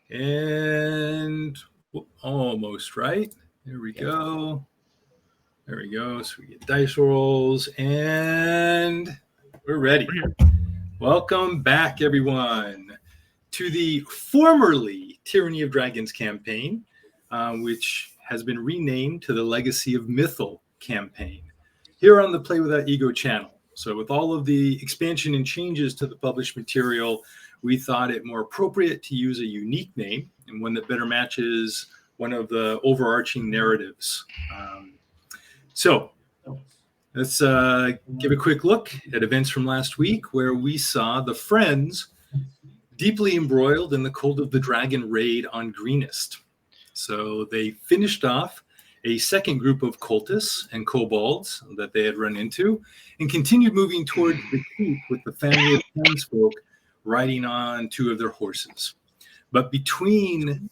And almost right. There we Yep. go. There we go. So we get dice rolls and we're ready. Welcome back, everyone, to the formerly Tyranny of Dragons campaign, which has been renamed to the Legacy of Mythal campaign, here on the Play Without Ego channel. So with all of the expansion and changes to the published material, we thought it more appropriate to use a unique name and one that better matches one of the overarching narratives. So let's give a quick look at events from last week, where we saw the Friends deeply embroiled in the Cult of the Dragon raid on Greenest. So they finished off a second group of cultists and kobolds that they had run into and continued moving toward the keep with the family of townsfolk riding on two of their horses. But between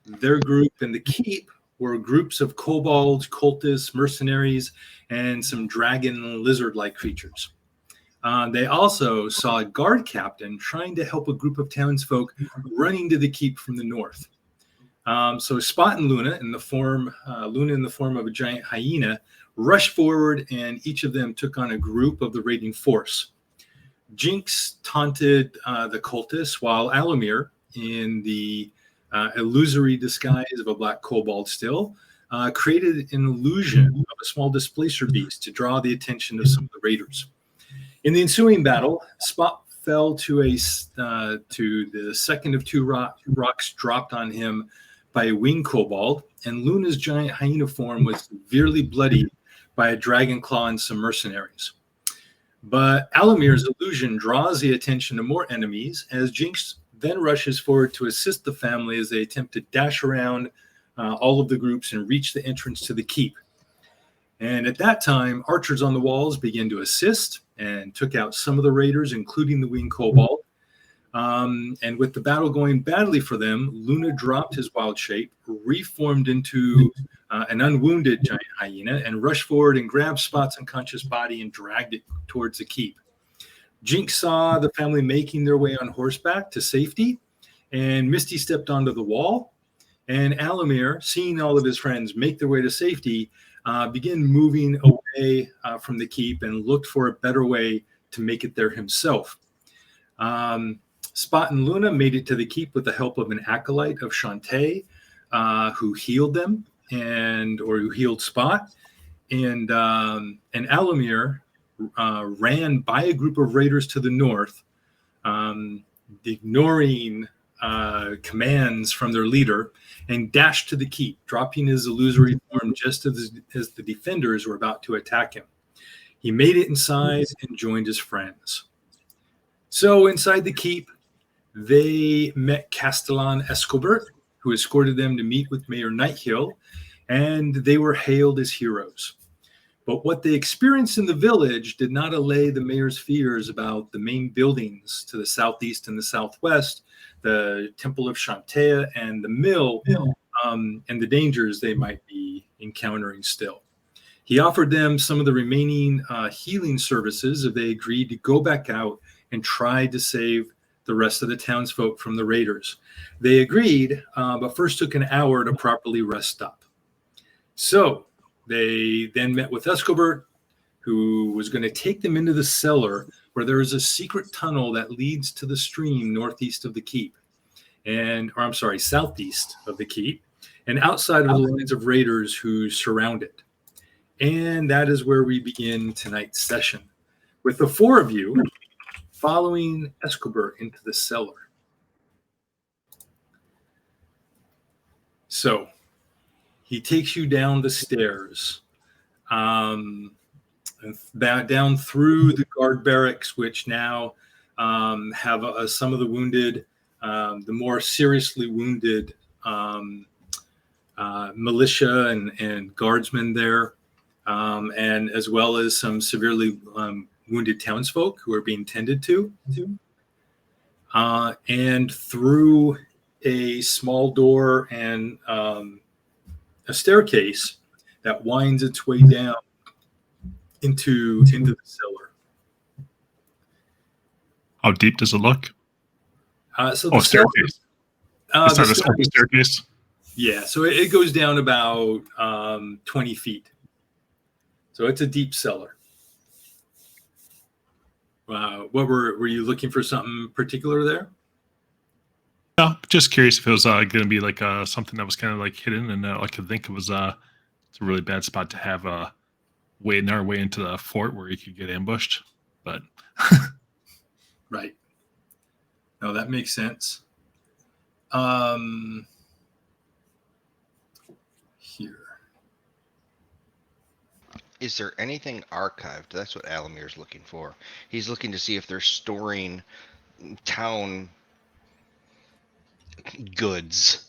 their group and the keep were groups of kobolds, cultists, mercenaries, and some dragon lizard-like creatures. They also saw a guard captain trying to help a group of townsfolk running to the keep from the north. So Spot and Luna in the form of a giant hyena rushed forward, and each of them took on a group of the raiding force. Jinx taunted the cultists, while Alamir, in the illusory disguise of a black kobold still, created an illusion of a small displacer beast to draw the attention of some of the raiders. In the ensuing battle, Spot fell to the second of two rocks dropped on him by a winged kobold, and Luna's giant hyena form was severely bloodied by a dragon claw and some mercenaries. But Alamir's illusion draws the attention of more enemies, as Jinx then rushes forward to assist the family as they attempt to dash around all of the groups and reach the entrance to the keep. And at that time, archers on the walls began to assist and took out some of the raiders, including the winged kobold. And with the battle going badly for them, Luna dropped his wild shape, reformed into an unwounded giant hyena, and rushed forward and grabbed Spot's unconscious body and dragged it towards the keep. Jinx saw the family making their way on horseback to safety, and Misty stepped onto the wall. And Alamir, seeing all of his friends make their way to safety, began moving away from the keep and looked for a better way to make it there himself. Spot and Luna made it to the keep with the help of an acolyte of Shantae, who healed them or who healed Spot. And Alamir ran by a group of raiders to the north, ignoring commands from their leader, and dashed to the keep, dropping his illusory form just as the defenders were about to attack him. He made it inside and joined his friends. So inside the keep, they met Castellan Escobert, who escorted them to meet with Mayor Nighthill, and they were hailed as heroes. But what they experienced in the village did not allay the mayor's fears about the main buildings to the southeast and the southwest, the Temple of Shantae and the mill, and the dangers they might be encountering still. He offered them some of the remaining healing services if they agreed to go back out and try to save the rest of the townsfolk from the raiders. They agreed, but first took an hour to properly rest up. So they then met with Escobert, who was going to take them into the cellar where there is a secret tunnel that leads to the stream southeast of the keep, and outside of the lines of raiders who surround it. And that is where we begin tonight's session, with the four of you following Escobert into the cellar. So he takes you down the stairs, down through the guard barracks, which now have some of the wounded, the more seriously wounded militia and guardsmen there, and as well as some severely wounded townsfolk who are being tended to. And through a small door and a staircase that winds its way down into the cellar. How deep does it look? So the staircase. It's not a open staircase. Yeah, so it goes down about 20 feet. So it's a deep cellar. What were you looking for something particular there? No, just curious if it was going to be like something that was kind of like hidden, and I could think it was it's a really bad spot to have way in our way into the fort where you could get ambushed. But right, no, that makes sense. Here. Is there anything archived? That's what Alamir's looking for. He's looking to see if they're storing town goods.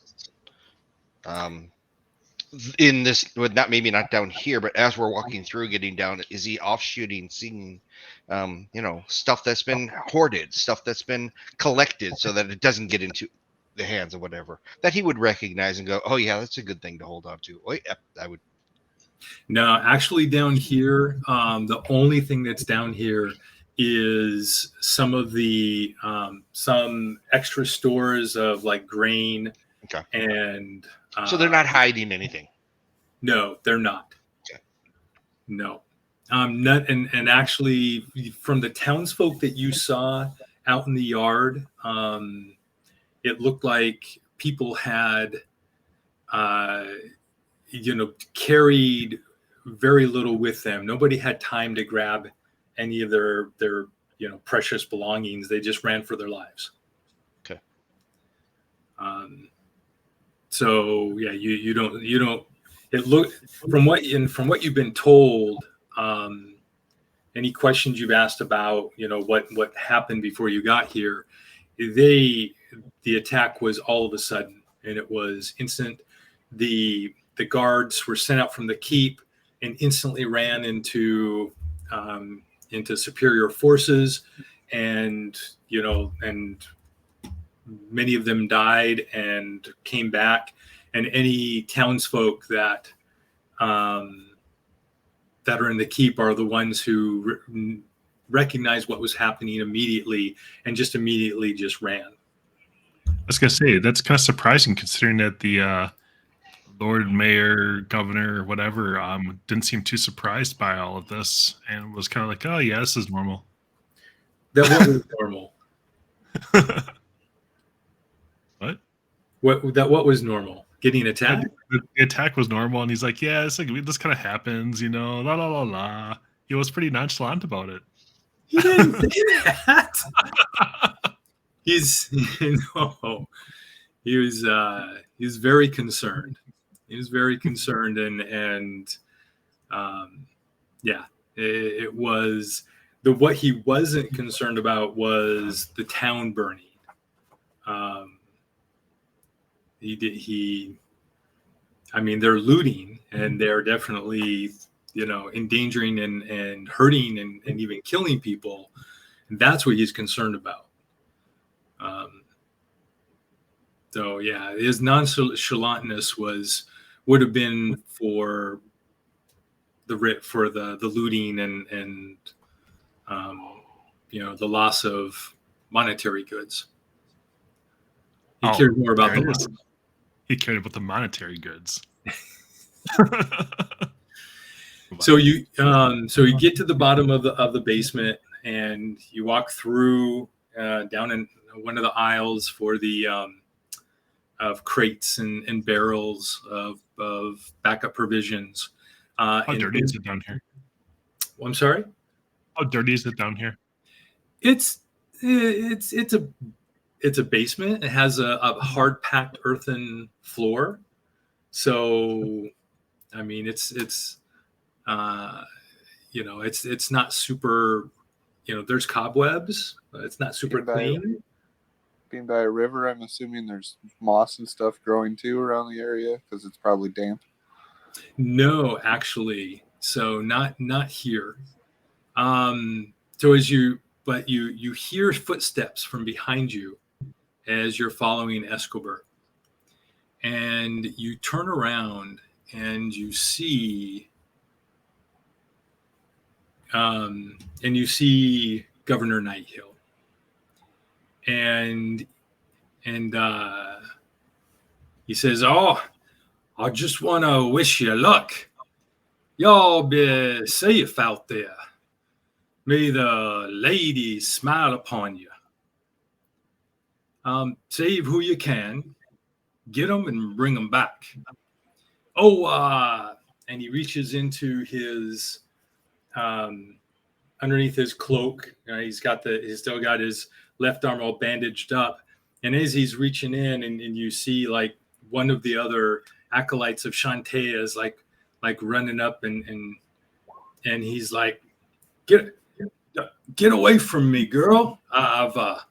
In this, not maybe not down here, but as we're walking through, getting down, is he offshooting, seeing, stuff that's been hoarded, stuff that's been collected, so that it doesn't get into the hands of whatever that he would recognize and go, oh yeah, that's a good thing to hold on to. Oh yeah, I would. No, actually, down here, the only thing that's down here is some of the some extra stores of like grain. Okay. And so they're not hiding anything. No, they're not. Okay. No, not and actually, from the townsfolk that you saw out in the yard, it looked like people had, carried very little with them. Nobody had time to grab any of their precious belongings. They just ran for their lives. Okay. So yeah, you don't. It looked from what you've been told. Any questions you've asked about what happened before you got here? The attack was all of a sudden, and it was instant. The guards were sent out from the keep and instantly ran into superior forces, and many of them died and came back. And any townsfolk that are in the keep are the ones who recognized what was happening immediately and just immediately ran. I was gonna say that's kind of surprising considering that the Lord Mayor, Governor, whatever, didn't seem too surprised by all of this and was kind of like, oh yeah, this is normal. That wasn't normal. What was normal? Getting attacked? The attack was normal, and he's like, yeah, it's like this kind of happens, la la la la. He was pretty nonchalant about it. He didn't say that. He was very concerned. He was very concerned, and it was what he wasn't concerned about was the town burning. They're looting, and they're definitely endangering and hurting and even killing people, and that's what he's concerned about. So yeah, his nonchalantness would have been for the looting and the loss of monetary goods. He cared more about the loss. He cared about the monetary goods. So you get to the bottom of the basement, and you walk through down in one of the aisles for the of crates and barrels of backup provisions. How dirty is it down here? I'm sorry? How dirty is it down here? It's a basement. It has a hard packed earthen floor. So, it's not super, there's cobwebs. It's not super clean. Being by a river, I'm assuming there's moss and stuff growing too around the area because it's probably damp. No, actually. So not here. So you hear footsteps from behind you as you're following Escobar, and you turn around and you see Governor Nighthill, and He says, "Oh, I just want to wish you luck. Y'all be safe out there. May the ladies smile upon you. Save who you can, get them and bring them back. Oh, and he reaches into his underneath his cloak. He's still got his left arm all bandaged up, and as he's reaching in, and you see like one of the other acolytes of Shantae is like running up, and he's like, get away from me, girl. I've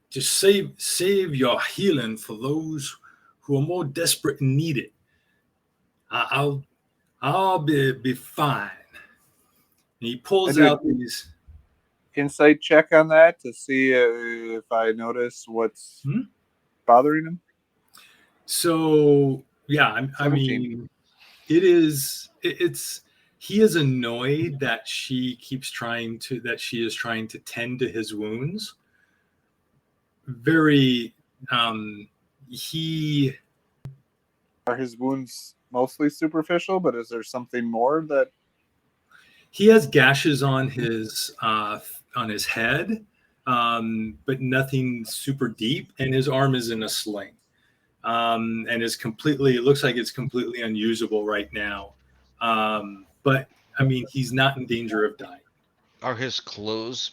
just save your healing for those who are more desperate and need it. I'll be fine." And he pulls out these insight check on that to see if I notice what's bothering him. So yeah, I mean, it's he is annoyed that she is trying to tend to his wounds. Are his wounds mostly superficial, but is there something more that he has gashes on his head, but nothing super deep, and his arm is in a sling, and it looks like it's completely unusable right now. But I mean, he's not in danger of dying. Are his clothes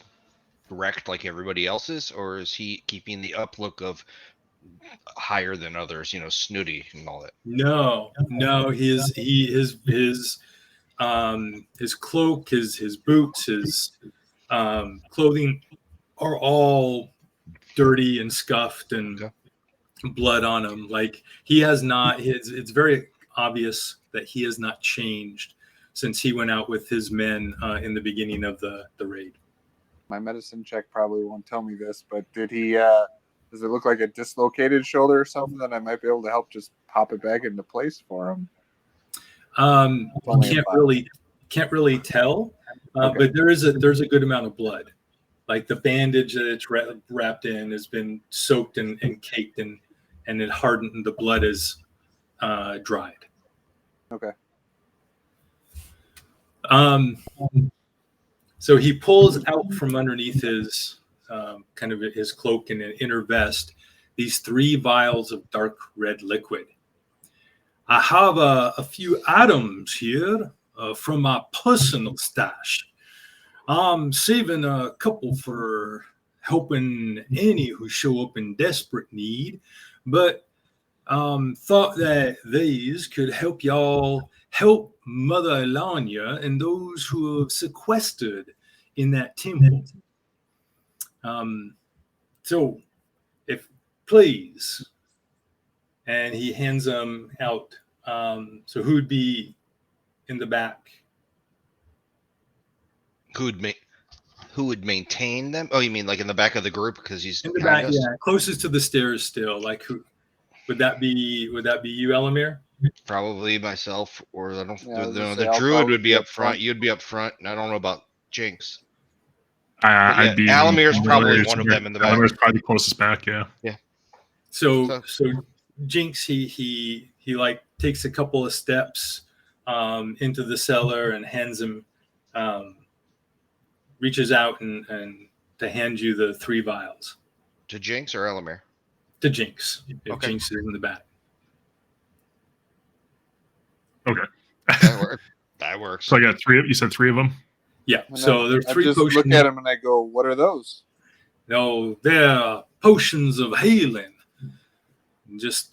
wrecked like everybody else's, or is he keeping the up look of higher than others, snooty and all that? No, his cloak, his boots, his clothing are all dirty and scuffed and blood on him. Like he has not. It's very obvious that he has not changed since he went out with his men in the beginning of the raid. My medicine check probably won't tell me this, but did he? Does it look like a dislocated shoulder or something that I might be able to help just pop it back into place for him? Can't really tell, okay. But there's a good amount of blood. Like the bandage that it's wrapped in has been soaked and caked and it hardened, and the blood is dried. Okay. So he pulls out from underneath his kind of his cloak and an inner vest these 3 vials of dark red liquid. "I have a few items here from my personal stash. I'm saving a couple for helping any who show up in desperate need, but thought that these could help y'all help Mother Elanya and those who have sequestered in that temple. So, if please," and he hands them out. So who would be in the back? Who would maintain them? Oh, you mean like in the back of the group because he's in the back? Us? Yeah, closest to the stairs still. Like who would that be? Would that be you, Elamir? Probably myself, or I don't. The druid would be up front. You'd be up front, and I don't know about Jinx. I'd be. Alamir's probably one of them in the back. Alamir's probably closest back. Yeah. Yeah. So Jinx, he like takes a couple of steps into the cellar and hands him, reaches out and to hand you the 3 vials. To Jinx or Elamir? To Jinx. If okay. Jinx is in the back. Okay. That works. So I got 3. You said 3 of them. Yeah. So there's 3 just potions. Look at them and I go, "What are those?" No, they're potions of healing. Just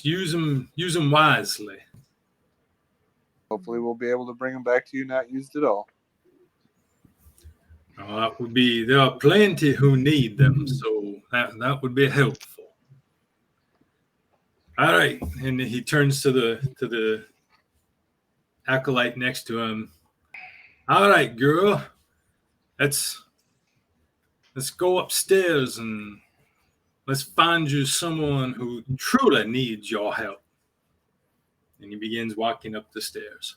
use them wisely. Hopefully we'll be able to bring them back to you not used at all. That would be. There are plenty who need them, so that would be helpful. All right, and he turns to the acolyte next to him. "All right, girl, let's go upstairs and let's find you someone who truly needs your help." And he begins walking up the stairs.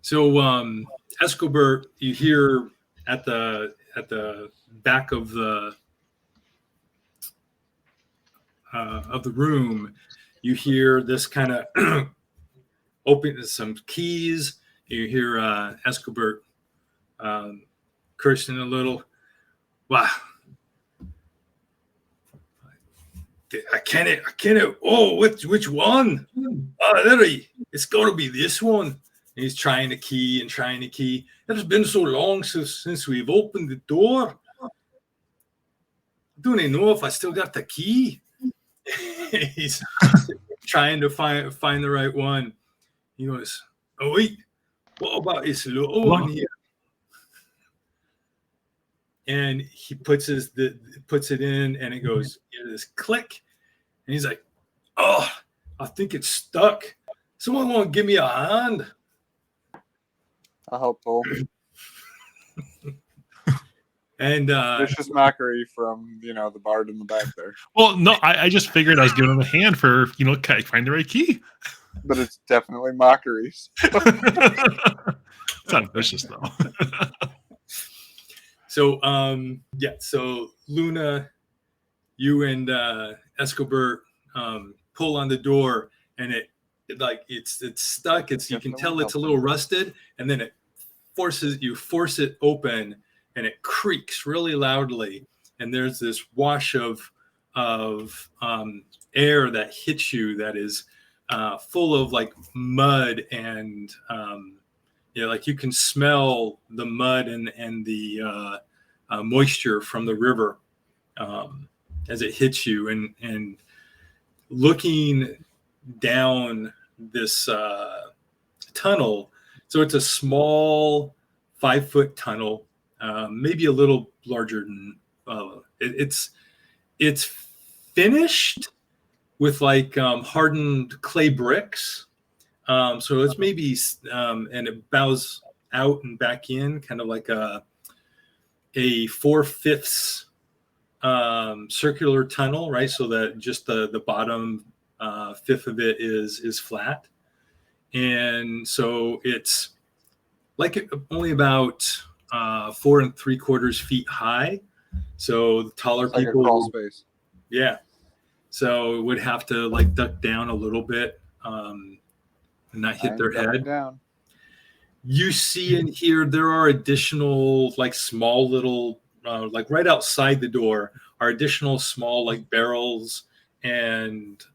So, Escobert, you hear at the back of the room, you hear this kind of open some keys. You hear Escobert cursing a little. Wow. I can't. Oh, which one? Oh, there it's got to be this one. And he's trying to key. It has been so long since we've opened the door. I don't even know if I still got the key. He's trying to find the right one. He goes, "Oh wait, what about this little one here?" And he puts it in, and it goes, this click, and he's like, "Oh, I think it's stuck. Someone want to give me a hand?" I'll help pull. And vicious mockery from the bard in the back there. Well, no, I just figured I was giving him a hand for find the right key. But it's definitely mockeries. It's not vicious though. So so Luna, you and Escobert pull on the door, and it's stuck. You can tell it's a little rusted, and then force it open, and it creaks really loudly, and there's this wash of air that hits you that is full of like mud and you can smell the mud and the moisture from the river as it hits you, and looking down this tunnel. So it's a small 5-foot tunnel, maybe a little larger than it's finished with hardened clay bricks. So it's maybe and it bows out and back in, kind of like a 4/5 circular tunnel, right? So that just the bottom fifth of it is flat, and so it's only about 4 3/4 feet high. So the taller it's people, like a crawl space. Yeah. So would have to duck down a little bit and not hit their head. Down. You see and hear there are additional small little right outside the door are additional small barrels and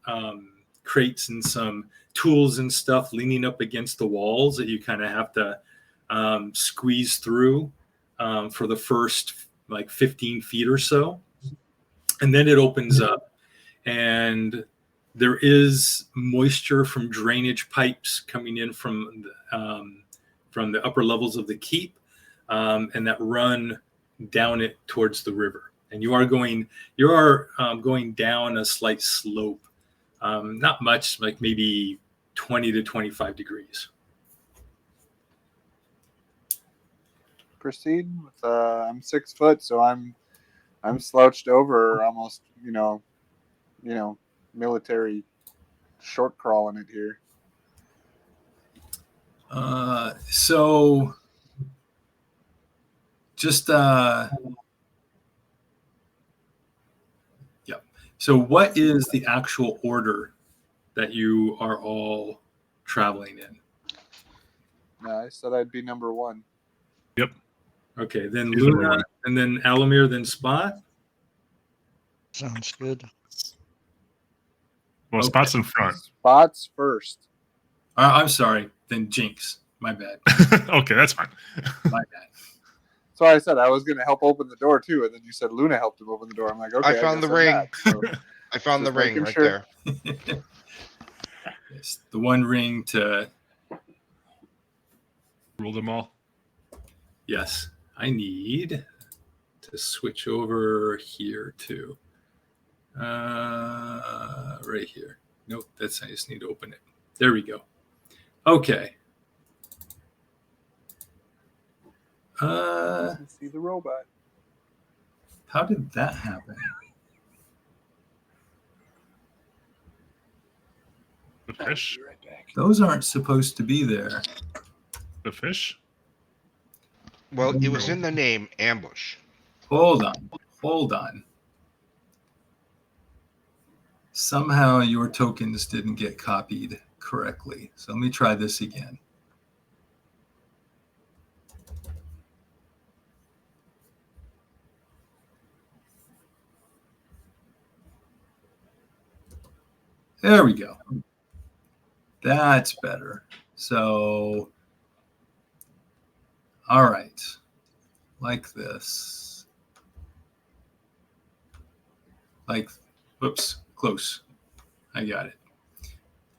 crates and some tools and stuff leaning up against the walls that you kind of have to squeeze through for the first 15 feet or so. And then it opens up, and there is moisture from drainage pipes coming in from the upper levels of the keep, and that run down it towards the river. And you are going down a slight slope, not much, maybe 20 to 25 degrees. Proceed with I'm 6 foot, so I'm slouched over, almost military short crawling it here. So just so what is the actual order that you are all traveling in? I said I'd be number 1. Yep. Okay, then Luna, and then Alamir, then Spot. Sounds good. Well, Spot's in front. Spot's first. I'm sorry, then Jinx. My bad. Okay, that's fine. My bad. So I said I was going to help open the door too, and then you said Luna helped him open the door. I'm like, okay. I found the ring. I found the ring right there. Yes, the one ring to Rule them all. Yes, I need to switch over here too. Right here. Nope, I just need to open it. There we go. Okay. See the robot. How did that happen? The fish? Those aren't supposed to be there. The fish? Well, it was in the name, ambush. Hold on. Somehow your tokens didn't get copied correctly. So let me try this again. There we go. That's better. So, all right. Like this. Like, whoops, close. I got it.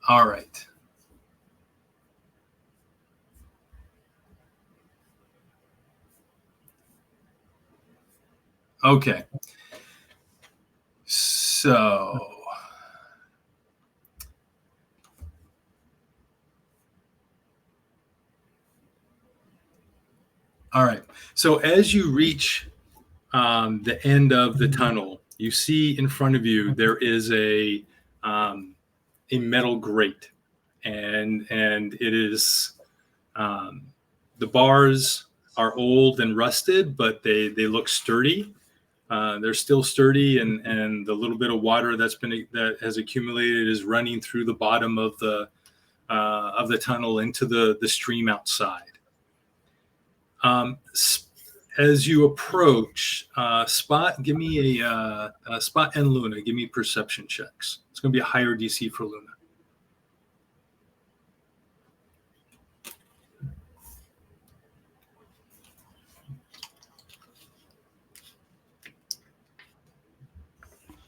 All right. Okay. So, all right. So as you reach the end of the tunnel, you see in front of you there is a metal grate, and it is the bars are old and rusted, but they look sturdy. They're still sturdy, and the little bit of water that has accumulated is running through the bottom of the tunnel into the stream outside. As you approach, Spot, give me a Spot and Luna, give me perception checks. It's going to be a higher DC for Luna.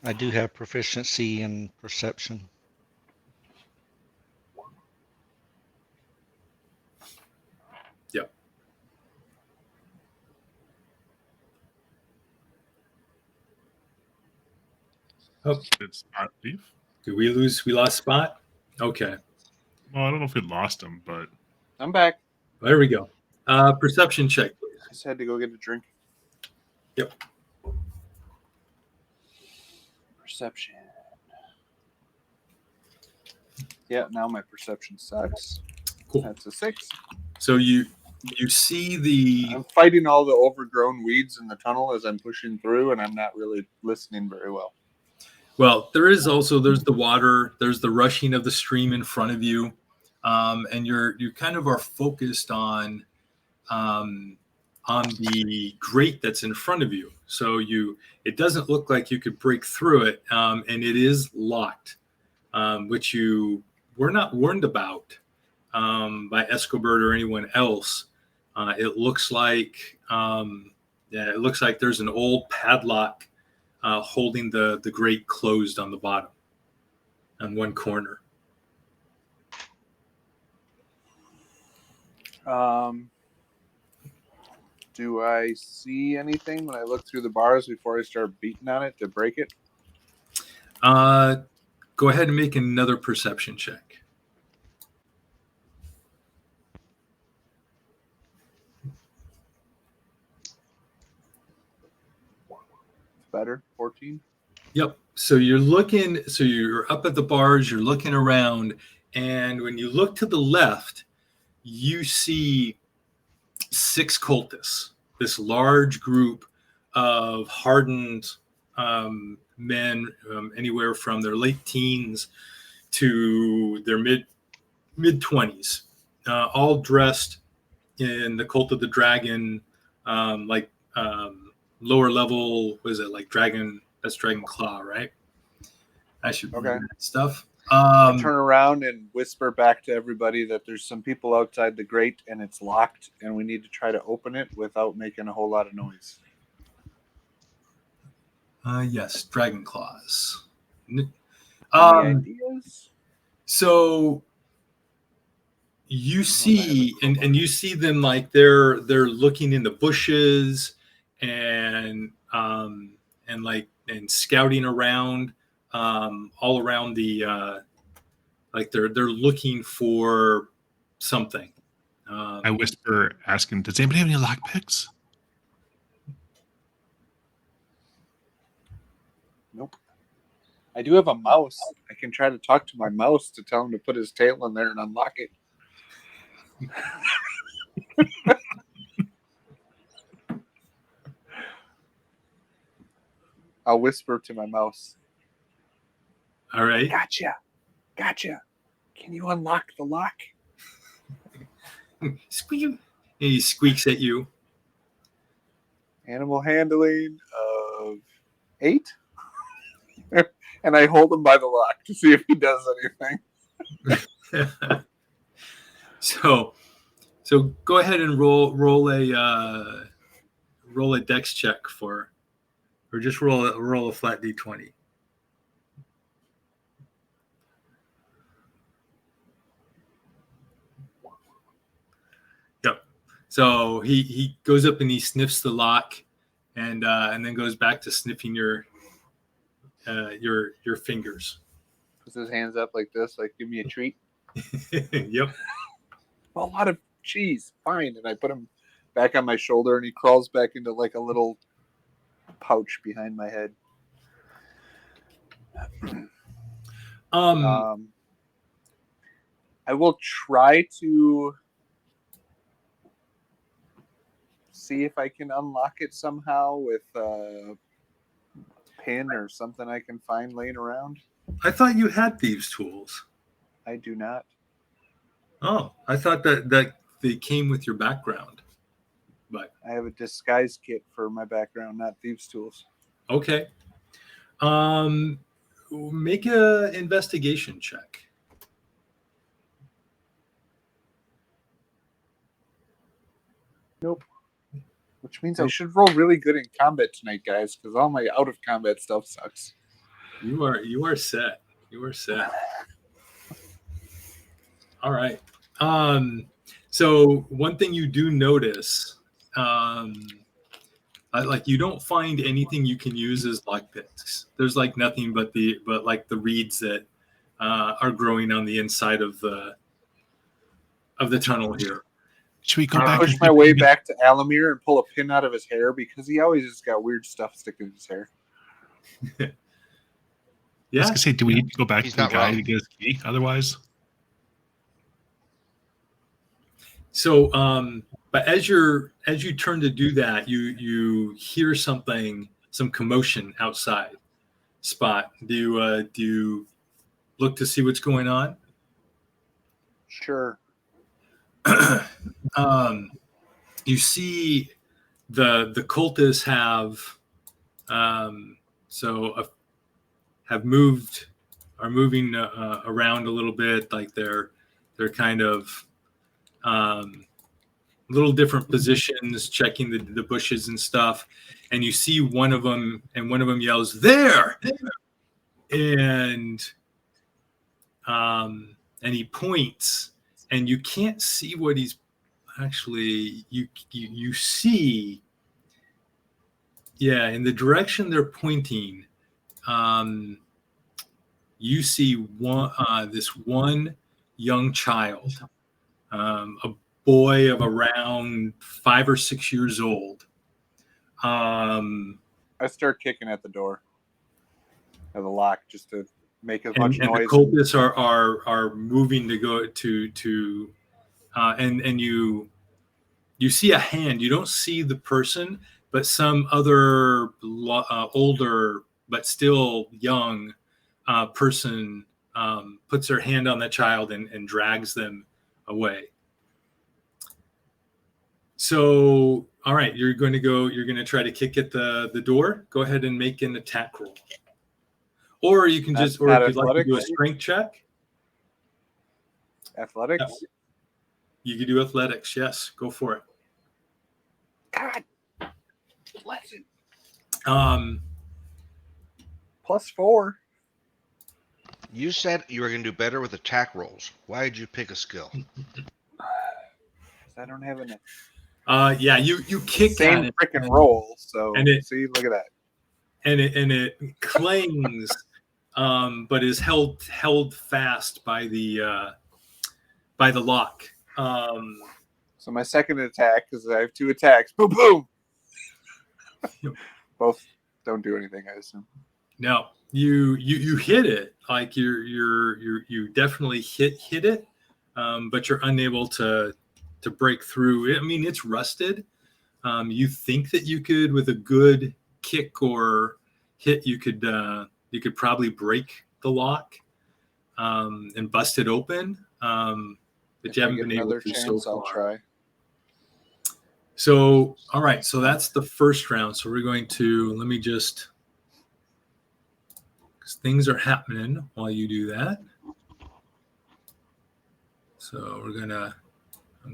I do have proficiency in perception. Yep. Oh, Did Spot leave? did we lose? We lost Spot? Okay. Well, I don't know if we lost him, but I'm back. There we go. Perception check, please. Just had to go get a drink. Yep. Perception. Yeah, now my perception sucks. Cool. That's a 6. So you see the I'm fighting all the overgrown weeds in the tunnel as I'm pushing through, and I'm not really listening very well. well. There's the water. There's the rushing of the stream in front of you, and you kind of are focused on the grate that's in front of you. So it doesn't look like you could break through it, and it is locked, which you were not warned about by Escobert or anyone else. It looks like there's an old padlock holding the grate closed on the bottom, on one corner. Do I see anything when I look through the bars before I start beating on it to break it? Go ahead and make another perception check. Better, 14. Yep. So you're up at the bars, you're looking around, and when you look to the left, you see 6 cultists, this large group of hardened men, anywhere from their late teens to their mid 20s, all dressed in the Cult of the Dragon, lower level. Was it like Dragon? That's Dragon Claw, right? I should remember that stuff. I turn around and whisper back to everybody that there's some people outside the grate and it's locked, and we need to try to open it without making a whole lot of noise. Yes, Dragon Claws. Any ideas? So you see, and you see them like they're looking in the bushes and scouting around, all around the like they're looking for something. I whisper, asking, "Does anybody have any lockpicks?" Nope. I do have a mouse. I can try to talk to my mouse to tell him to put his tail in there and unlock it. I'll whisper to my mouse. All right. Gotcha. Can you unlock the lock? Squeak. And he squeaks at you. Animal handling of 8. And I hold him by the lock to see if he does anything. So go ahead and roll a dex check or just roll a flat d20. Yep. So he goes up and he sniffs the lock, and then goes back to sniffing your fingers. Puts his hands up like this, like give me a treat. Yep. A lot of cheese, fine. And I put him back on my shoulder, and he crawls back into like a little pouch behind my head. I will try to see if I can unlock it somehow with a pin or something I can find laying around. I thought you had thieves' tools. I do not. Oh, I thought that they came with your background. But I have a disguise kit for my background, not thieves' tools. Okay. Make a investigation check. Nope. Which means I should roll really good in combat tonight, guys, because all my out of combat stuff sucks. You are set. You are set. All right. So one thing you do notice, like you don't find anything you can use as lockpicks. There's like nothing but the reeds that are growing on the inside of the tunnel here. Should we go back? Push my way back to Alamir and pull a pin out of his hair because he always has got weird stuff sticking in his hair. I was gonna say, do we need to go back He's to the not guy wrong. to get his key? Otherwise, So, but as you turn to do that, you hear something, some commotion outside. Spot. Do you look to see what's going on? Sure. You see the cultists are moving around a little bit, like they're kind of little different positions, checking the bushes and stuff. And you see one of them yells, "There!" And he points, and you can't see what he's actually. You see, yeah, in the direction they're pointing. You see this one young child, a boy of around 5 or 6 years old. I start kicking at the door of the lock just to make as much and noise. the cultists are moving to go to and you see a hand. You don't see the person, but some other older but still young person puts their hand on the child and drags them away. So, all right, you're going to try to kick at the door. Go ahead and make an attack roll. Or you can or if you'd like to do a strength check. Athletics? You can do athletics, yes. Go for it. God bless it. +4. You said you were going to do better with attack rolls. Why did you pick a skill? I don't have enough. Yeah, you kick Same at it. freaking roll. So see, look at that. And it clings, but is held fast by the lock. So my second attack, because I have 2 attacks, boom, boom. Both don't do anything, I assume. No, you hit it, like you definitely hit it, but you're unable to break through. I mean, it's rusted. You think that you could with a good kick or hit, you could probably break the lock and bust it open. But If you I haven't get been able another to chance, so I'll far. try. So, all right. So that's the first round. So we're going to, let me just, because things are happening while you do that. So I'm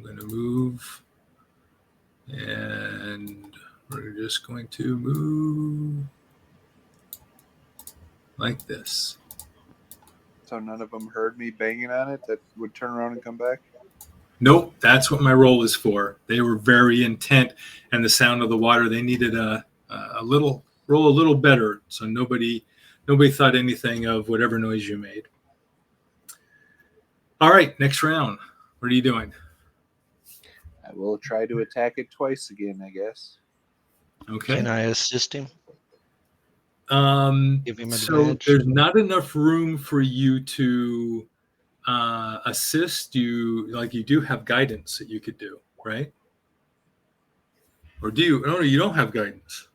going to move, and we're just going to move like this. So none of them heard me banging on it that would turn around and come back? Nope, that's what my roll is for. They were very intent, and the sound of the water, they needed a little roll a little better, so nobody thought anything of whatever noise you made. All right, next round. What are you doing? I will try to attack it twice again, I guess. Okay. Can I assist him? Give him So advantage? there's not enough room for you to assist. You do have guidance that you could do, right? Or do you? No, you don't have guidance.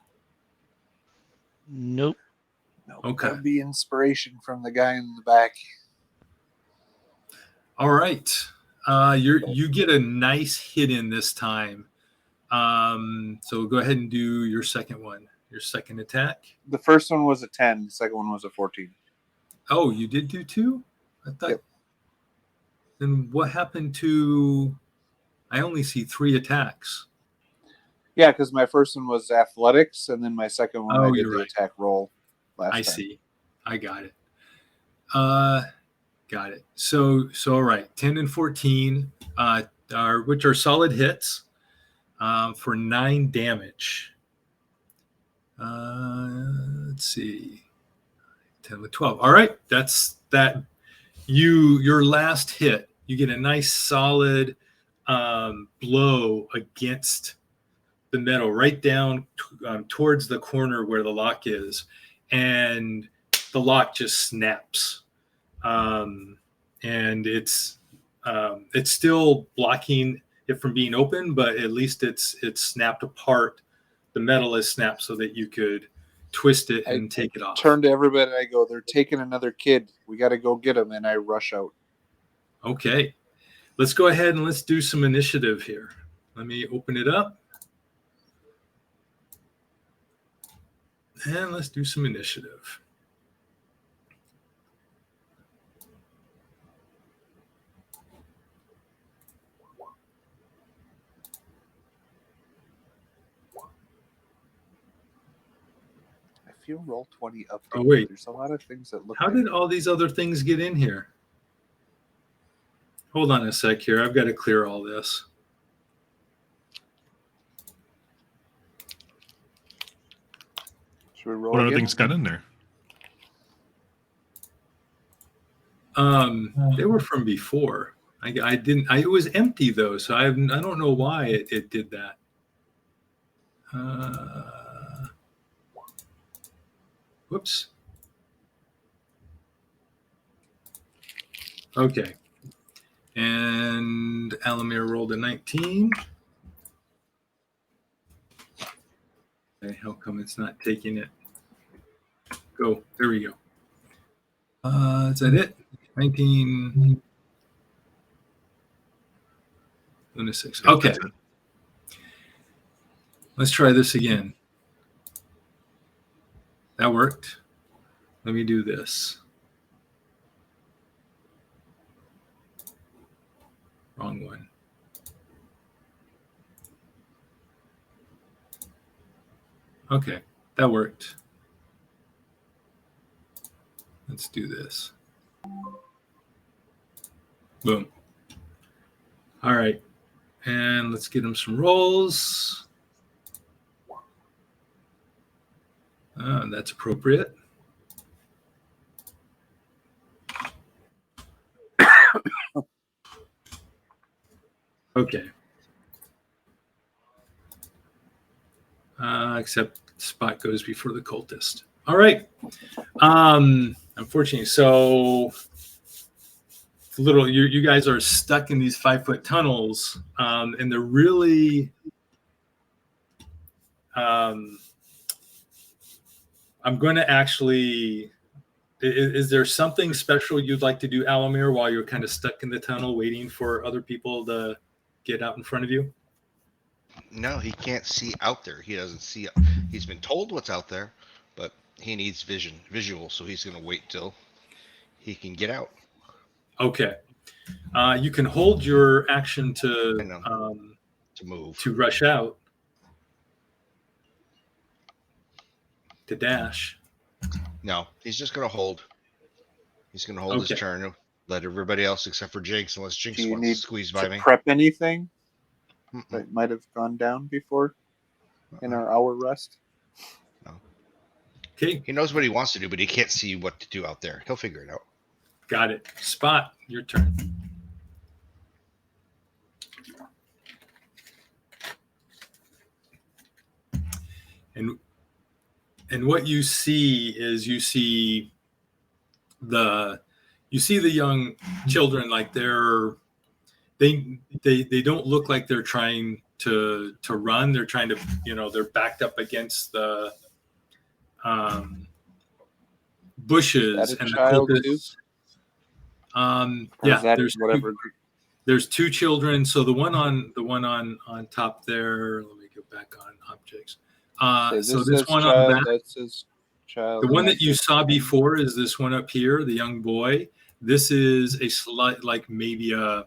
Nope. No, Okay. that would be inspiration from the guy in the back. All right. You get a nice hit in this time. So go ahead and do your second one, your second attack. The first one was a 10. The second one was a 14. Oh, you did do 2? I thought. Yep. Then what happened to? I only see 3 attacks. Yeah, because my first one was athletics, and then my second one I did you're the right. attack roll last time. I see. I got it. Got it. So all right, 10 and 14, which are solid hits, for 9 damage. Let's see, 10 with 12. All right, that's that. Your last hit, you get a nice solid blow against the metal, right down towards the corner where the lock is, and the lock just snaps. And it's still blocking it from being open, but at least it's snapped apart. The metal is snapped so that you could twist it and take it off. Turn to everybody and I go, they're taking another kid. We got to go get him. And I rush out. Okay. Let's go ahead and let's do some initiative here. Let me open it up. And let's do some initiative. I feel Roll20 update. Oh, wait. There's a lot of things that look How did all these other things get in here? Hold on a sec here. I've got to clear all this. Should we roll What other again? things got in there? They were from before. I didn't. It was empty though, so I don't know why it did that. Whoops. Okay. And Alamir rolled a 19. Okay, how come it's not taking it? Go. There we go. Is that it? 19. 6. Okay. Let's try this again. That worked. Let me do this. Wrong one. Okay, that worked. Let's do this. Boom. All right. And let's get them some rolls. That's appropriate. Okay. Except spot goes before the cultist. All right. Unfortunately, so you guys are stuck in these 5-foot tunnels, and they're really I'm going to actually. Is there something special you'd like to do, Alamir, while you're kind of stuck in the tunnel waiting for other people to get out in front of you? No, he can't see out there. He doesn't see. He's been told what's out there, but he needs visual. So he's going to wait till he can get out. Okay. You can hold your action I know. To move. to rush out, to dash. No, he's just going to hold. He's going to hold his turn. Let everybody else except for Jinx, unless Jinx Do you wants need to squeeze by to me. prep anything Mm-mm. that might have gone down before in our hour rest? No. Okay. He knows what he wants to do, but he can't see what to do out there. He'll figure it out. Got it. Spot, your turn. And what you see is you see the young children, like they don't look like they're trying to run. They're trying to, they're backed up against the bushes Is that a and the child cultists. Or is that there's whatever? there's two children. So the one on top there. Let me go back on objects. So this one child, on the back, that says child. the one and that you says saw child. before is this one up here, the young boy. This is a slight, like maybe a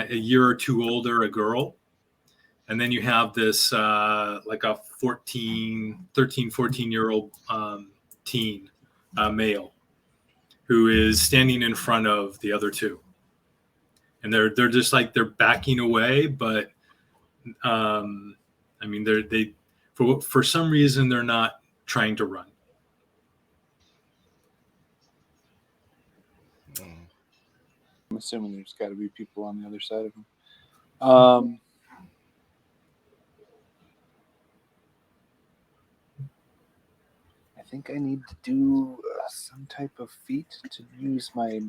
year or two older, a girl. And then you have this like a 13, 14-year-old teen male who is standing in front of the other two. And they're just like, they're backing away, but I mean, they for some reason they're not trying to run. I'm assuming there's got to be people on the other side of them. I think I need to do some type of feat to use my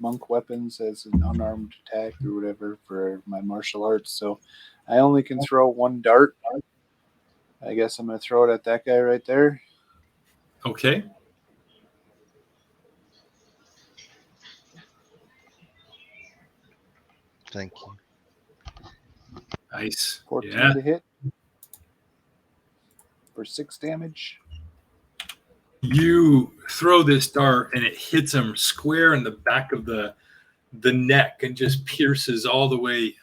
monk weapons as an unarmed attack or whatever for my martial arts. So I only can throw one dart. I guess I'm going to throw it at that guy right there. Okay. Thank you. Nice. 14 Yeah. to hit for 6 damage. You throw this dart and it hits him square in the back of the neck and just pierces all the way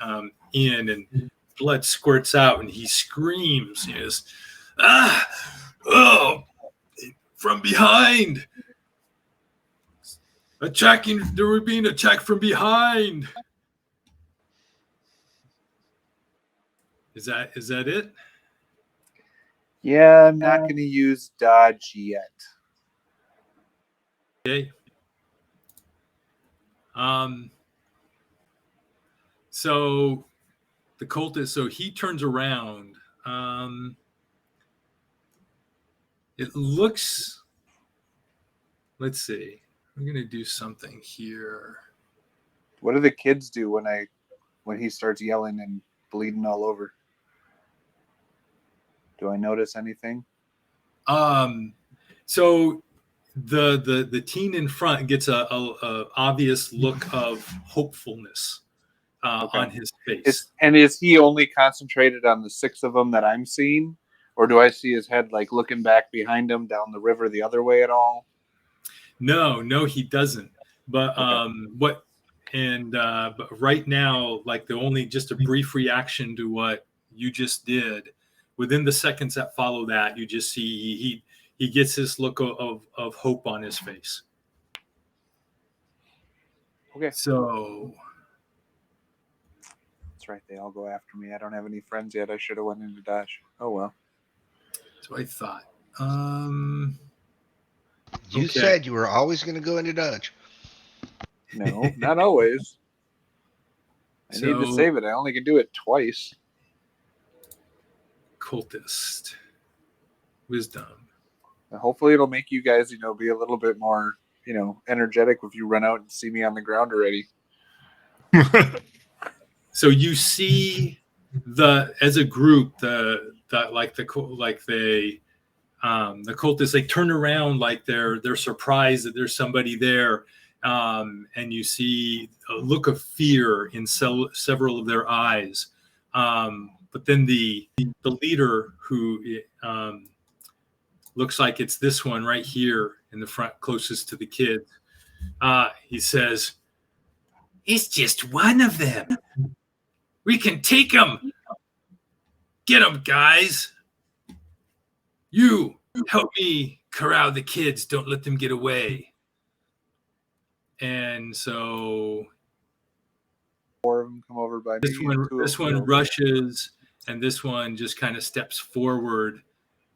in, and blood squirts out, and he screams. He is, from behind. They were being attacked from behind. Is that it? Yeah, I'm not going to use dodge yet. Okay. So the cultist, so he turns around. It looks, let's see. I'm going to do something here. What do the kids do when he starts yelling and bleeding all over? Do I notice anything? So the teen in front gets a obvious look of hopefulness on his face. Is he only concentrated on the 6 of them that I'm seeing, or do I see his head like looking back behind him down the river the other way at all? No, he doesn't. But but right now, like just a brief reaction to what you just did. Within the seconds that follow that, you just see he gets this look of hope on his face. Okay. So that's right. They all go after me. I don't have any friends yet. I should have went into dash. Oh well. So I thought. You said you were always going to go into dodge. No, not always. I need to save it. I only can do it twice. Cultist. Wisdom. And hopefully it'll make you guys, be a little bit more, energetic if you run out and see me on the ground already. So you see as a group, The cultists, like, turn around like they're surprised that there's somebody there, and you see a look of fear in several of their eyes. But then the leader, who looks like it's this one right here in the front, closest to the kids, he says, "It's just one of them. We can take them. Get them, guys. You help me corral the kids. Don't let them get away." And so 4 of them come over by me. this one rushes, and this one just kind of steps forward,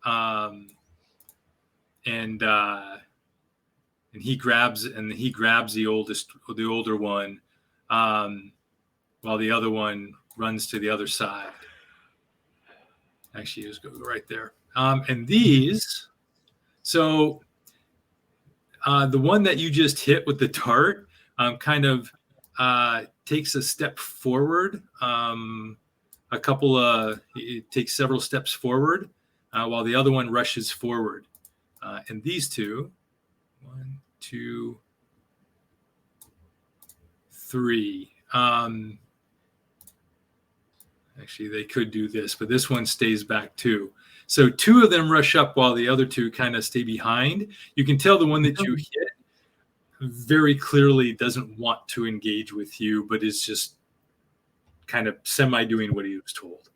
and he grabs the older one, while the other one runs to the other side. Actually, just go right there. And these, so the one that you just hit with the dart kind of takes a step forward. It takes several steps forward, while the other one rushes forward. And these two, 1, 2, 3. Actually, they could do this, but this one stays back too. So 2 of them rush up while the other 2 kind of stay behind. You can tell the one that you hit very clearly doesn't want to engage with you, but is just kind of semi-doing what he was told.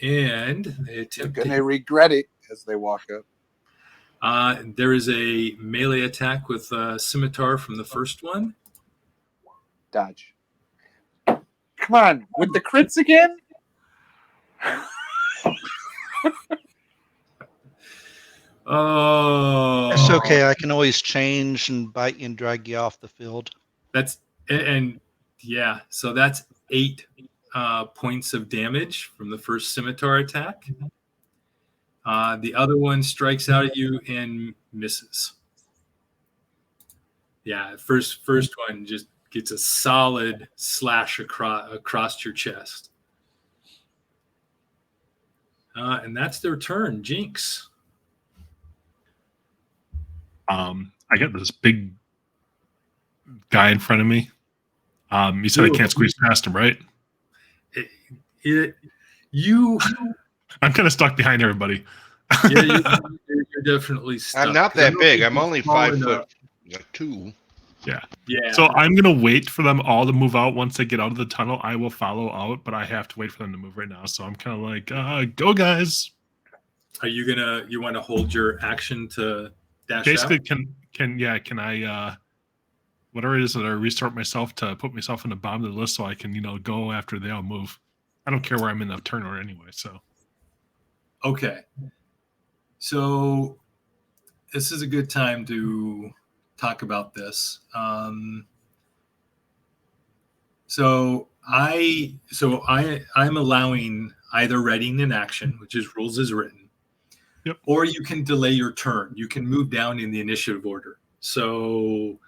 And they're going to regret it as they walk up. There is a melee attack with a scimitar from the first one. Dodge. Come on, with the crits again? Oh, It's okay. I can always change and bite you and drag you off the field. So that's 8 points of damage from the first scimitar attack. The other one strikes out at you and misses. Yeah, first one just gets a solid slash across your chest. And that's their turn. Jinx. I got this big guy in front of me. You said I can't squeeze past him, right? I'm kind of stuck behind everybody. Yeah, you're definitely stuck. I'm not that big. I'm only 5'2". Yeah. Yeah. So I'm gonna wait for them all to move out. Once they get out of the tunnel, I will follow out, but I have to wait for them to move right now. So I'm kind of like, go guys. Are you want to hold your action to dash Basically, out? can I whatever it is that I restart myself to put myself in the bottom of the list so I can, go after they all move. I don't care where I'm in the turn order anyway, so. Okay. So this is a good time to talk about this. I'm allowing either readying an action, which is rules as written, yep, or you can delay your turn. You can move down in the initiative order. So,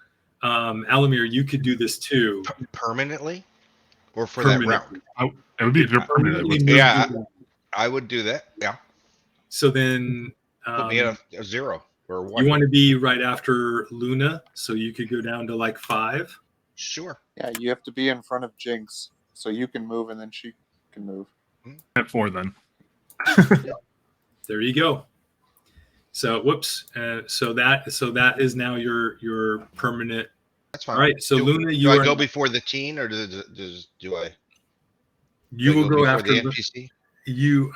Alamir, you could do this too. Permanently, or for that round? It would be permanently. Yeah, I would do that. Yeah. So then, put me at a 0 or 1. You want to be right after Luna, so you could go down to like 5. Sure. Yeah, you have to be in front of Jinx, so you can move and then she can move. At 4 then. There you go. So whoops. So that is now your permanent. That's fine. All right. So Luna, do I go before the teen, or do I? You will go after the NPC. You.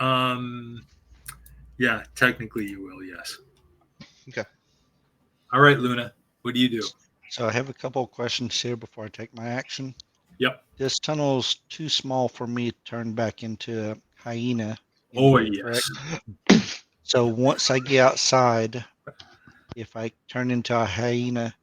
Yeah, technically you will. Yes. Okay. All right, Luna. What do you do? So I have a couple of questions here before I take my action. Yep. This tunnel's too small for me to turn back into a hyena. Oh, yes. Correct? So once I get outside, if I turn into a hyena,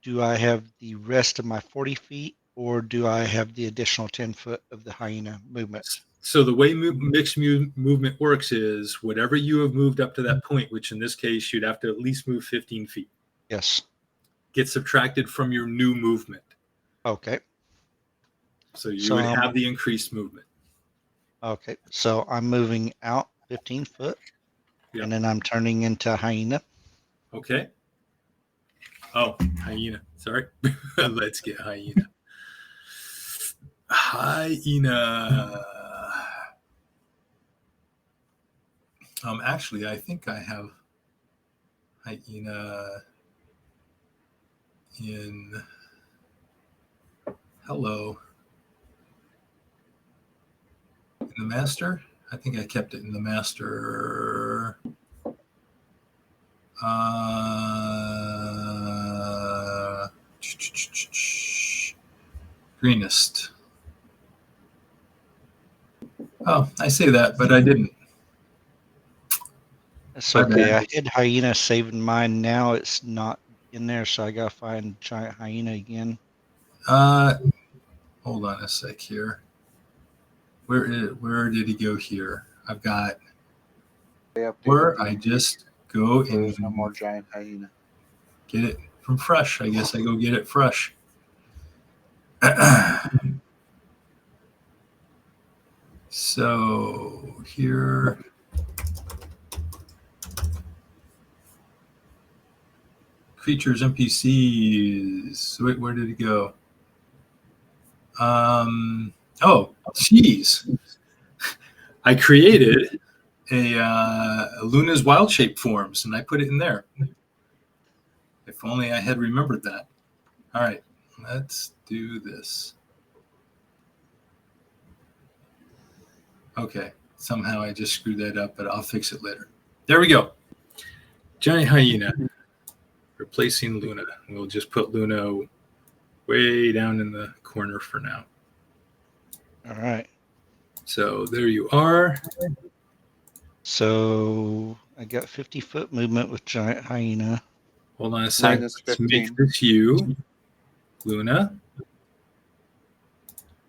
do I have the rest of my 40 feet, or do I have the additional 10 foot of the hyena movement? So the way mixed movement works is whatever you have moved up to that point, which in this case you'd have to at least move 15 feet. Yes. Get subtracted from your new movement. Okay. So you would have the increased movement. Okay. So I'm moving out 15 foot. Yep. And then I'm turning into a hyena. Okay. Oh, hyena. Sorry. Let's get hyena. Hyena. Actually, I think I have hyena in. Hello. In the master? I think I kept it in the master. Greenest. Oh, I say that, but I didn't. That's My okay. bad. I had hyena saving mine. Now it's not in there, so I gotta find giant hyena again. Hold on a sec here. Where did he go here? I've got They updated where the I update, just go so there's and no more giant hyena. get it from fresh. I guess I go get it fresh. So here. Creatures, NPCs. Wait, where did it go? Oh, geez. I created a Luna's wild shape forms, and I put it in there. If only I had remembered that. All right, let's do this. Okay, somehow I just screwed that up, but I'll fix it later. There we go. Giant hyena replacing Luna. We'll just put Luna way down in the corner for now. All right. So there you are. So I got 50-foot movement with giant hyena. Hold on a sec. Mine is Let's 15. make this you, Luna.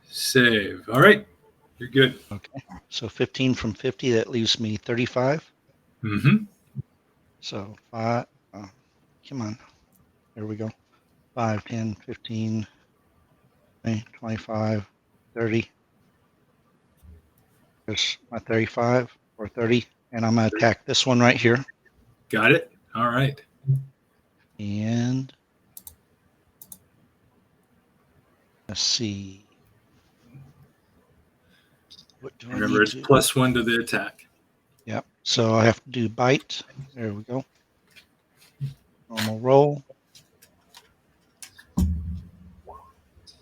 Save. All right, you're good. Okay. So 15 from 50, that leaves me 35. Mm-hmm. So 5. Come on. There we go. 5, 10, 15, 20, 25, 30. There's my 35 or 30. And I'm going to attack this one right here. Got it. All right. And let's see. What do I Remember, need it's to? +1 to the attack. Yep. So I have to do bite. There we go. Normal roll.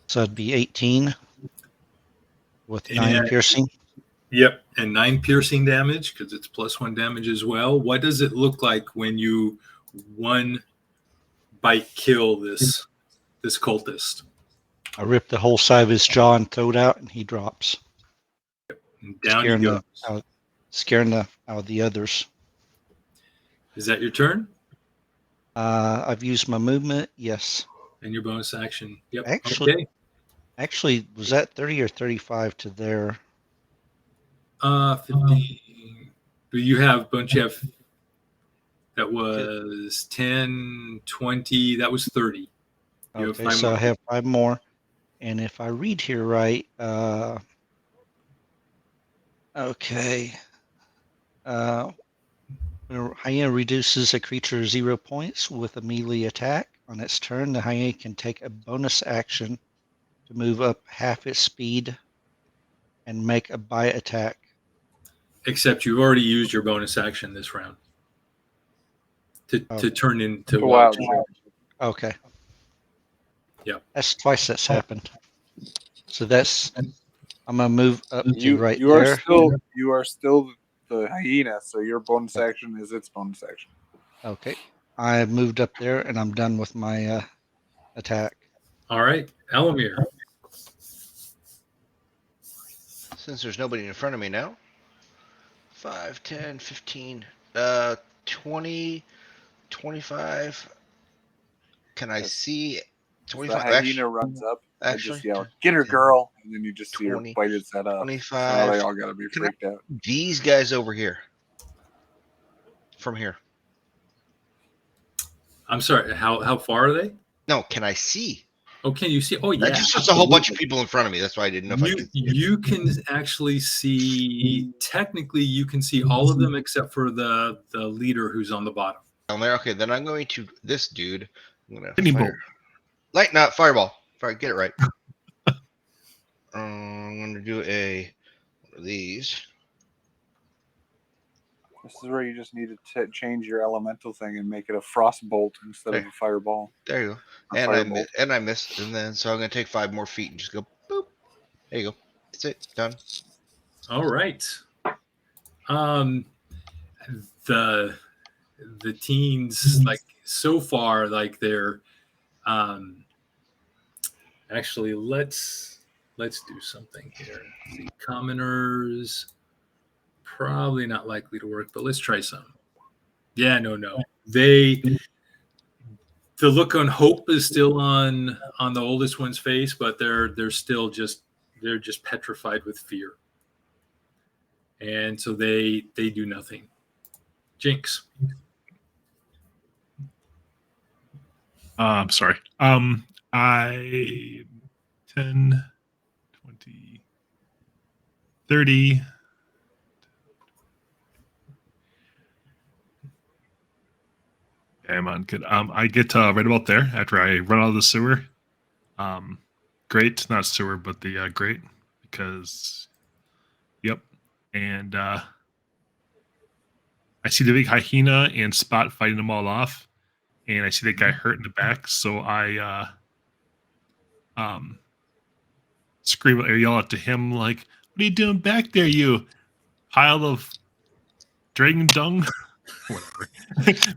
So it'd be 18 with 9 And, piercing. yep, and 9 piercing damage because it's +1 damage as well. What does it look like when you one bite kill this cultist? I rip the whole side of his jaw and throw it out, and he drops, And down he goes. scaring the out of the others. Is that your turn? I've used my movement. Yes. And your bonus action? Yep. Actually, was that 30 or 35 to there? 15. But you have, don't you have? That was 10, 20. That was 30. Okay, so I have 5 more. And if I read here right, okay. When a hyena reduces a creature 0 points with a melee attack on its turn, the hyena can take a bonus action to move up half its speed and make a bite attack. Except you've already used your bonus action this round to turn into Wow. Okay. Yep. That's twice that's happened. So that's I'm gonna move up to You right you there. are still the hyena, so your bonus action is its bonus action. Okay. I moved up there and I'm done with my attack. All right, Elamir. Since there's nobody in front of me now. 5, 10, 15, 20, 25. Can I see 25? The hyena runs up. I actually, just yell, "Get her, girl!" And then you just see her 20, bite its head up. So now 25. they all gotta be Can I- freaked out. These guys over here. From here. I'm sorry. How far are they? No, can I see Oh, can you see? Oh, yeah. That just shows a whole bunch of people in front of me. That's why I didn't know if I could. You can actually see. Technically, you can see all of them except for the leader who's on the bottom. Down there. Okay, then I'm going to this dude. I'm gonna Lightning fire. bolt. Light, not fireball. Fire, get it right. I'm gonna do one of these. This is where you just need to change your elemental thing and make it a frost bolt instead of a fireball. There you go. A And I firebolt. missed. And then so I'm gonna take 5 more feet and just go boop. There you go. That's it. Done. All right. The teens, like, so far, like, they're actually let's do something here. The commoners, probably not likely to work, but let's try some. Yeah, no. The look on hope is still on the oldest one's face, but they're still just petrified with fear. And so they do nothing. Jinx. I'm sorry. I 10, 20, 30. Yeah, I'm on good. I get right about there after I run out of the sewer. Great, not sewer, but the grate, because, yep. And I see the big hyena and Spot fighting them all off, and I see that guy hurt in the back, so I scream or yell out to him like, "What are you doing back there, you pile of dragon dung?" Whatever.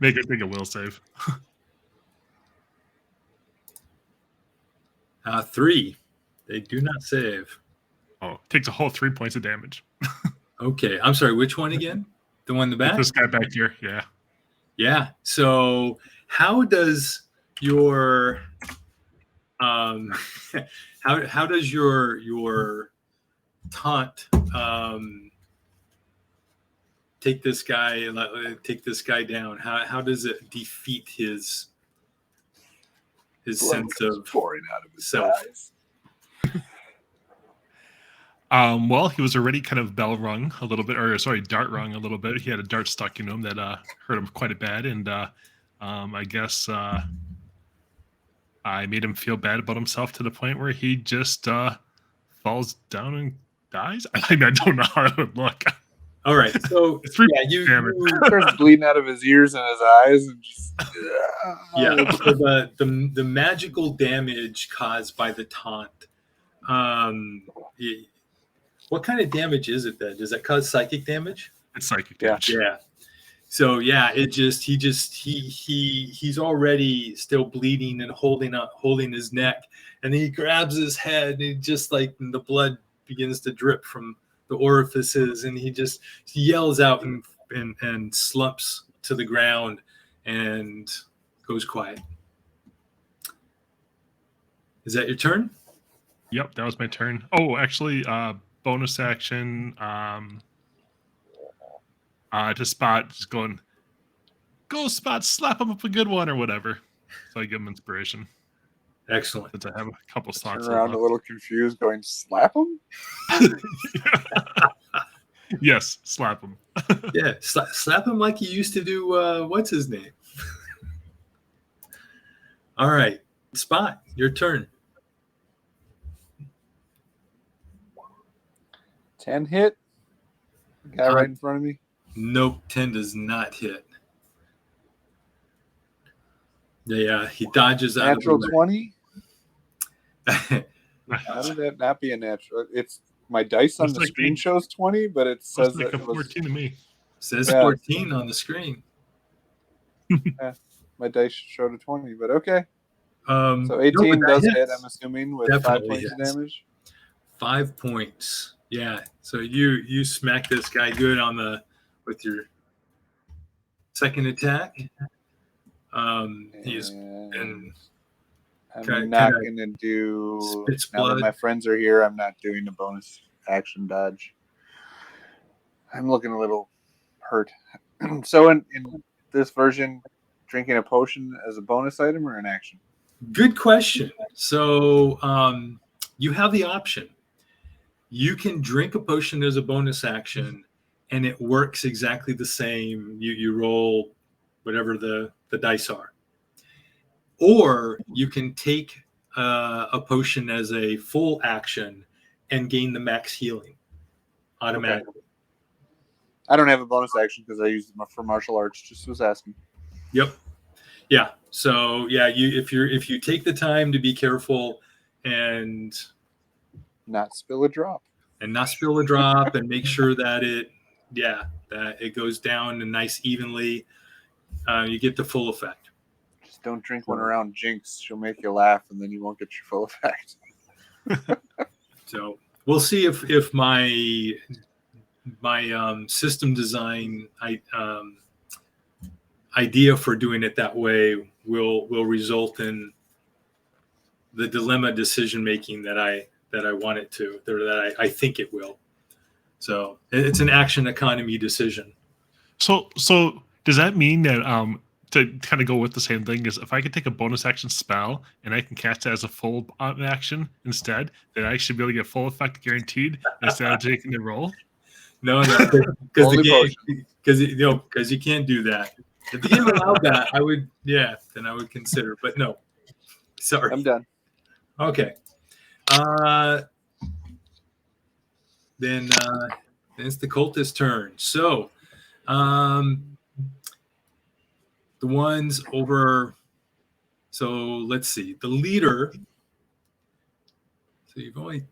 Make a will save. 3. They do not save. Oh, takes a whole 3 points of damage. Okay, I'm sorry. Which one again? The one in the back? This guy back here, yeah. Yeah. So how does your how does your taunt take this guy down? How does it defeat his sense of pouring out of his self? eyes. Well, he was already kind of bell rung a little bit, or sorry, dart rung a little bit. He had a dart stuck in him that hurt him quite a bad, and I guess I made him feel bad about himself to the point where he just falls down and dies. I don't know how it would look. All right, so yeah, you starts bleeding out of his ears and his eyes, and just yeah. So the magical damage caused by the taunt. What kind of damage is it then? Does that cause psychic damage? It's psychic damage. Yeah. So yeah, he's already still bleeding and holding his neck, and then he grabs his head, and he just like the blood begins to drip from the orifices, and he yells out and slumps to the ground and goes quiet. Is that your turn? Yep, that was my turn. Oh, actually, bonus action. To Spot, just going, go Spot, slap him up a good one or whatever. So I give him inspiration. Excellent. Since I have a couple slots. Turn around a little confused, going, slap him? Yes, slap him. Yeah, slap him like he used to do. What's his name? All right, Spot, your turn. 10 hit? Guy right in front of me? Nope, 10 does not hit. Yeah, he dodges out. Natural 20? How did that not be a natural? It's my dice on the screen shows 20, but it says like a 14 to me. Says 14 on the screen. Yeah, my dice showed a 20, but okay. So 18 does hit, I'm assuming, with definitely 5 points of damage. 5 points. Yeah. So you smack this guy good with your second attack. I'm not going to do. Now that my friends are here, I'm not doing a bonus action dodge. I'm looking a little hurt. So in this version, drinking a potion as a bonus item or an action? Good question. So you have the option. You can drink a potion as a bonus action, and it works exactly the same. You roll whatever the dice are. Or you can take a potion as a full action and gain the max healing automatically. Okay. I don't have a bonus action because I used them for martial arts. Just was asking. Yep. Yeah. So yeah, if you take the time to be careful and Not spill a drop. not spill a drop and make sure that it goes down and nice evenly, you get the full effect. Just don't drink one around Jinx. She'll make you laugh, and then you won't get your full effect. So we'll see if my system design idea for doing it that way will result in the dilemma decision making that I want it to, or that I think it will. So it's an action economy decision. So does that mean that to kind of go with the same thing is if I could take a bonus action spell and I can cast it as a full action instead, then I should be able to get full effect guaranteed instead of taking the roll? No, because the game, because you can't do that. If the game allowed that, then I would consider. But no, sorry. I'm done. Okay. Then it's the cultist turn. So, the ones over. So let's see. The leader. So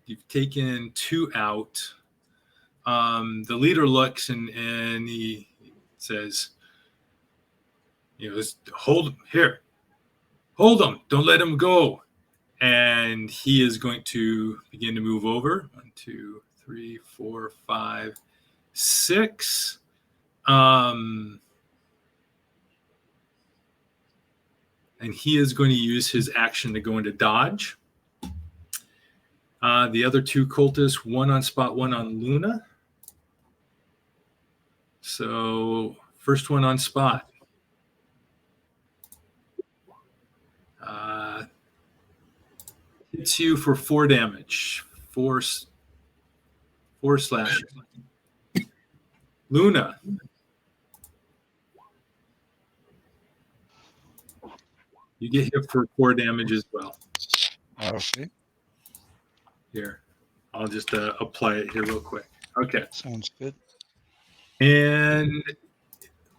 you've taken 2 out. The leader looks and he says, hold him, don't let him go. And he is going to begin to move over. 1, 2, 3, 4, 5, 6. And he is going to use his action to go into dodge. The other 2 cultists, 1 on Spot, 1 on Luna. So first one on Spot. Hits you for 4 damage. 4 slashing. Luna. You get hit for 4 damage as well. Okay. Here. I'll just apply it here real quick. Okay. Sounds good. And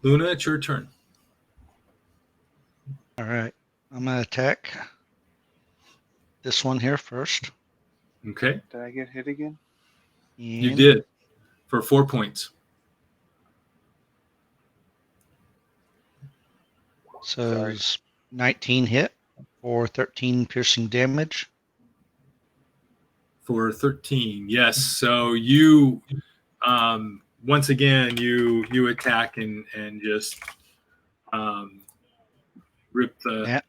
Luna, it's your turn. All right. I'm going to attack this one here first. Okay. Did I get hit again? You did. For 4 points. So it's 19 hit for 13 piercing damage. For 13, yes. So you, once again, you attack and just rip the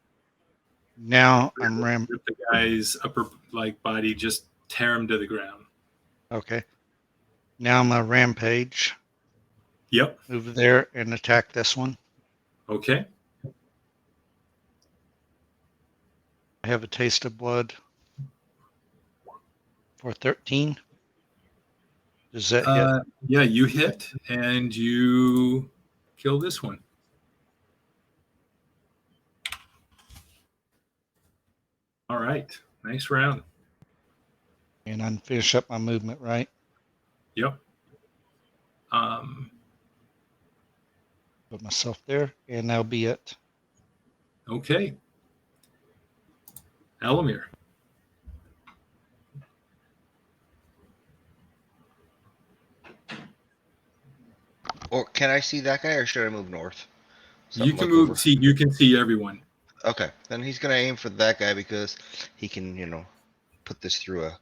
rip the guy's upper body, just tear him to the ground. Okay. Now I'm gonna rampage. Yep. Move there and attack this one. Okay. I have a taste of blood for 13. Does that hit? Yeah, you hit and you kill this one. All right. Nice round. And I'm finish up my movement, right? Yep. Put myself there, and that'll be it. Okay. Elamir. Or can I see that guy, or should I move north? You can move. You can see everyone. Okay, then he's gonna aim for that guy because he can, put this through a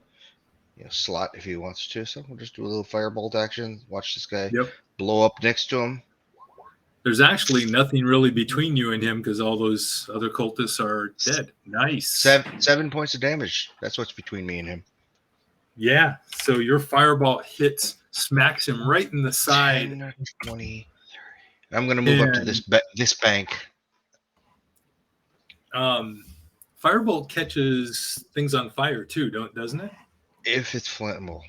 slot if he wants to. So we'll just do a little firebolt action. Watch this guy blow up next to him. There's actually nothing really between you and him because all those other cultists are dead. Nice. 7 points of damage. That's what's between me and him. Yeah. So your fireball smacks him right in the side. 10, 20, 30. I'm gonna move up to this bank. Firebolt catches things on fire too, doesn't it? If it's flammable.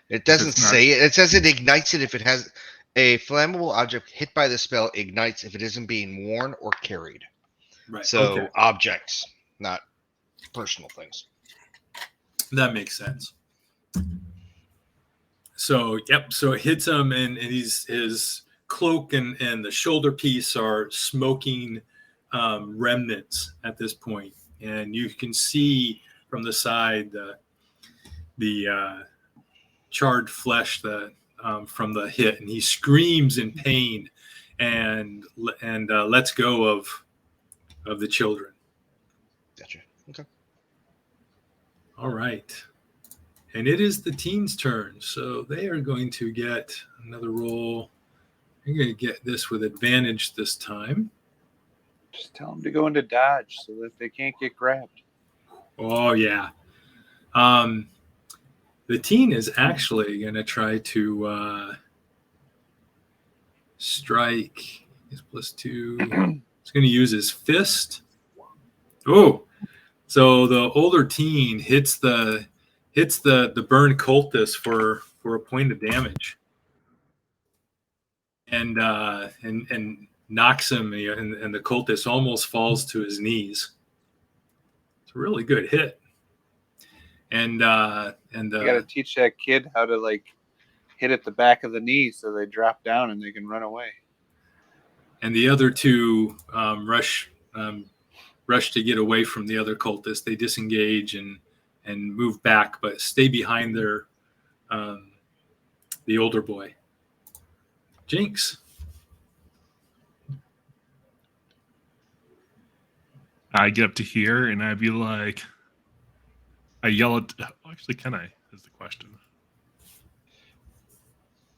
It If doesn't it's not- say it. It says it ignites it if it has a flammable object hit by the spell ignites if it isn't being worn or carried. Right. So Okay. objects, not personal things. That makes sense. So yep. So it hits him, and his cloak and the shoulder piece are smoking remnants at this point, and you can see from the side the charred flesh from the hit, and he screams in pain and lets go of the children. Gotcha. Okay. All right. And it is the teens' turn, so they are going to get another roll. You're going to get this with advantage this time. Just tell them to go into dodge so that they can't get grabbed. Oh, yeah. The teen is actually going to try to strike. He's +2. He's going to use his fist. Oh, so the older teen hits the burn cultist for a point of damage, and knocks him, and the cultist almost falls to his knees. It's a really good hit. And You got to teach that kid how to like hit at the back of the knee so they drop down and they can run away. And the other two rush to get away from the other cultists. They disengage and move back, but stay behind their the older boy. Jinx. I get up to here and I'd be like, I yell at. Actually, can I? Is the question.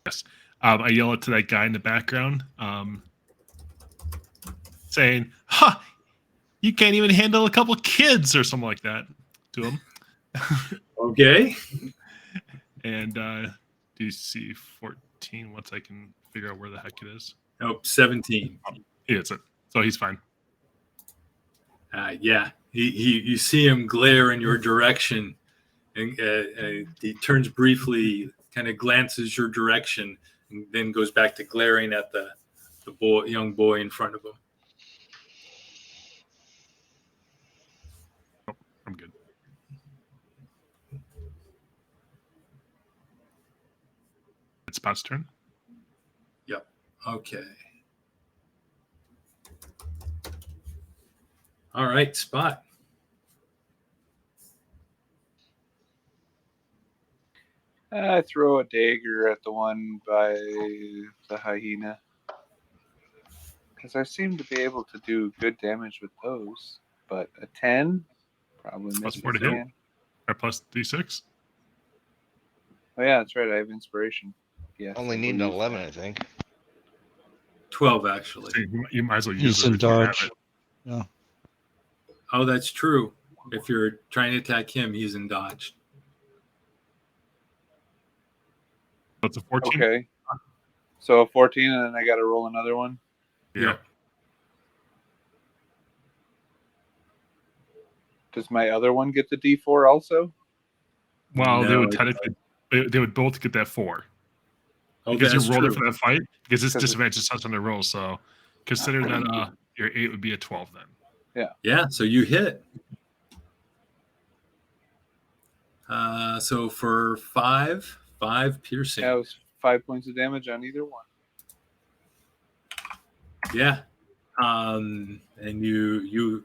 Yes. I yell it to that guy in the background, saying, "Ha! You can't even handle a couple kids," or something like that to him. Okay. And DC 14. Once I can figure out where the heck it is. Oh, 17. He hits it, so he's fine. Yeah. You see him glare in your direction, and he turns briefly, kind of glances your direction, and then goes back to glaring at the young boy in front of him. I'm good. It's Spot's turn. Yep. Okay. All right, Spot. I throw a dagger at the one by the hyena because I seem to be able to do good damage with those. But a 10 probably Plus misses 4 to hit. again. Or plus D6. Oh yeah, that's right. I have inspiration. Yes. Only I need an believe 11, that. I think. 12, actually. So you might as well use He's it in if you have dodge. it. Yeah. Oh, that's true. If you're trying to attack him, he's in dodge. That's a 14. Okay. So a 14, and then I got to roll another one. Yeah. Does my other one get the D4 also? Well, they No, would technically they would both get that 4 Oh, because you that's rolled true. it for that fight. Because it's 'Cause disadvantage such on the roll. So consider that your 8 would be a 12 then. Yeah, so you hit. So for five piercing. That was 5 points of damage on either one. Yeah. And you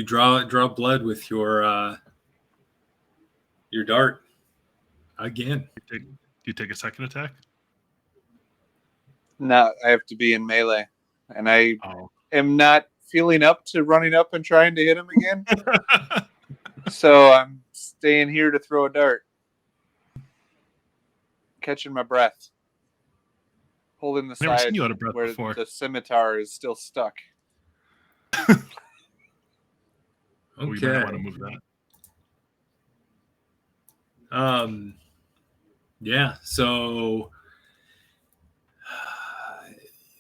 draw blood with your dart again. Do you take a second attack? No, I have to be in melee, and I Oh. am not feeling up to running up and trying to hit him again. So I'm staying here to throw a dart, catching my breath, holding the Never side seen you out of breath where before. the scimitar is still stuck. We might want to Okay. move that. Yeah. So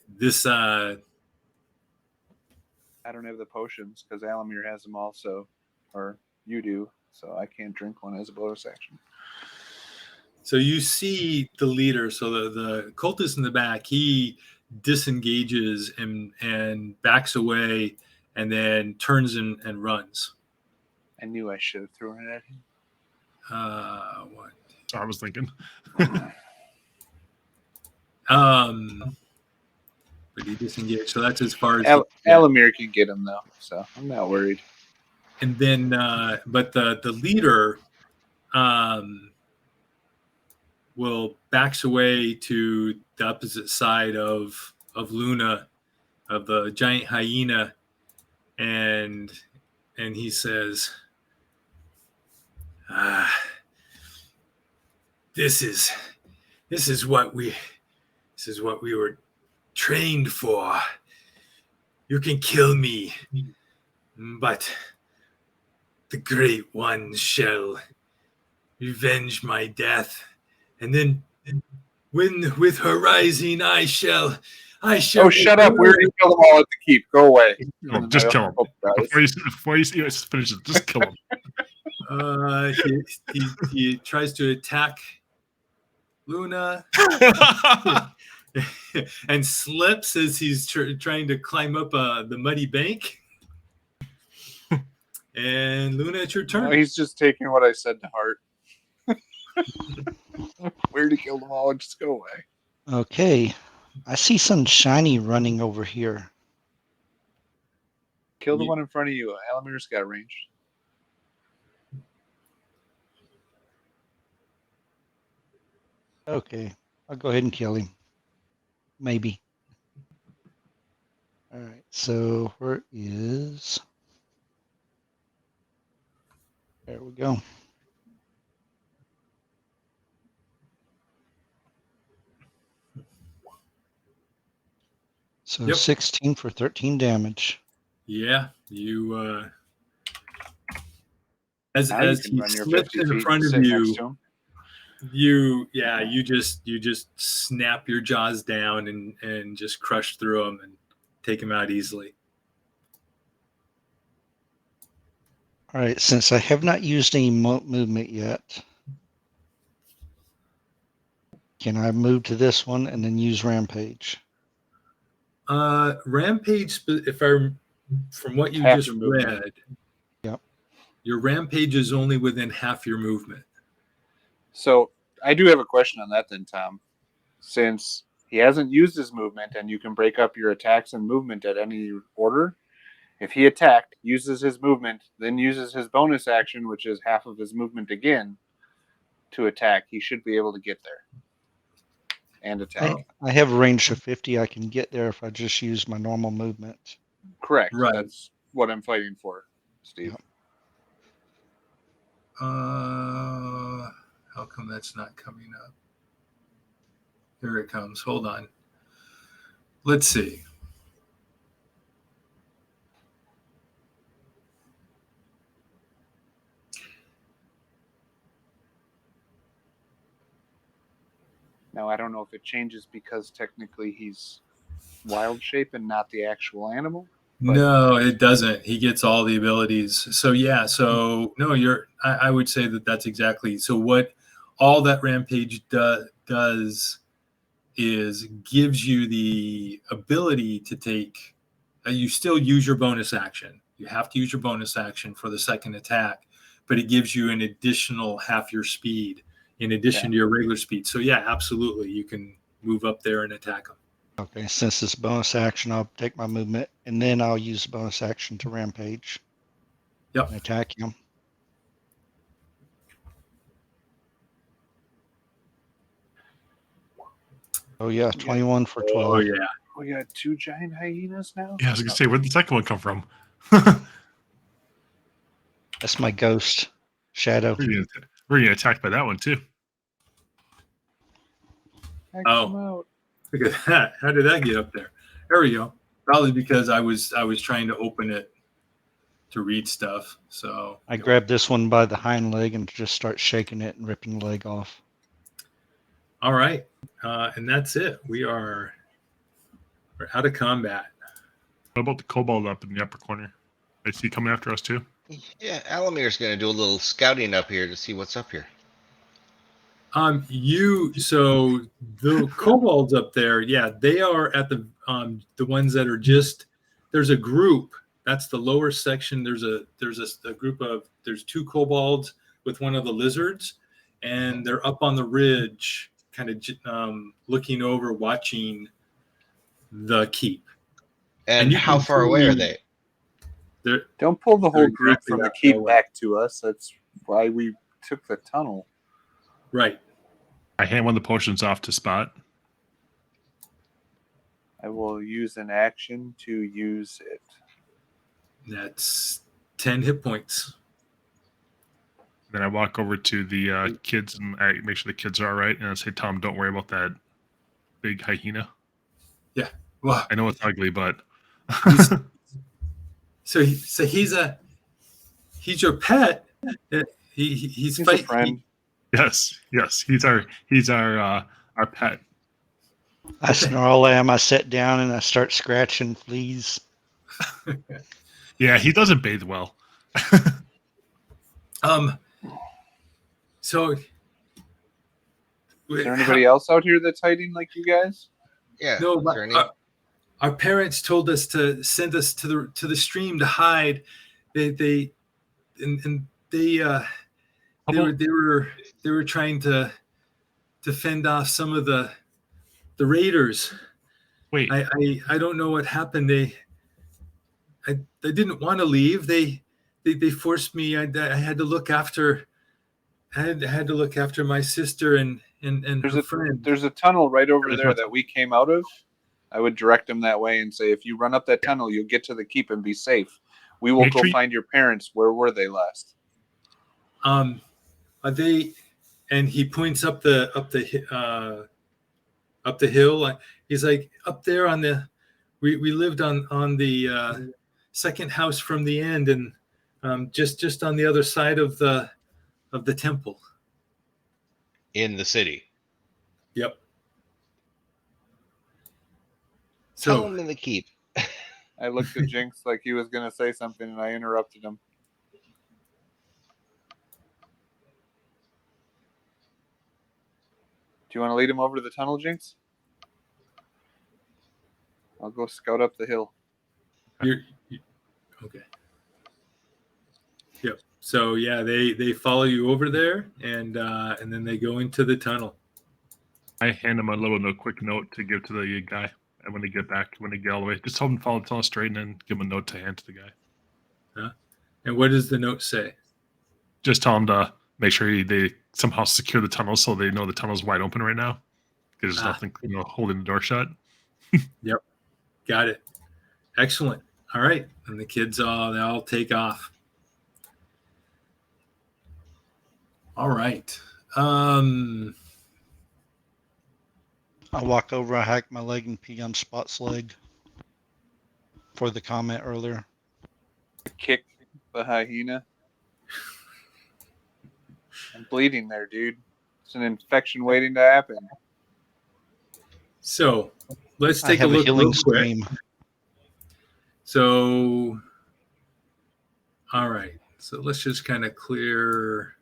this I I don't have the potions because Alamir has them also, or you do, so I can't drink one as a bonus action. So you see the leader, so the cultist in the back, he disengages and backs away and then turns and runs. I knew I should have thrown it at him. What? I was thinking. But he disengaged, so that's as far as Alamir can get him though, so I'm not worried. And then, but the leader will backs away to the opposite side of Luna, of the giant hyena, and he says, "This is what we were trained for. You can kill me, but the Great One shall revenge my death, and then when with her rising, I shall." Oh, shut up! We already killed them all at the keep. Go away. No, just kill him. Before you finish it, just kill him. He tries to attack Luna and slips as he's trying to climb up the muddy bank. And Luna, it's your turn. No, he's just taking what I said to heart. We already killed them all. Just go away. Okay. I see some shiny running over here. Kill the one in front of you. Alamir's got range. Okay. I'll go ahead and kill him. Maybe. All right. So where is... There we go. So 16 for 13 damage. Yeah, you as he slips in front of you, you just snap your jaws down and just crush through him and take him out easily. All right, since I have not used any movement yet, can I move to this one and then use Rampage? Rampage, from what you just read, your Rampage is only within half your movement. So I do have a question on that then, Tom. Since he hasn't used his movement and you can break up your attacks and movement at any order, if he attacked, uses his movement, then uses his bonus action, which is half of his movement again, to attack, he should be able to get there and attack. I have a range of 50. I can get there if I just use my normal movement. Correct. Right. That's what I'm fighting for, Steve. Yep. How come that's not coming up? Here it comes. Hold on. Let's see. Now, I don't know if it changes because technically he's wild shape and not the actual animal. No, it doesn't. He gets all the abilities. So, yeah. So, no, I would say that's exactly. So, what all that Rampage does is gives you the ability to take, you still use your bonus action. You have to use your bonus action for the second attack, but it gives you an additional half your speed in addition to your regular speed. So, yeah, absolutely. You can move up there and attack them. Okay, since it's bonus action, I'll take my movement, and then I'll use bonus action to Rampage. Yep. And attack him. Oh, yeah, 21 for 12. Oh, yeah. We got 2 giant hyenas now? Yeah, I was going to say, where'd the second one come from? That's my ghost, Shadow. We're getting attacked by that one, too. Look at that. How did that get up there? There we go. Probably because I was trying to open it to read stuff. So I grabbed this one by the hind leg and just start shaking it and ripping the leg off. All right. And that's it. We're out of combat. What about the kobold up in the upper corner? Is he coming after us too? Yeah, Alamir's gonna do a little scouting up here to see what's up here. So the kobolds up there, yeah, they are at the ones that are just, there's a group. That's the lower section. There's a group of, there's 2 kobolds with one of the lizards, and they're up on the ridge, kind of looking over, watching the keep. And you how can far away are see- they? Don't pull the whole They're group exactly from the that keep far away. back to us. That's why we took the tunnel. Right. I hand one of the potions off to Spot. I will use an action to use it. That's 10 hit points. Then I walk over to the kids and I make sure the kids are all right. And I say, Tom, don't worry about that big hyena. Wow. I know it's ugly, but So he's your pet. He's a fight. friend. yes, he's our pet. I snarl at him. I sit down and I start scratching fleas. Yeah, he doesn't bathe well. So Is there anybody else out here that's hiding like you guys? Yeah. No, is there any- our parents told us to send us to the stream to hide. They were trying to fend off some of the raiders. Wait, I don't know what happened. I didn't want to leave. They forced me. I had to look after. I had to look after my sister and her friend. There's a tunnel right over There's there no that we came out of. I would direct them that way and say, if you run up that tunnel, you'll get to the keep and be safe. We will go find your parents. Where were they last? They, and he points up the hill. He's like, up there on the. We lived on the second house from the end, and just on the other side of the temple. in the city. Yep. Tell him in the keep. I looked at Jinx like he was going to say something, and I interrupted him. Do you want to lead him over to the tunnel, Jinx? I'll go scout up the hill. Okay. Yep. So yeah, they follow you over there, and then they go into the tunnel. I hand him a quick note to give to the guy. And when they get all the way, just tell him to follow the tunnel straight and then give him a note to hand to the guy. And what does the note say? Just tell him to make sure they somehow secure the tunnel so they know the tunnel's wide open right now. There's nothing holding the door shut. Yep. Got it. Excellent. All right. And the kids they all take off. All right. I walk over, I hack my leg and pee on Spot's leg for the comment earlier. Kick the hyena. I'm bleeding there, dude. It's an infection waiting to happen. So let's I take a have look healing real quick. scream. So, all right. So let's just kind of clear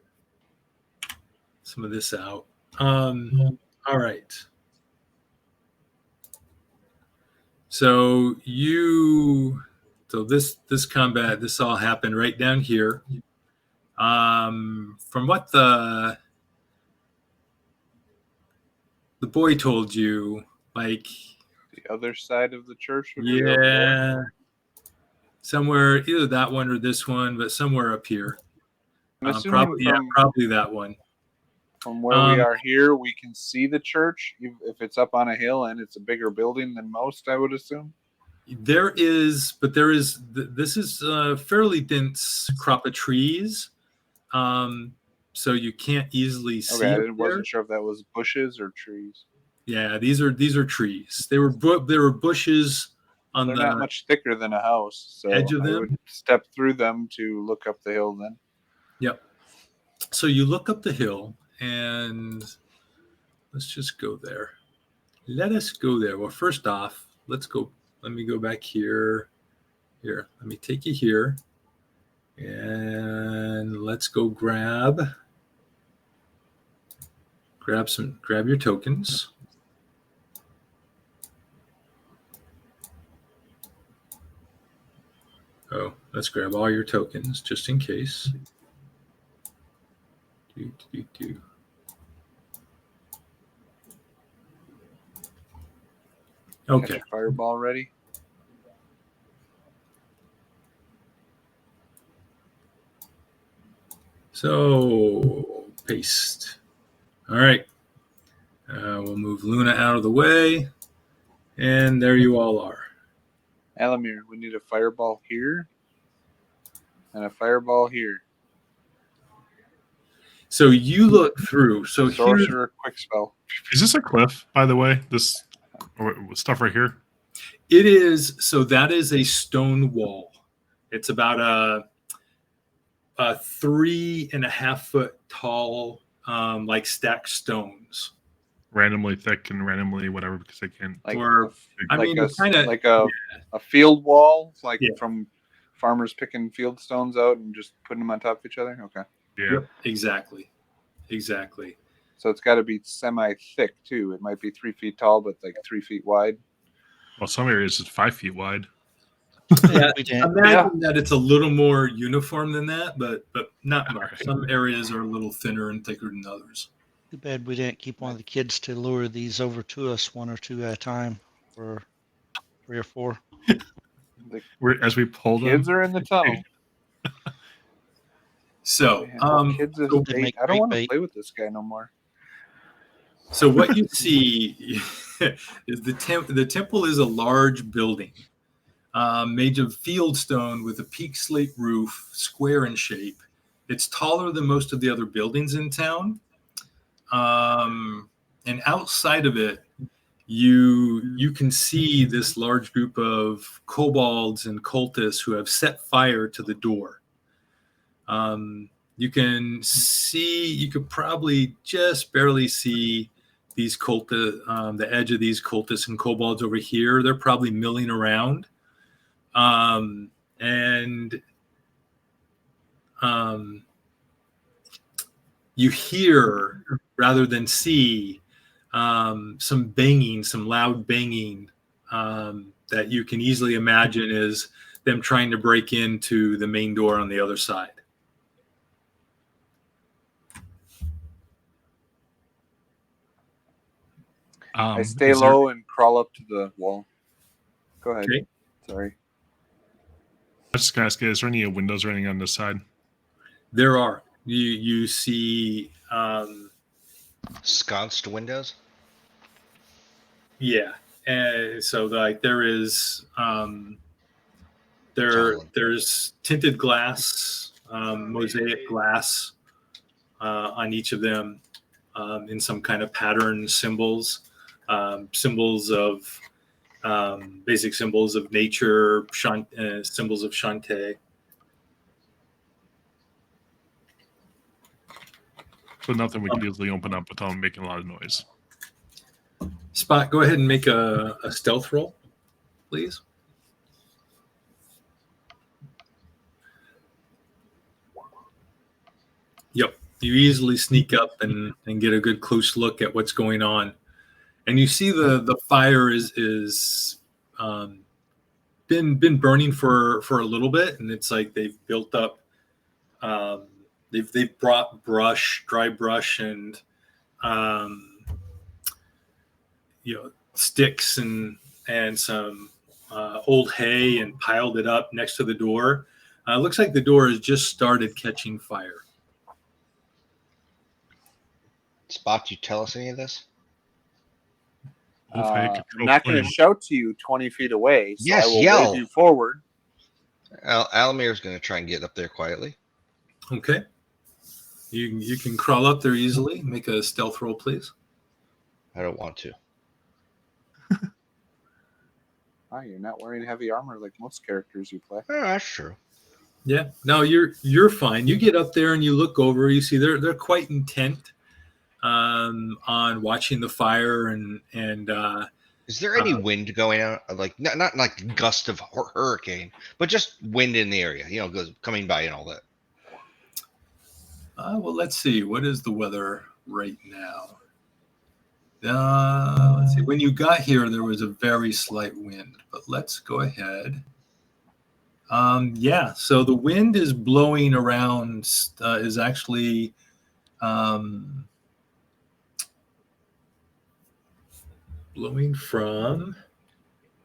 some of this out. All right. So this combat, this all happened right down here. From what the boy told you, like The other side of the church would be yeah, somewhere either that one or this one, but somewhere up here. I'm assuming probably that one. From where we are here, we can see the church if it's up on a hill and it's a bigger building than most, I would assume. This is a fairly dense crop of trees, so you can't easily see. Okay, I wasn't sure if that was bushes or trees. Yeah, these are trees. They were bushes on They're the not much thicker than a house, so edge of them. I would step through them to look up the hill then. Yep. So you look up the hill, and let's just go there. Let us go there. Well, first off, let me go back here. Here, let me take you here. And let's go grab your tokens. Oh, let's grab all your tokens just in case. Okay. Catch a fireball ready. So paste. All right. We'll move Luna out of the way. And there you all are. Alamir, we need a fireball here and a fireball here. So you look through. So here's Sorcerer quick spell. Is this a cliff, by the way? This stuff right here? it is. So that is a stone wall. It's about a 3.5 foot tall, like stacked stones. Randomly thick and randomly whatever, because I can't. Like Or I like mean, a kind of like a field wall, like Yeah. from farmers picking field stones out and just putting them on top of each other. Okay, Yeah. Yep, exactly. so it's got to be semi-thick too. It might be 3 feet tall, but like 3 feet wide. Well, some areas it's 5 feet wide. Yeah, We didn't. imagine that it's a little more uniform than that, but not much. Right. Some areas are a little thinner and thicker than others. Too bad we didn't keep one of the kids to lure these over to us 1 or 2 at a time, or 3 or 4. As we pull them, Kids are in the tunnel. So, Man, kids as so- They bait. make I don't great want to bait. play with this guy no more. So what you see is the temple is a large building made of fieldstone with a peak slate roof, square in shape. It's taller than most of the other buildings in town. And outside of it, you can see this large group of kobolds and cultists who have set fire to the door. You could probably just barely see these the edge of these cultists and kobolds over here. They're probably milling around. And you hear rather than see some banging, some loud banging that you can easily imagine is them trying to break into the main door on the other side. I stay is there- low and crawl up to the wall. Go ahead. Okay. Sorry. I was just gonna ask, is there any windows or anything on this side? There are. You see, Sconced windows. yeah, and so like there is Solid. there's tinted glass, mosaic glass on each of them in some kind of pattern symbols, symbols of basic symbols of nature, symbols of Shantae. So nothing we could easily open up without making a lot of noise. Spot, go ahead and make a stealth roll, please. Yep, you easily sneak up and get a good close look at what's going on, and you see the fire is been burning for a little bit, and it's like they've built up. They've brought dry brush, and sticks and some old hay, and piled it up next to the door. It looks like the door has just started catching fire. Spot, you tell us any of this? Wolf hay I'm control not going to flame. shout to you 20 feet away, so Yes, I will yell. wave you forward. Alamir's going to try and get up there quietly. Okay, you can crawl up there easily. Make a stealth roll, please. I don't want to. Oh, you're not wearing heavy armor like most characters you play. Oh, that's true. Yeah, no, you're fine. You get up there and you look over. You see they're quite intent on watching the fire, and Is there any wind going out? Like not like gust of hurricane, but just wind in the area. Goes coming by and all that. Well, let's see. What is the weather right now? Let's see. When you got here, there was a very slight wind, but let's go ahead. Yeah, so the wind is blowing around, is actually blowing from.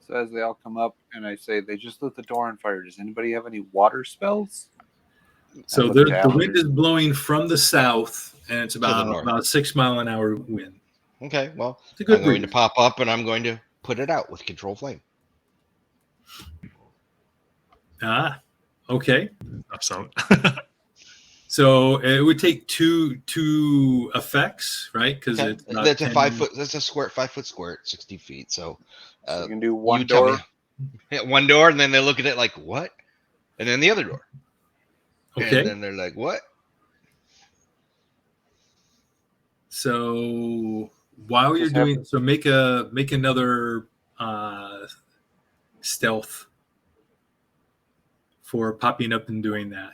So as they all come up and I say, they just lit the door on fire. Does anybody have any water spells? So the wind is blowing from the south, and it's about a 6 mile an hour wind. Okay, well, I'm going breeze. To pop up and I'm going to put it out with control flame. Okay. So So it would take two effects, right? Because that's a 5 foot. That's a squirt, 5 foot squirt, 60 feet. So, you can do one door. One door, and then they look at it like, what? And then the other door. Okay. And then they're like, what? So while you're doing, so make another stealth for popping up and doing that.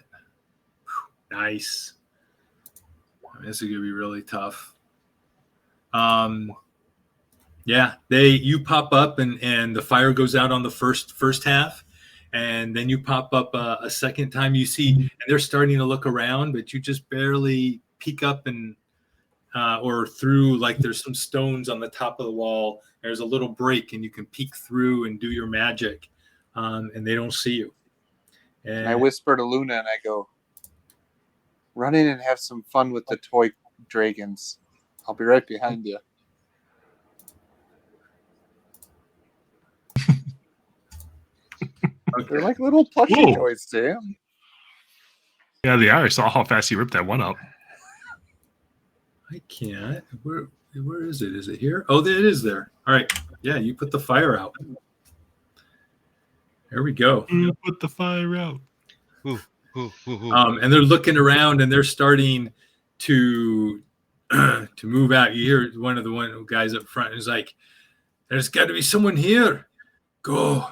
Nice. This is gonna be really tough. Yeah, you pop up and the fire goes out on the first half, and then you pop up a second time. You see, and they're starting to look around, but you just barely peek up and or through, like there's some stones on the top of the wall. There's a little break, and you can peek through and do your magic, and they don't see you. And I whisper to Luna, and I go, "Run in and have some fun with the toy dragons. I'll be right behind you." They're like little plushie toys, Sam. Yeah, they are. I saw how fast you ripped that one up. I can't. Where is it? Is it here? Oh, it is there. All right. Yeah, you put the fire out. There we go. You put the fire out. And they're looking around, and they're starting to move out. You hear one of the guys up front is like, "There's got to be someone here. Go,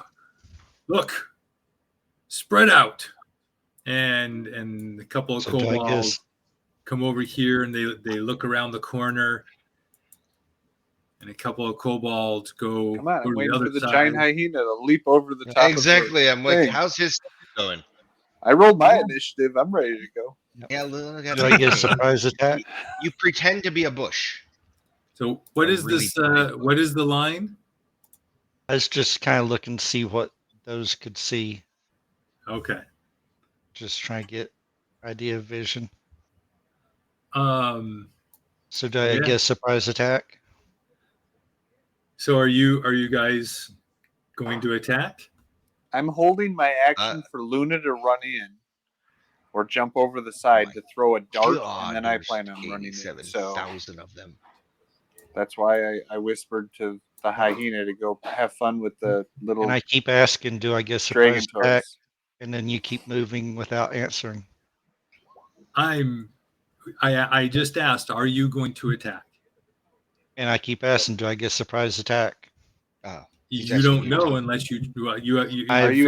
look, spread out." And a couple of kobolds come over here, and they look around the corner, and a couple of kobolds go. Come on, I'm waiting for the giant hyena to leap over the top. Exactly. I'm like, how's his going? I rolled my initiative. I'm ready to go. Yeah, look at Do I get a surprise attack? You pretend to be a bush. So what is this? What is the line? I was just kind of looking to see what those could see. Okay. Just trying to get idea of vision. So do I get a surprise attack? So are you guys going to attack? I'm holding my action for Luna to run in or jump over the side to throw a dart, and then I plan on running in. So 7,000 of them. That's why I whispered to the hyena to go have fun with the little. And I keep asking, do I get a surprise attack? And then you keep moving without answering. I just asked, are you going to attack? And I keep asking, do I get a surprise attack? You don't know unless you are you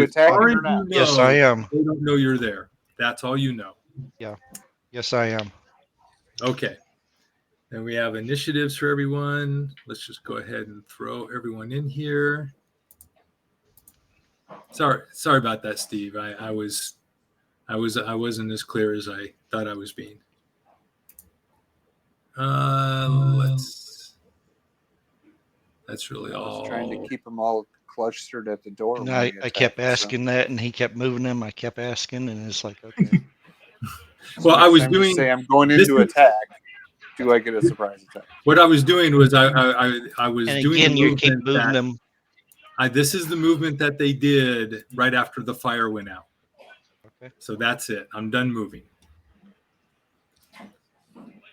attacking or not? Yes, I am. They don't know you're there. That's all you know. Yeah. Yes, I am. Okay. Then we have initiatives for everyone. Let's just go ahead and throw everyone in here. Sorry about that, Steve. I wasn't as clear as I thought I was being. That's really all. I was trying to keep them all clustered at the door. And I kept asking that, and he kept moving them. I kept asking, and it's like, okay. Well, I was doing. Say I'm going into attack. Do I get a surprise attack? What I was doing was I was and doing. Again, you keep moving them. This is the movement that they did right after the fire went out. Okay. So that's it. I'm done moving.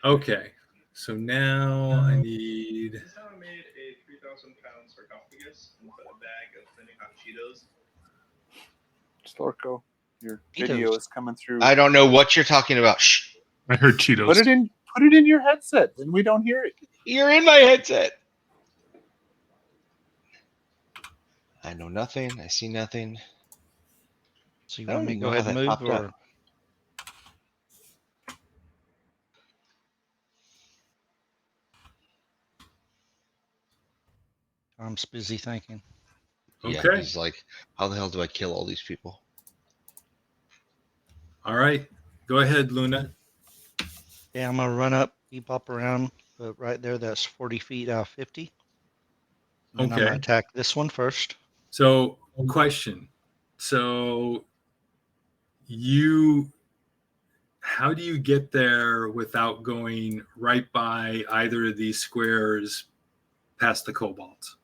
Okay. So now I need. This is how I made a 3,000-pound sarcophagus and put a bag of thinning hot Cheetos. Storko, your video is coming through. I don't know what you're talking about. Shh. I heard Cheetos. Put it in your headset, then we don't hear it. You're in my headset. I know nothing. I see nothing. So you I want don't me to even go know how ahead and that move, popped up. or Tom's busy thinking. Yeah, Okay. he's like, how the hell do I kill all these people? All right. Go ahead, Luna. Yeah, I'm gonna run up, bebop around, but right there, that's 40 feet out of 50. And I'm gonna Okay. attack this one first. So, question. So, how do you get there without going right by either of these squares past the kobolds?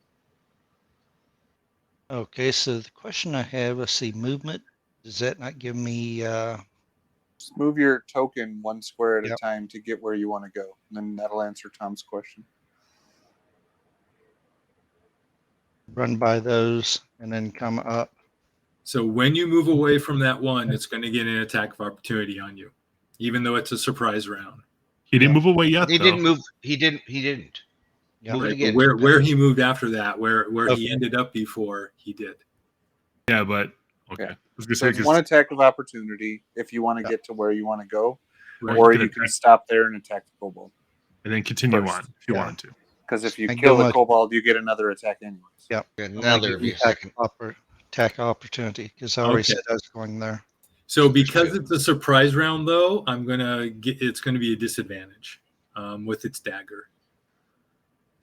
Okay, so the question I have, let's see, movement. Does that not give me? Just move your token one square at a Yep. time to get where you want to go. And then that'll answer Tom's question. Run by those and then come up. So, when you move away from that one, it's going to get an attack of opportunity on you, even though it's a surprise round. He didn't move away yet, He though. didn't move. He didn't. Yep. Move it Right, but again. where he moved after that, where Okay. he ended up before, he did. Yeah, but okay. Yeah. I was gonna So say, it's 'cause- one attack of opportunity if you want to Yeah. get to where you want to go, Right. or you you can can attack stop there and attack the kobold. and then continue First, on if you yeah. wanted to. Because if you I kill give the him a- kobold, you get another attack anyways. Yep. I'm gonna Another give him second. attack opportunity because I already Okay. said I was going there. So There's because two. it's a surprise round, though, it's going to be a disadvantage with its dagger.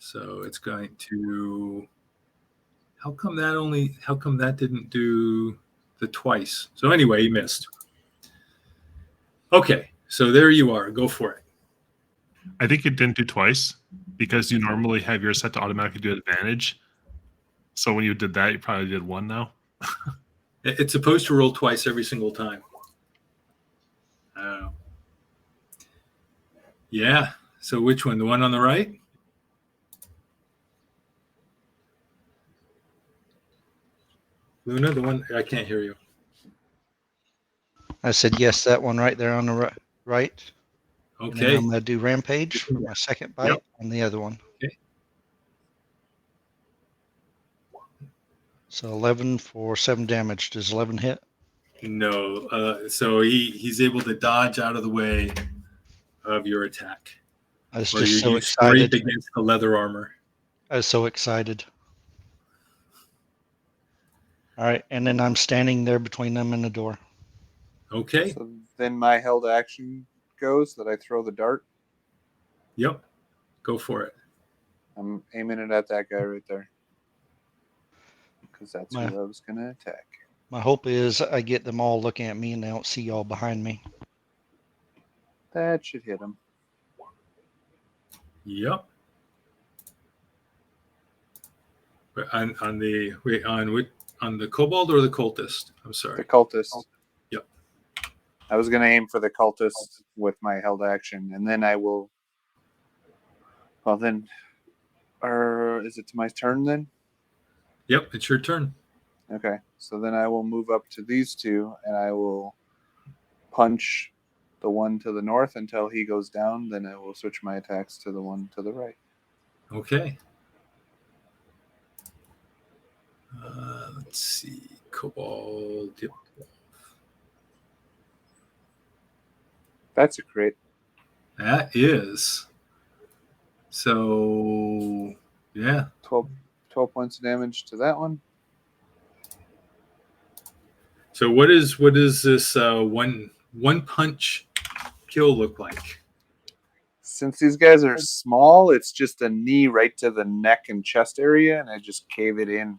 So it's going to. How come that didn't do the twice? So anyway, he missed. Okay, so there you are. Go for it. I think it didn't do twice because you normally have yours set to automatically do advantage. So when you did that, you probably did one now. It's supposed to roll twice every single time. I don't know. Yeah. So which one? The one on the right? Luna, the one I can't hear you. I said yes, that one right there on the right. And then Okay. I'm gonna do rampage for my second bite on the other one. Okay. So 11 for 7 damage. Does 11 hit? No. So he's able to dodge out of the way of your attack. I was Or just so you scrape excited. against the leather armor. I was so excited. All right, and then I'm standing there between them and the door. Okay. So then my held action goes that I throw the dart. Yep. Go for it. I'm aiming it at that guy right there. Because that's My- who I was going to attack. My hope is I get them all looking at me and they don't see y'all behind me. That should hit him. Yep. On the kobold or the cultist? I'm The sorry. cultist. Yep. I was going to aim for the cultist with my held action, and then I will. Well, then. Or is it to my turn then? Yep, it's your turn. Okay. So then I will move up to these two, and I will punch the one to the north until he goes down. Then I will switch my attacks to the one to the right. Okay. Let's see. Kobold. Yep. That's a crit. That is. So, yeah. 12 points of damage to that one. So what is this one punch kill look like? Since these guys are small, it's just a knee right to the neck and chest area, and I just cave it in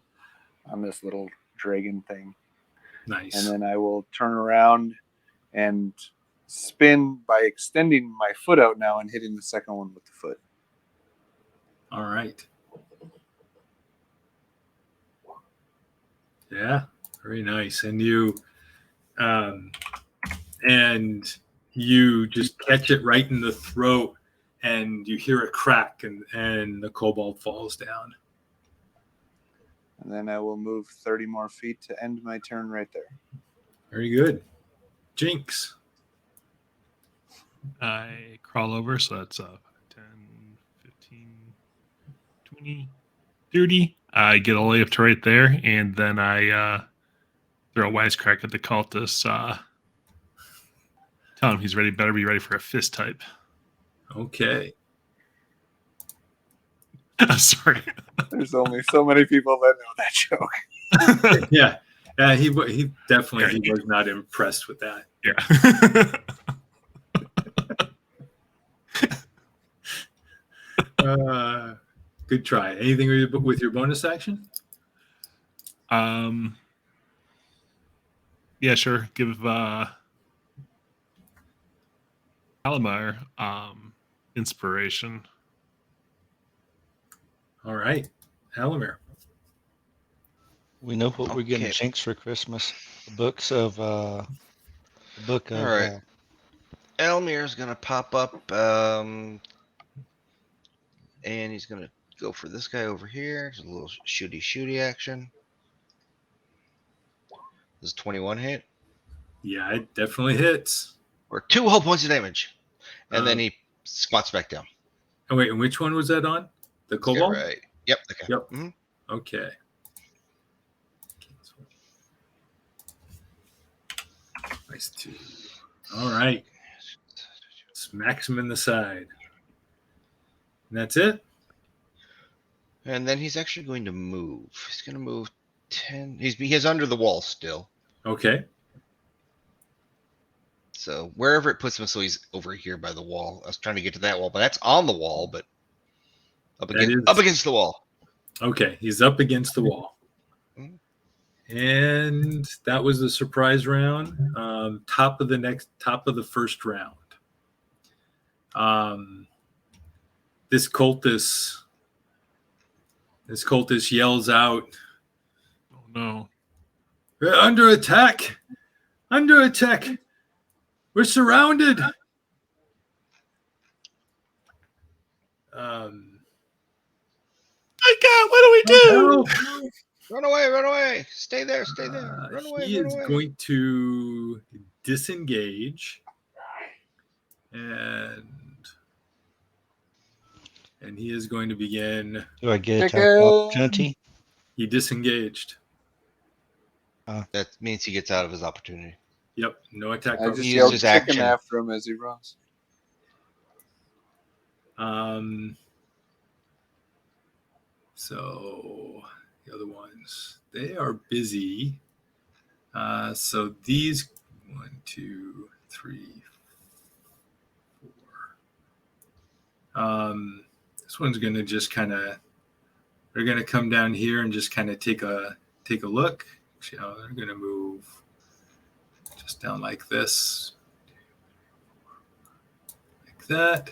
on this little dragon thing. Nice. And then I will turn around and spin by extending my foot out now and hitting the second one with the foot. All right. Yeah, very nice. And you just catch it right in the throat, and you hear a crack, and the kobold falls down. And then I will move 30 more feet to end my turn right there. Very good. Jinx. I crawl over, so that's 10, 15, 20, 30. I get a layup to right there, and then I throw a wisecrack at the cultist. Tell him he's ready. Better be ready for a fist type. Okay. Sorry. There's only so many people that know that joke. Yeah. He definitely he was not impressed with that. Yeah. Good try. Anything with your bonus action? Yeah, sure. Give Alamar inspiration. All right. Halimir. We know what we're getting Okay. Jinx for Christmas. The books of the book of All right. Elmir's gonna pop up, and he's gonna go for this guy over here. Just a little shooty action. Does 21 hit? Yeah, it definitely hits. Or 2 whole points of damage, and then Um, he squats back down. Oh wait, and which one was that on? The Let's get Cobalt? right. Yep. Okay. Yep. Mhm. Okay. Nice two. All right. Smacks him in the side. And that's it? And then he's actually going to move. He's going to move 10. He's under the wall still. Okay. So wherever it puts him, so he's over here by the wall. I was trying to get to that wall, but that's on the wall, but up against the wall. Okay, he's up against the wall. Mhm. And that was the surprise round. Top of the first round. This cultist yells out, Oh no. "We're under attack! Under attack! We're surrounded!" My God, what do we do? Run away. Stay there. Run away. He is going to disengage, and he is going to begin. Do I get Chicken. attack opportunity? He disengaged. That means he gets out of his opportunity. Yep, no attack. I just He yelled uses chicken action. after him as he runs. So the other ones, they are busy. So these 1, 2, 3, 4. This one's going to just kind of. They're going to come down here and just kind of take a look. They're going to move just down like this, like that.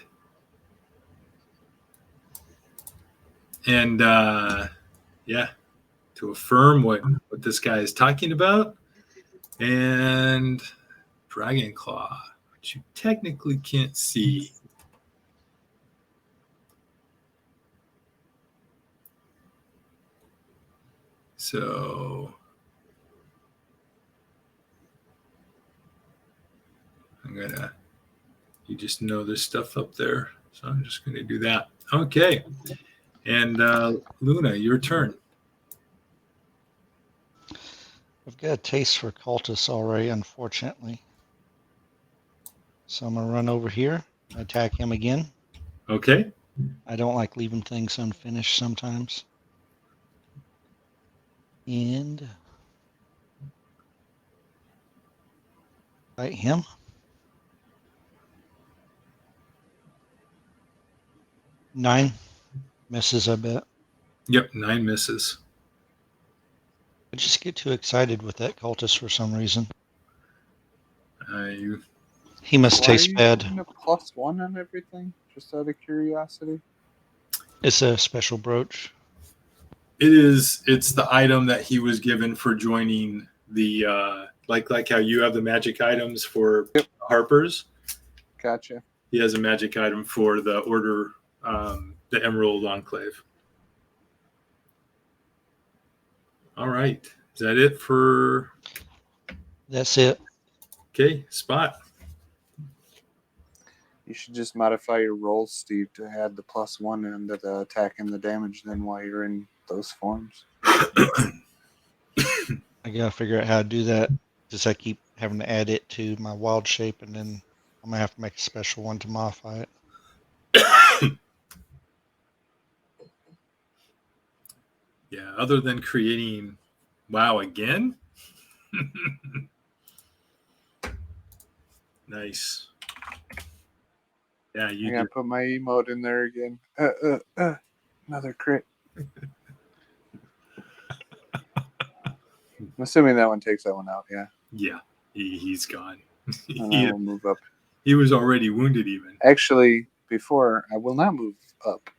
And to affirm what this guy is talking about, and Dragon Claw, which you technically can't see. So you just know there's stuff up there. So I'm just going to do that. Okay. And Luna, your turn. I've got a taste for cultists already, unfortunately. So I'm going to run over here, attack him again. Okay. I don't like leaving things unfinished sometimes. And fight him. Nine misses, I bet. Yep, 9 misses. I just get too excited with that cultist for some reason. He must Why taste are you bad. getting a +1 on everything? Just out of curiosity. It's a special brooch. It's the item that he was given for joining the like how you have the magic items for Harper's. Gotcha. He has a magic item for the Order, the Emerald Enclave. All right. Is that it for? That's it. Okay, Spot. You should just modify your rolls, Steve, to add the +1 into the attack and the damage then while you're in those forms. I gotta figure out how to do that. Just I keep having to add it to my wild shape, and then I'm gonna have to make a special one to modify it. Yeah, other than creating WoW again. Nice. Yeah, I you gotta do. put my emote in there again. Another crit. I'm assuming that one takes that one out. Yeah. Yeah, he's gone. And I will move up. He was already wounded even. Actually, before I will not move up.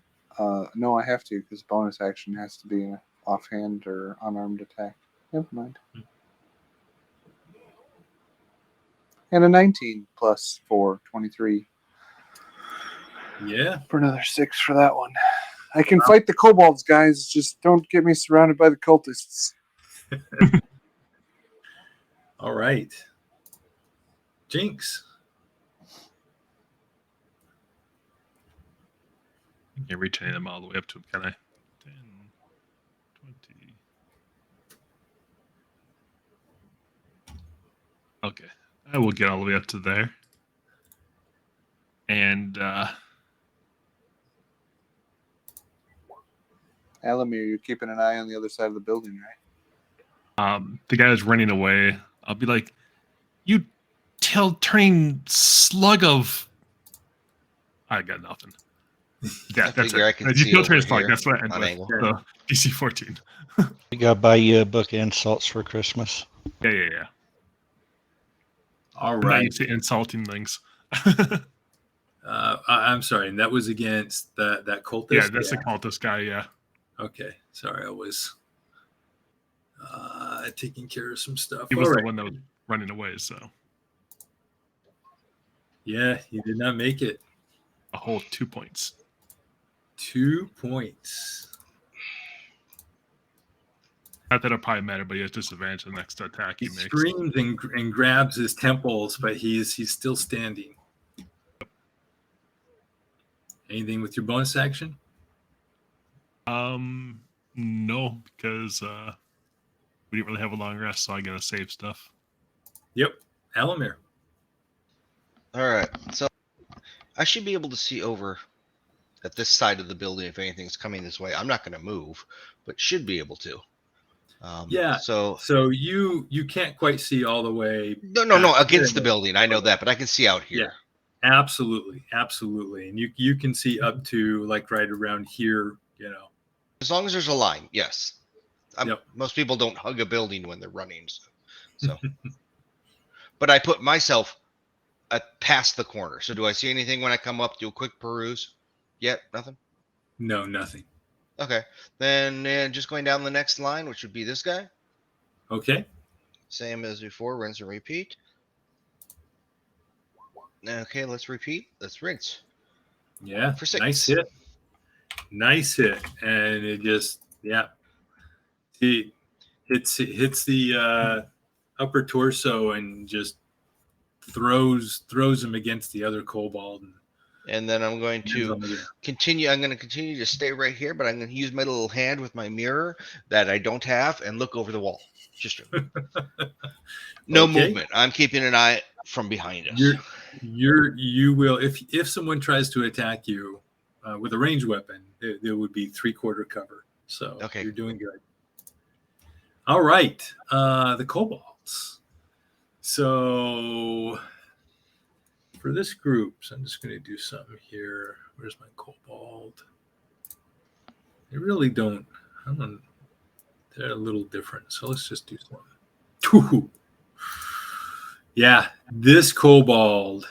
No, I have to because bonus action has to be an offhand or unarmed attack. Never mind. And a 19 plus 4, 23. Yeah. For another 6 for that one. I can fight the kobolds, guys. Just don't get me surrounded by the cultists. All right. Jinx. I can't reach any of them all the way up to him, can I? 10, 20. Okay. I will get all the way up to there. And Alamir, you're keeping an eye on the other side of the building, right? the guy is running away. I'll be like, you turning slug of. I got nothing. Yeah, I that's figure it. I can You see tail over turning slug. here That's what I end on with. angle. So, DC 14. We gotta buy you a book of insults for Christmas. Yeah. All I'm not right. used to insulting things. I'm sorry. And that was against that cultist? Yeah, that's the cultist guy, yeah. Okay. Sorry, I was taking care of some stuff. He was All the right. one that was running away, so. Yeah, he did not make it. A whole 2 points. 2 points. Not that it probably matter, but he has disadvantage the next attack He he makes. screams and grabs his temples, but he's still standing. Anything with your bonus action? No, because we didn't really have a long rest, so I gotta save stuff. Yep. Alamir. All right, so I should be able to see over at this side of the building if anything's coming this way. I'm not going to move, but should be able to. Yeah. So you can't quite see all the way. no against the building. I know that, but I can see out here. Yeah. Absolutely. And you can see up to like right around here, As long as there's a line, yes. Yep. Most people don't hug a building when they're running, so. But I put myself past the corner. So do I see anything when I come up? Do a quick peruse? Yet nothing. No, nothing. Okay, then just going down the next line, which would be this guy. Okay. Same as before, rinse and repeat. Okay, let's repeat. Let's rinse. Yeah. For 6. Nice hit. And it just, he hits the upper torso and just throws him against the other kobold. And then I'm going to continue. I'm going to continue to stay right here, but I'm going to use my little hand with my mirror that I don't have and look over the wall. Just no movement. I'm keeping an eye from behind us. You will if someone tries to attack you with a ranged weapon, there would be 3/4 cover. So You're doing good. All right, the kobolds. So for this group, so I'm just going to do something here. Where's my kobold? They really don't. They're a little different. So let's just do something. Yeah, this kobold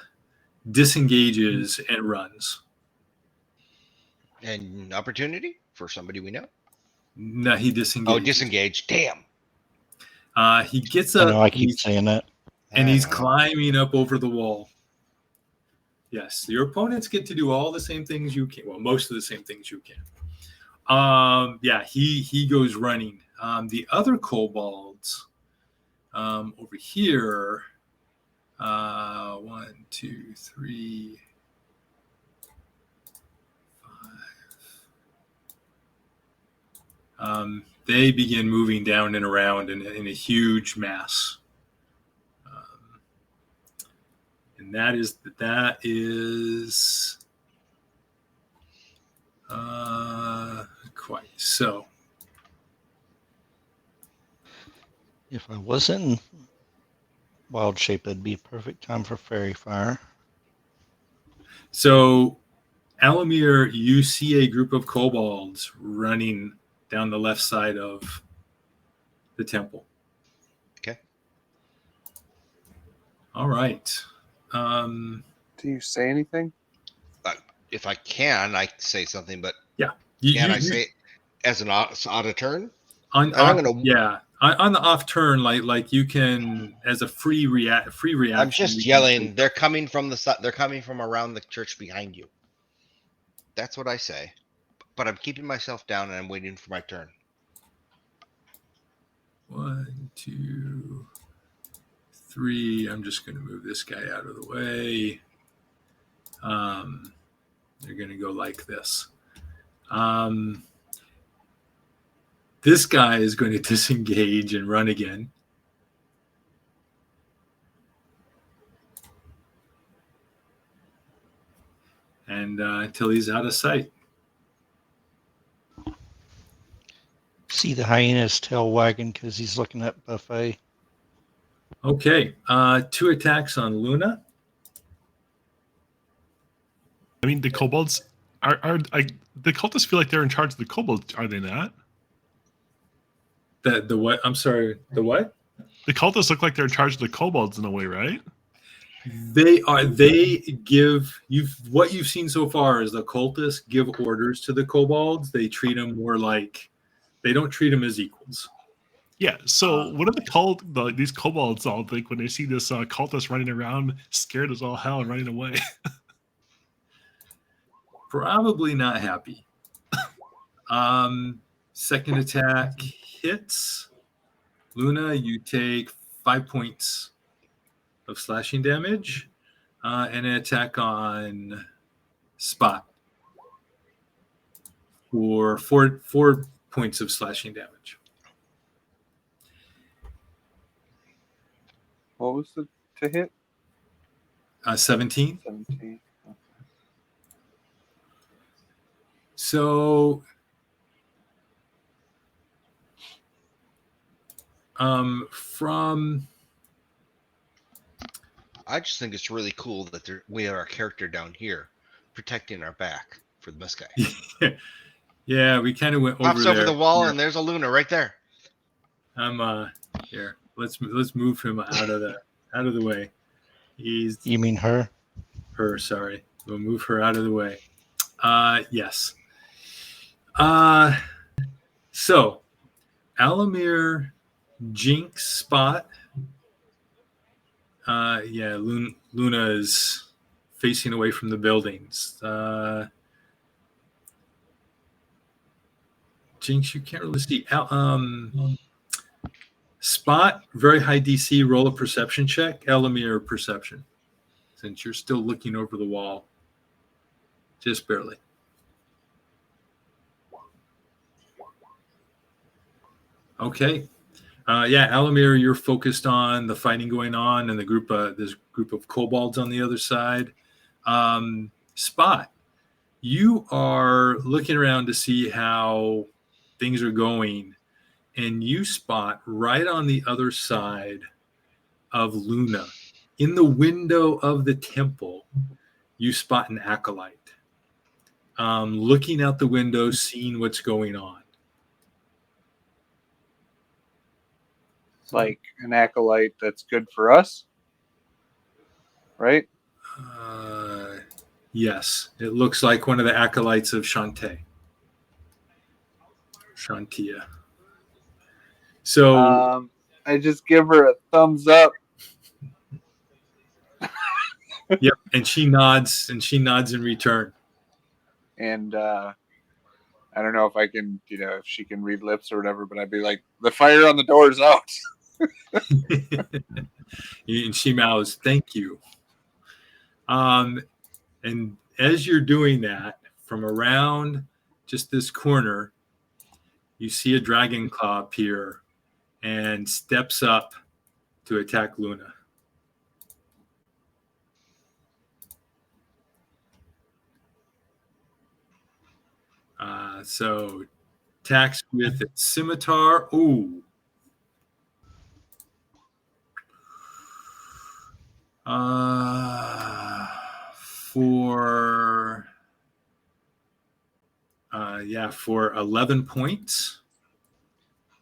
disengages and runs. And opportunity for somebody we know. No, he disengages. Oh, disengage. Damn. He gets up. I know I keep saying that. And he's climbing up over the wall. Yes, your opponents get to do all the same things you can. Well, most of the same things you can. He goes running. The other kobolds over here. 1, 2, 3, 5. they begin moving down and around in a huge mass. And that is quite so. If I was in wild shape, that'd be a perfect time for fairy fire. So, Alamir, you see a group of kobolds running down the left side of the temple. Okay. All right. Do you say anything? If I can, I say something, but Yeah. can I say it as an auto turn? On I'm gonna. Yeah, on the off turn, like you can as a free reaction. I'm just yelling. They're coming from the side. They're coming from around the church behind you. That's what I say. But I'm keeping myself down and I'm waiting for my turn. 1, 2, 3. I'm just going to move this guy out of the way. They're going to go like this. This guy is going to disengage and run again. And until he's out of sight. See the hyena's tail wagging because he's looking at Buffet. Okay. 2 attacks on Luna. I mean, the kobolds are the cultists feel like they're in charge of the kobolds, are they not? The what? I'm sorry. The what? The cultists look like they're in charge of the kobolds in a way, right? They are. They give what you've seen so far is the cultists give orders to the kobolds. They treat them more like they don't treat them as equals. Yeah. So what do these kobolds all think when they see this cultist running around, scared as all hell, and running away? Probably not happy. Second attack hits. Luna, you take 5 points of slashing damage, and an attack on Spot for four points of slashing damage. What was the to hit? 17. 17. So, from I just think it's really cool that we have our character down here protecting our back for this guy. Yeah, we kind of went over Pops there. over the wall, Yeah. and there's a Luna right there. Here. Let's move him out of the way. You mean her? Her, sorry. We'll move her out of the way. Yes. So Alamir, Jinx, Spot. Yeah, Luna is facing away from the buildings. Jinx, you can't really see. Spot, very high DC, roll a perception check. Alamir, perception. Since you're still looking over the wall. Just barely. Okay. Yeah, Alamir, you're focused on the fighting going on and this group of kobolds on the other side. Spot, you are looking around to see how things are going, and you spot right on the other side of Luna, in the window of the temple, you spot an acolyte. Looking out the window, seeing what's going on. Like an acolyte that's good for us, right? Yes, it looks like one of the acolytes of Shantia. So I just give her a thumbs up. Yep, and she nods in return. And I don't know if I can, if she can read lips or whatever, but I'd be like, the fire on the door is out. And she mouths, "Thank you." And as you're doing that, from around just this corner, you see a dragon claw appear and steps up to attack Luna. So attacks with its scimitar. Ooh. For 11 points.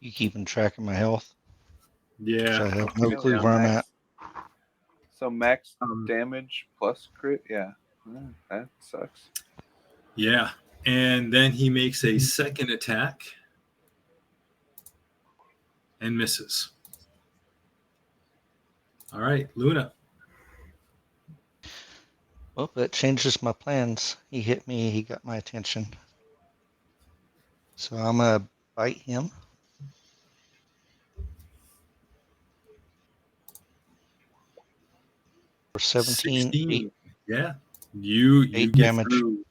You keeping track of my health? Yeah. I have no clue Yeah, where I'm at. So max damage plus crit, yeah. That sucks. Yeah. And then he makes a second attack and misses. All right, Luna. Well, that changes my plans. He hit me. He got my attention. So I'm going to bite him. For 17, 16. Yeah. You 8 get damage. through.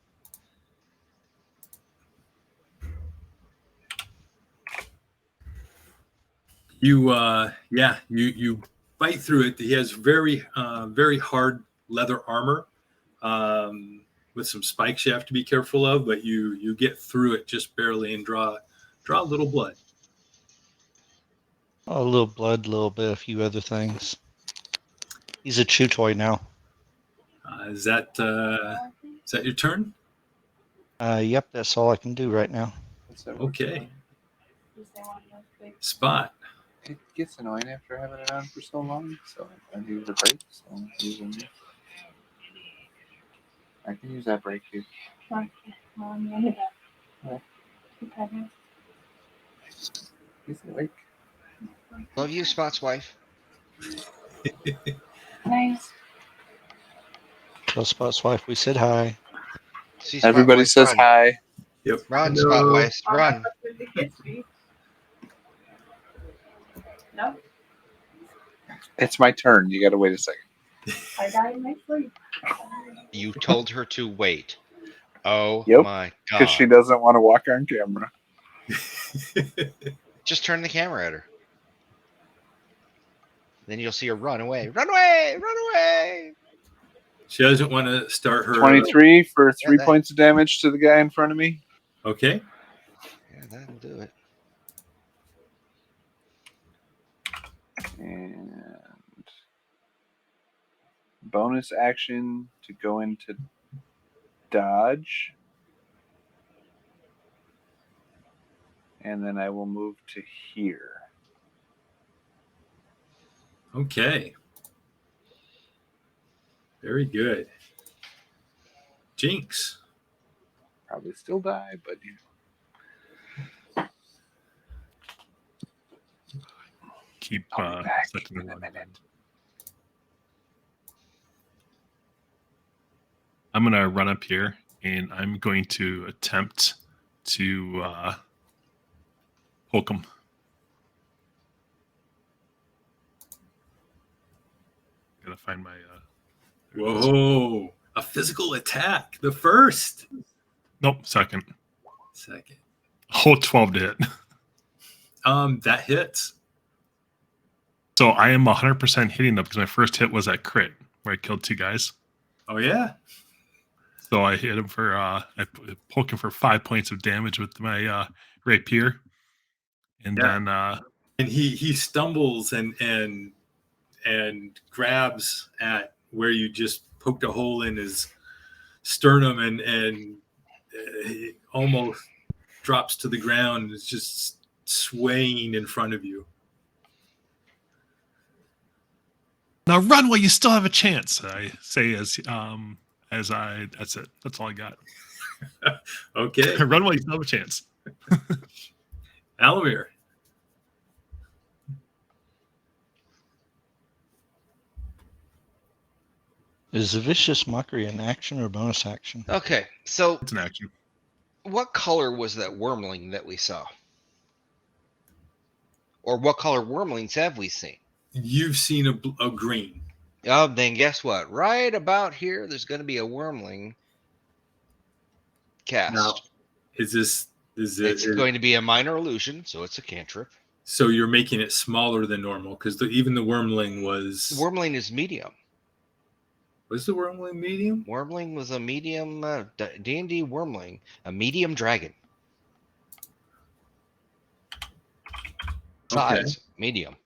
You bite through it. He has very hard leather armor with some spikes you have to be careful of, but you get through it just barely and draw a little blood. A little blood, a little bit, a few other things. He's a chew toy now. Is that your turn? Yep, that's all I can do right now. Okay. Spot. It gets annoying after having it on for so long, so I need a break. So I'm using it. I can use that break too. He's awake. Love you, Spot's wife. Nice. So Spot's wife, we said hi. See, Spot Everybody wife, says run. hi. Yep. Run, No. Spot wife, run. No, It's my turn. You got to wait a second. I got in my sleep. You told her to wait. Oh Yep, my Because she god. doesn't want to walk on camera. Just turn the camera at her. Then you'll see her run away. Run away! Run away! She doesn't want to start her 23 for 3 that- points of damage to the guy in front of me. Okay. Yeah, that'll do it. And bonus action to go into dodge. And then I will move to here. Okay. Very good. Jinx. Probably still die, but Keep I'll be back setting in a it. minute. I'm gonna run up here and I'm going to attempt to poke him. Gotta find my. Whoa. A physical attack. The first. Nope, second. Second. Whole 12 to hit. That hits. So I am 100% hitting them because my first hit was that crit where I killed 2 guys. Oh yeah. So I hit him for I poke him for 5 points of damage with my rapier, and then And he stumbles and grabs at where you just poked a hole in his sternum and he almost drops to the ground and is just swaying in front of you. now run while you still have a chance. I say that's it. That's all I got. Okay. Run while you still have a chance. Alamir. Is the vicious mockery an action or bonus action? Okay, so It's an action. what color was that wormling that we saw? Or what color wormlings have we seen? You've seen a green. Oh, then guess what? Right about here, there's going to be a wormling cast. Now, is this It's going to be a minor illusion, so it's a cantrip. So you're making it smaller than normal because even the wormling was. Wormling is medium. Was the wormling medium? Wormling was a medium D&D wormling, a medium dragon. Size, medium.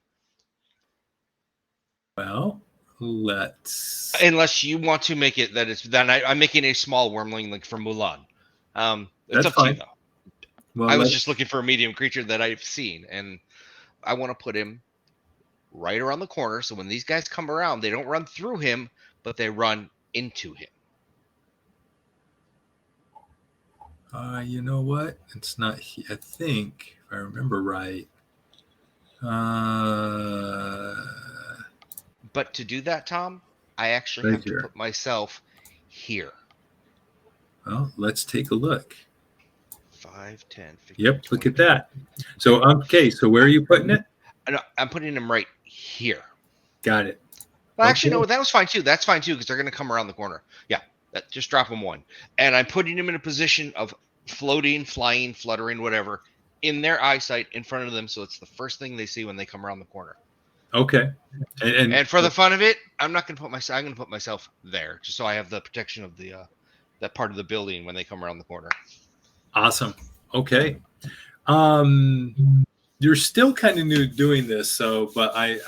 Well, let's. Unless you want to make it that it's then I'm making a small wormling like from Mulan. It's That's up to you fine. though. Well, I was just looking for a medium creature that I've seen, and I want to put him right around the corner. So when these guys come around, they don't run through him, but they run into him. You know what? It's not. I think if I remember right. But to do that, Tom, I actually Right have here. to put myself here. Well, let's take a look. 5, 10, 15, Yep, 20. look at that. So okay, so where are you putting it? I'm putting him right here. Got it. Well, actually, Okay. no, that was fine too. That's fine too because they're going to come around the corner. Yeah, just drop him one, and I'm putting him in a position of floating, flying, fluttering, whatever, in their eyesight in front of them, so it's the first thing they see when they come around the corner. Okay. And for the fun of it, I'm not going to put myself. I'm going to put myself there, just so I have the protection of the that part of the building when they come around the corner. Awesome. Okay. You're still kind of new doing this, so but I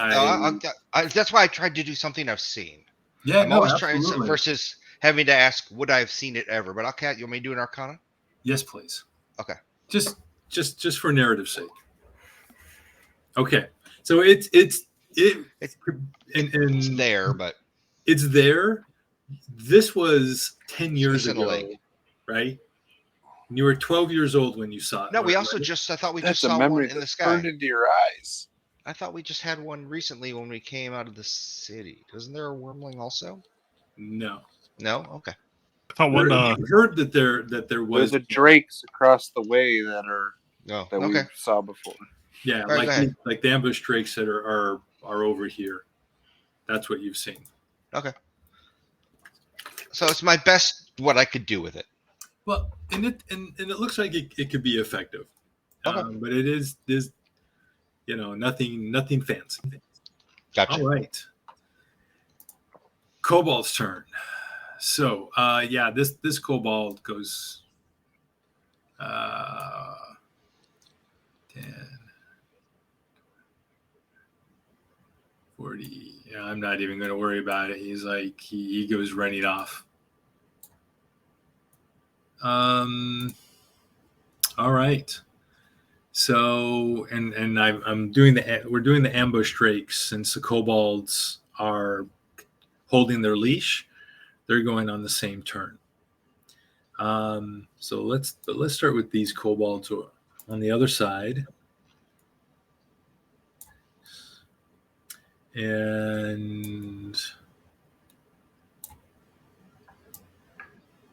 that's why I tried to do something I've seen. yeah, I'm no, always absolutely. trying versus having to ask, would I have seen it ever? But Kat, you want me to do an Arcana? Yes, please. Okay. Just for narrative sake. Okay. So it's there, but it's there. This was 10 years ago, right? And you were 12 years old when you saw it. No, we right? also I thought we That's just a saw memory one in the that sky. burned into your eyes. I thought we just had one recently when we came out of the city. Isn't there a wormling also? No. No? Okay. I thought one. I heard that there was. There's a drakes across the way that we saw before. Yeah, right, like the ambush drakes that are over here. That's what you've seen. Okay. So it's my best what I could do with it. Well, and it looks like it could be effective. Okay. But it is nothing fancy. Gotcha. All right. Kobold's turn. So this kobold goes 10, 40. Yeah, I'm not even going to worry about it. He's like he goes running off. All right. So and we're doing the ambush drakes since the kobolds are holding their leash. They're going on the same turn. So let's start with these kobolds on the other side. And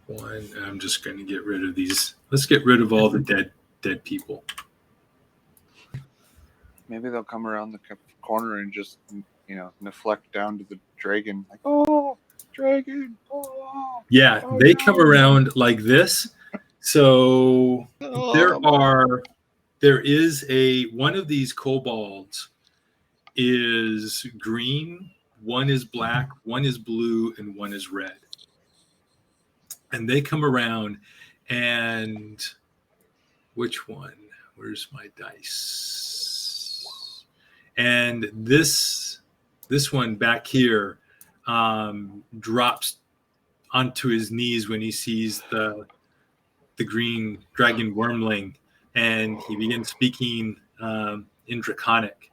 I'm just going to get rid of these. Let's get rid of all the dead people. Maybe they'll come around the corner and just deflect down to the dragon, like, oh, dragon, oh. Yeah, they come around like this. So there is one of these kobolds is green, one is black, one is blue, and one is red. And they come around, and which one? Where's my dice? And this one back here drops onto his knees when he sees the green dragon wormling, and he begins speaking in Draconic.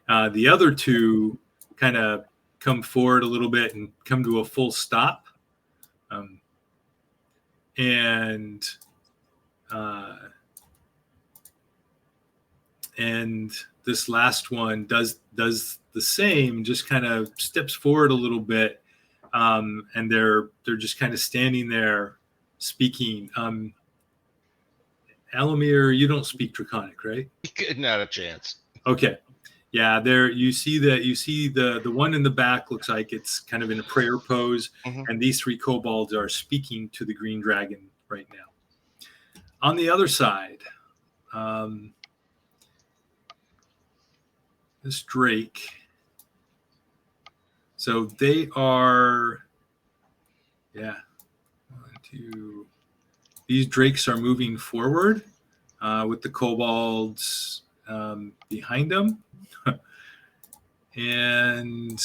The other two kind of come forward a little bit and come to a full stop. And this last one does the same, just kind of steps forward a little bit, and they're just kind of standing there speaking. Alamir, you don't speak Draconic, right? Not a chance. Okay. Yeah, there you see the one in the back looks like it's kind of in a prayer pose, and these three kobolds are speaking to the green dragon right now. On the other side, this drake. So they are, yeah, 1, 2. These drakes are moving forward with the kobolds behind them. And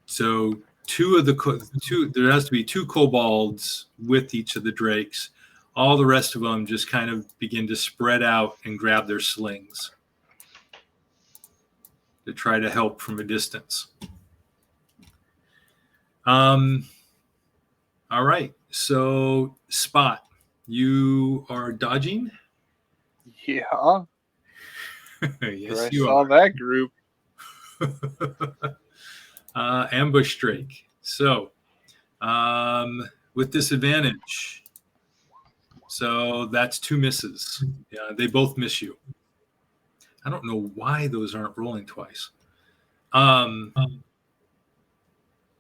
so there has to be 2 kobolds with each of the drakes. All the rest of them just kind of begin to spread out and grab their slings to try to help from a distance. All right. So, Spot, you are dodging? Yeah. Yes, I you saw are. that group. Ambush Drake. So, with disadvantage. So that's 2 misses. Yeah, they both miss you. I don't know why those aren't rolling twice. And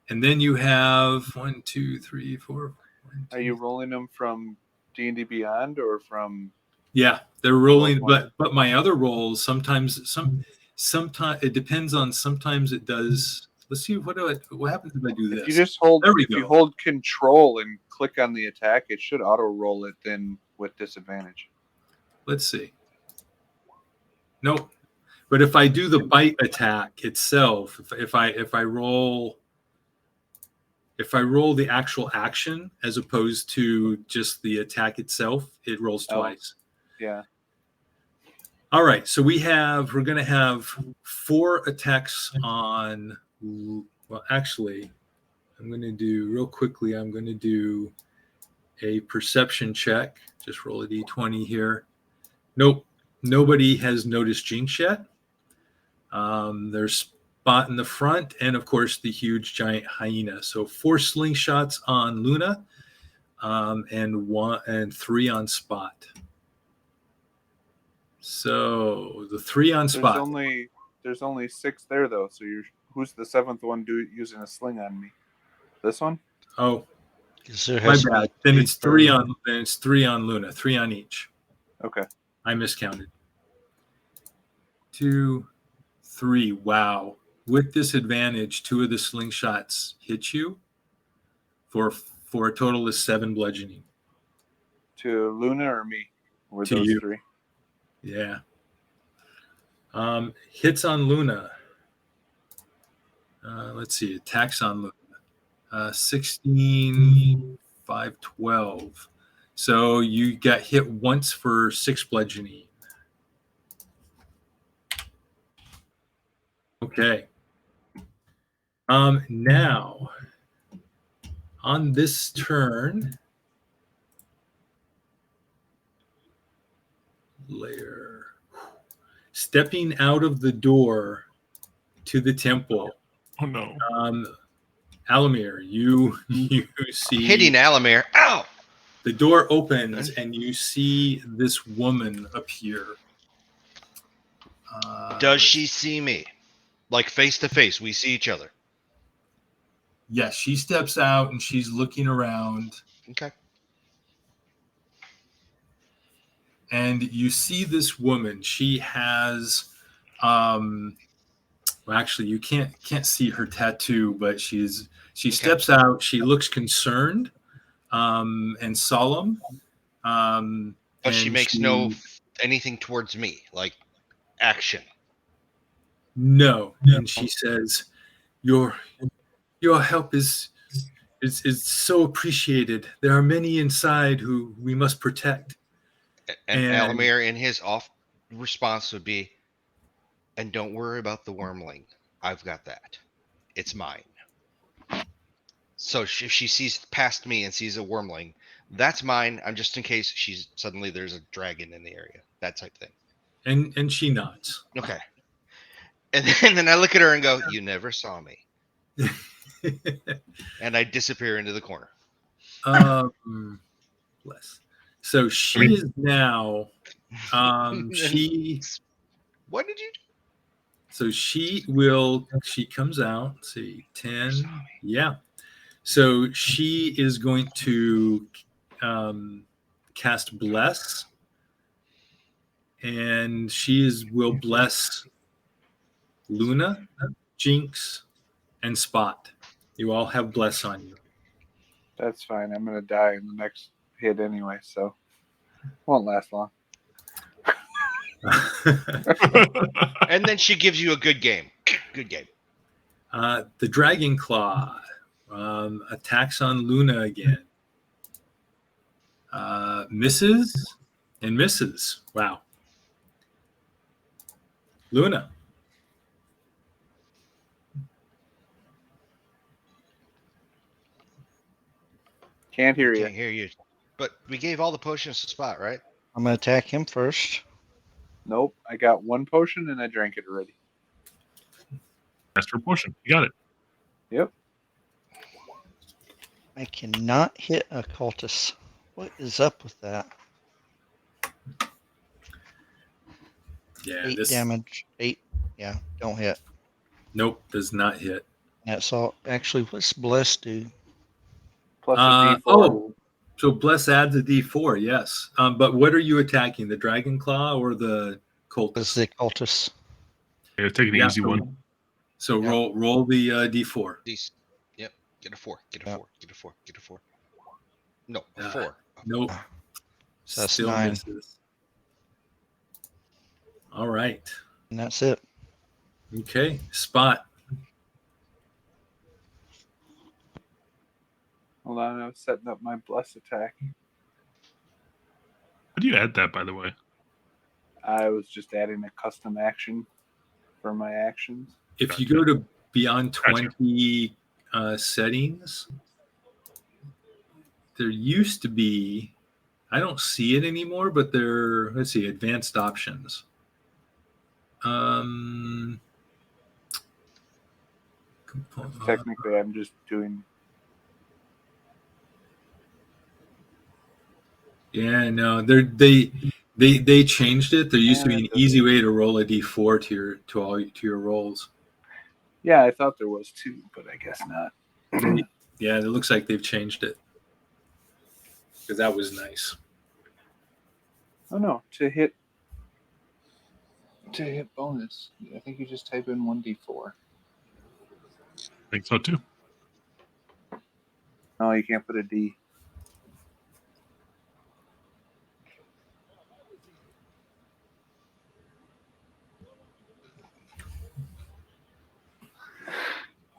then you have 1, 2, 3, 4. 1, 2. Are you rolling them from D&D Beyond or from? Yeah, they're rolling, Both but my other rolls sometimes it depends on. Sometimes it does. Let's see what happens if I do this. If you just hold, There we if you go. hold Control and click on the attack, it should auto roll it then with disadvantage. Let's see. Nope. But if I do the bite attack itself, if I roll the actual action as opposed to just the attack itself, it rolls twice. Yeah. All right, so we're going to have 4 attacks on. Well, actually, I'm going to do a perception check. Just roll a d20 here. Nope, nobody has noticed Jinx yet. There's Spot in the front, and of course the huge giant hyena. So 4 slingshots on Luna, and 3 on Spot. So the 3 on Spot. There's only 6 there though. So who's the 7th one using a sling on me? This one? Oh, There my has to be bad. Then it's 3 per- on. Then it's 3 on Luna. 3 on each. Okay. I miscounted. 2, 3. Wow. With disadvantage, 2 of the slingshots hit you for a total of 7 bludgeoning. To Luna or me? Or To those you. 3? Yeah. Hits on Luna. Let's see. Attacks on Luna. 16, 5, 12. So you got hit once for 6 bludgeoning. Okay. Now, on this turn, stepping out of the door to the temple. Oh no. Alamir, you see Hitting Alamir. Ow! the door opens and you see this woman appear. Does she see me? Like face to face, we see each other. Yes, she steps out and she's looking around. Okay. And you see this woman. She has, well, actually, you can't see her tattoo, but she steps out. She looks concerned, and solemn. But she makes no anything towards me, like action. No, and she says, "Your help is so appreciated. There are many inside who we must protect." And Alamir, in his off response, would be, "And don't worry about the wormling. I've got that. It's mine." So if she sees past me and sees a wormling, that's mine. I'm just in case suddenly there's a dragon in the area, that type thing. And she nods. Okay. And then I look at her and go, "You never saw me." And I disappear into the corner. Bless. So she is now. She. What did you do? So she comes out. Let's see, 10. Yeah. So she is going to cast Bless and will bless Luna, Jinx, and Spot. You all have bless on you. That's fine. I'm gonna die in the next hit anyway, so won't last long. And then she gives you a good game. Good game. The Dragon Claw attacks on Luna again. Misses and misses. Wow. Luna. Can't hear you. Can't hear you. But we gave all the potions to Spot, right? I'm gonna attack him first. Nope. I got one potion and I drank it already. Master potion. You got it. Yep. I cannot hit a cultist. What is up with that? Yeah. 8 damage. 8. Yeah, don't hit. Nope, does not hit. That's all. Actually, what's bless do? Plus a D4. So bless adds a D4. Yes. But what are you attacking? The Dragon Claw or the Cultist? What's the cultist? Yeah, take an easy one. So Yeah. roll the D4. Yep. Get a 4. Get a Yep. 4. Get a 4. Get a 4. No, a Uh, 4. Nope. So that's Still 9. misses. All right. And that's it. Okay. Spot. Hold on, I was setting up my bless attack. How do you add that, by the way? I was just adding a custom action for my actions. If you go to Beyond 20 settings, there used to be, I don't see it anymore, but let's see, advanced options. Technically, I'm just doing. Yeah, no, they changed it. There used to be an easy way to roll a D4 to your rolls. Yeah, I thought there was too, but I guess not. Yeah, it looks like they've changed it because that was nice. Oh no, to hit bonus, I think you just type in 1d4. I think so too. No, you can't put a D.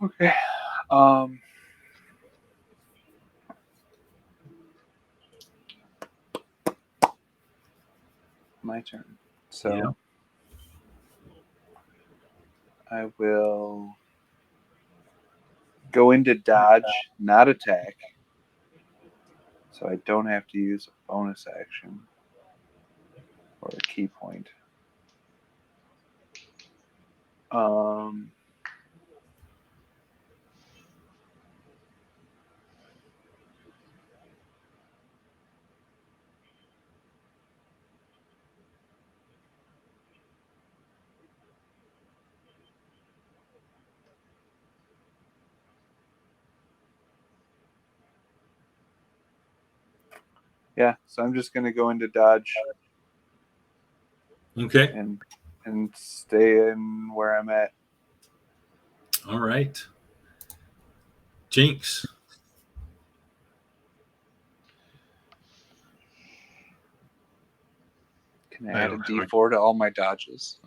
Okay. My turn. So Yeah. I will go into dodge, not attack. So I don't have to use a bonus action or a key point. Yeah, so I'm just gonna go into dodge. Okay. And stay in where I'm at. All right. Jinx. Can I add a D4 to all my dodges?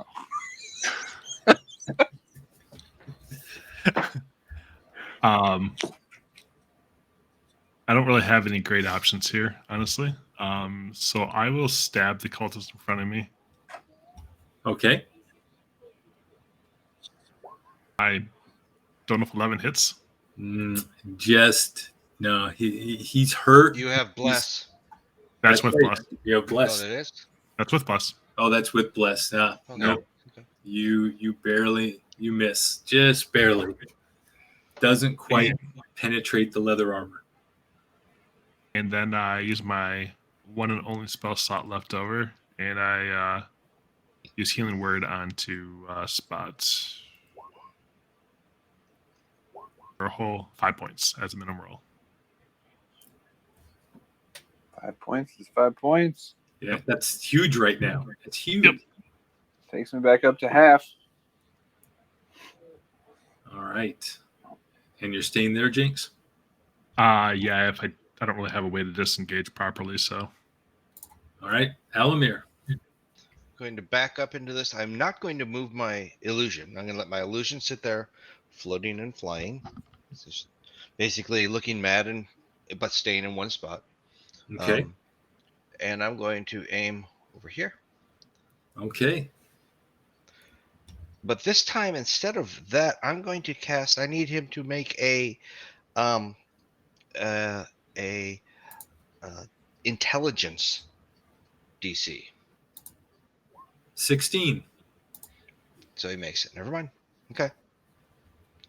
I don't really have any great options here, honestly. So I will stab the cultist in front of me. Okay. I don't know if 11 hits. Just no. He's hurt. You have bless. That's with right. bless. You have bless. Oh, that is? That's with bless. Oh, that's with bless. Yeah. Okay. Nope. Okay. You miss. Just barely. Doesn't quite penetrate the leather armor. And then I use my one and only spell slot left over, and I use Healing Word onto Spot for a whole 5 points as a minimum roll. 5 points is 5 points. Yeah, that's huge right now. It's huge. Yep. Takes me back up to half. All right. And you're staying there, Jinx? Yeah, if I don't really have a way to disengage properly, so All right. Alamir. Going to back up into this. I'm not going to move my illusion. I'm going to let my illusion sit there, floating and flying. It's just basically looking mad and but staying in one spot. Okay. And I'm going to aim over here. Okay. But this time, instead of that, I'm going to cast. I need him to make a uh, intelligence DC. 16. So he makes it. Never mind. Okay.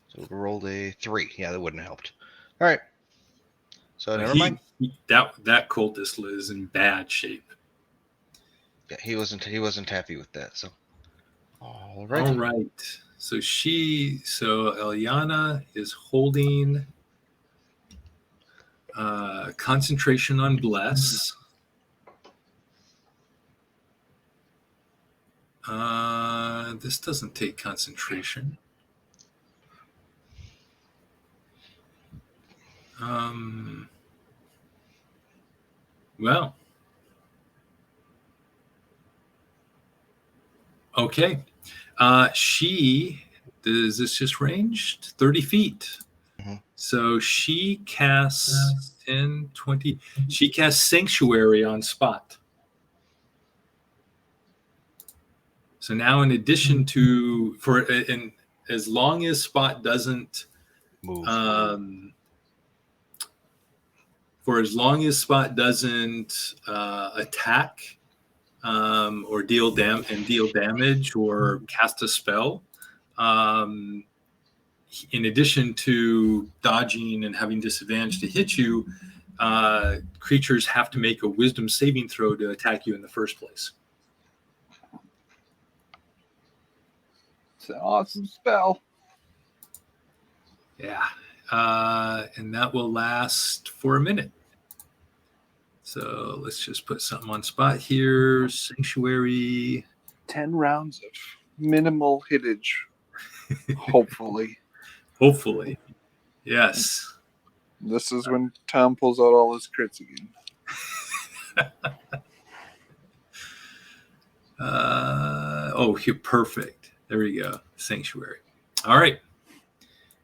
So we rolled a 3. Yeah, that wouldn't have helped. All right. So never mind. That cultist is in bad shape. Yeah, he wasn't happy with that. So all All right. So Eliana is holding concentration on bless. This doesn't take concentration. Well. Okay. Is this just ranged? 30 feet. Mm-hmm. So she casts 10, 20. She casts Sanctuary on Spot. So now in addition to, and as long as Spot doesn't move, for as long as Spot doesn't attack or deal damage or cast a spell, in addition to dodging and having disadvantage to hit you, creatures have to make a wisdom saving throw to attack you in the first place. It's an awesome spell. Yeah. And that will last for a minute. So let's just put something on Spot here. Sanctuary. 10 rounds of minimal hittage. Hopefully. Hopefully. Yes. This is when Tom pulls out all his crits again. Here, perfect. There we go. Sanctuary. All right.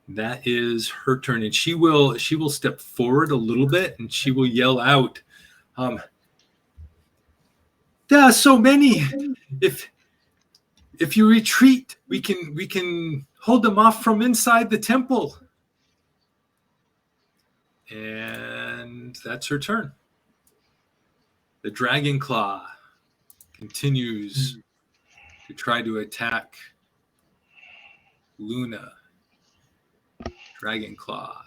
That is her turn, and she will step forward a little bit, and she will yell out, "There are so many. If you retreat, we can hold them off from inside the temple." And that's her turn. The Dragon Claw continues to try to attack Luna. Dragon Claw.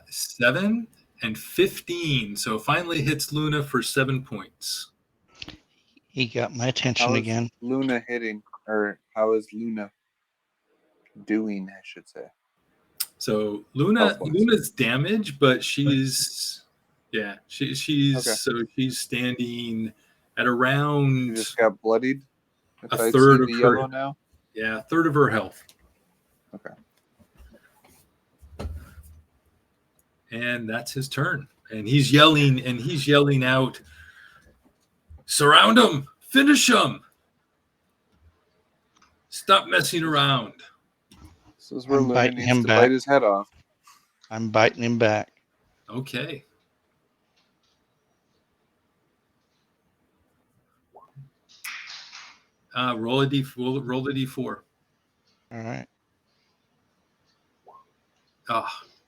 7 and 15. So finally hits Luna for 7 points. He got my attention again. Luna hitting, or how is Luna doing, I should say. So Luna's damaged, but she's she's okay. So she's standing at around. She just got bloodied. A third of the her yellow now. Yeah, a third of her health. Okay. And that's his turn. And he's yelling out, "Surround him! Finish him! Stop messing around." This is where Luna needs to bite his head off. I'm biting him back. Okay. Roll a d4. All right.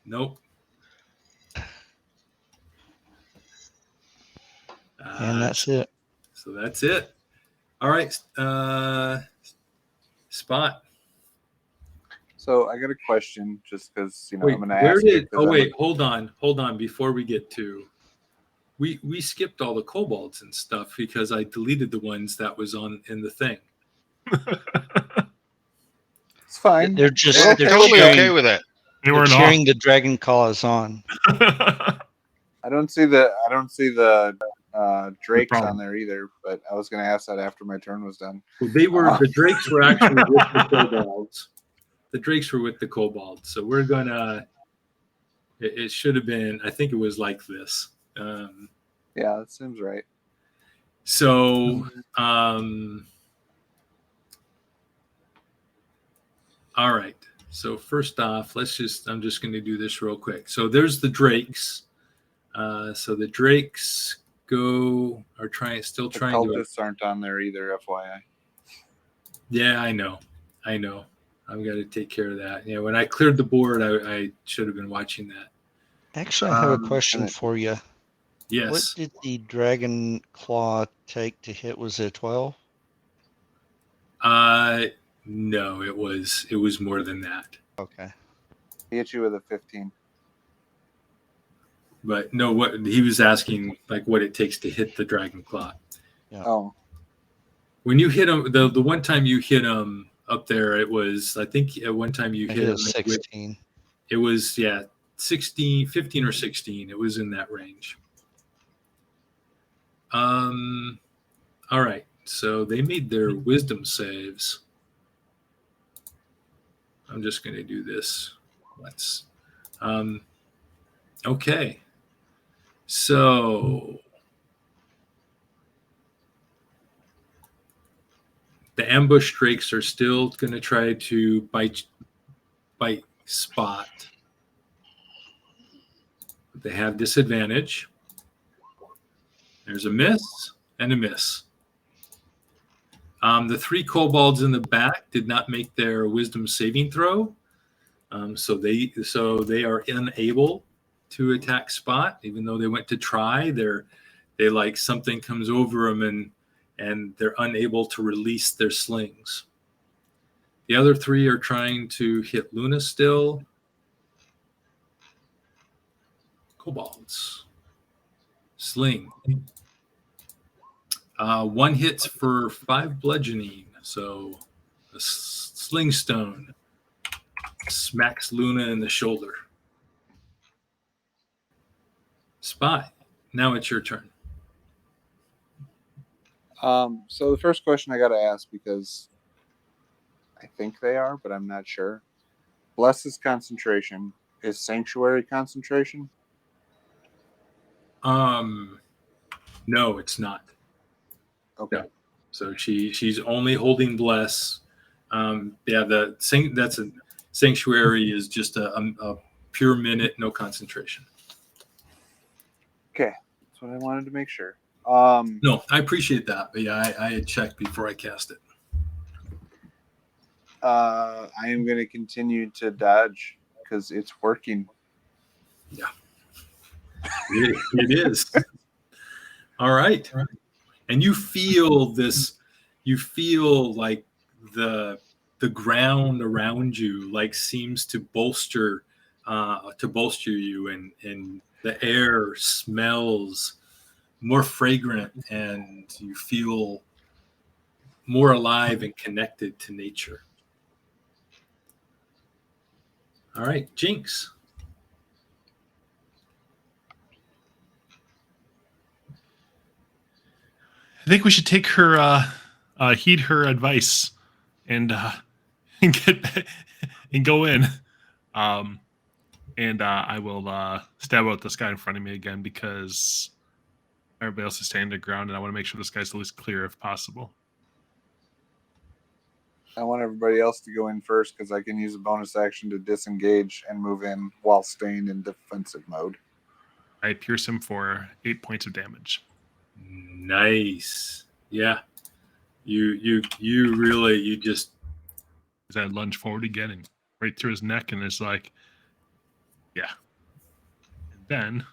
Nope. And that's it. So that's it. All right. Spot. So I got a question, just because I'm going to ask. Hold on. Before we get to, we skipped all the kobolds and stuff because I deleted the ones that was in the thing. It's fine. They're just totally okay with it. They're cheering the Dragon Claws on. I I don't see the drakes problem. on there either. But I was going to ask that after my turn was done. Well, the drakes were actually with the kobolds. The drakes were with the kobolds. So we're gonna. It should have been. I think it was like this. Yeah, that seems right. So, all right. So first off, I'm just going to do this real quick. So there's the drakes. So the drakes still The trying to. cultists aren't on there either, FYI. Yeah, I know. I've got to take care of that. When I cleared the board, I should have been watching that. Actually, I have a question for you. Yes. What did the dragon claw take to hit? Was it 12? No, it was more than that. Okay. He hit you with a 15. But no, what he was asking, like what it takes to hit the dragon claw. Yeah. Oh, When you hit him, the one time you hit him up there, it was, I think at one time you I hit hit him. a 16. It was 15 or 16. It was in that range. All right. So they made their wisdom saves. I'm just going to do this once. Okay. So the ambush drakes are still going to try to bite Spot. They have disadvantage. There's a miss and a miss. The 3 kobolds in the back did not make their wisdom saving throw, so they are unable to attack Spot, even though they went to try. They like something comes over them and they're unable to release their slings. The other 3 are trying to hit Luna still. Kobolds. Sling. 1 hits for 5 bludgeoning. So a sling stone smacks Luna in the shoulder. Spot. Now it's your turn. So the first question I got to ask, because I think they are, but I'm not sure. Bless is concentration. Is sanctuary concentration? No, it's not. Okay. No. So she's only holding bless. That's a sanctuary is just a pure minute, no concentration. Okay, that's what I wanted to make sure. No, I appreciate that, but yeah, I had checked before I cast it. I am going to continue to dodge because it's working. Yeah, it is. All right, and you feel this. You feel like the ground around you like seems to bolster you, and the air smells more fragrant, and you feel more alive and connected to nature. All right, Jinx. I think we should take her, heed her advice, and get and go in. And I will stab out this guy in front of me again because everybody else is standing the ground, and I want to make sure this guy's the least clear if possible. I want everybody else to go in first because I can use a bonus action to disengage and move in while staying in defensive mode. I pierce him for 8 points of damage. Nice. Yeah. You really just. I lunge forward again and right through his neck, and it's like, yeah. And then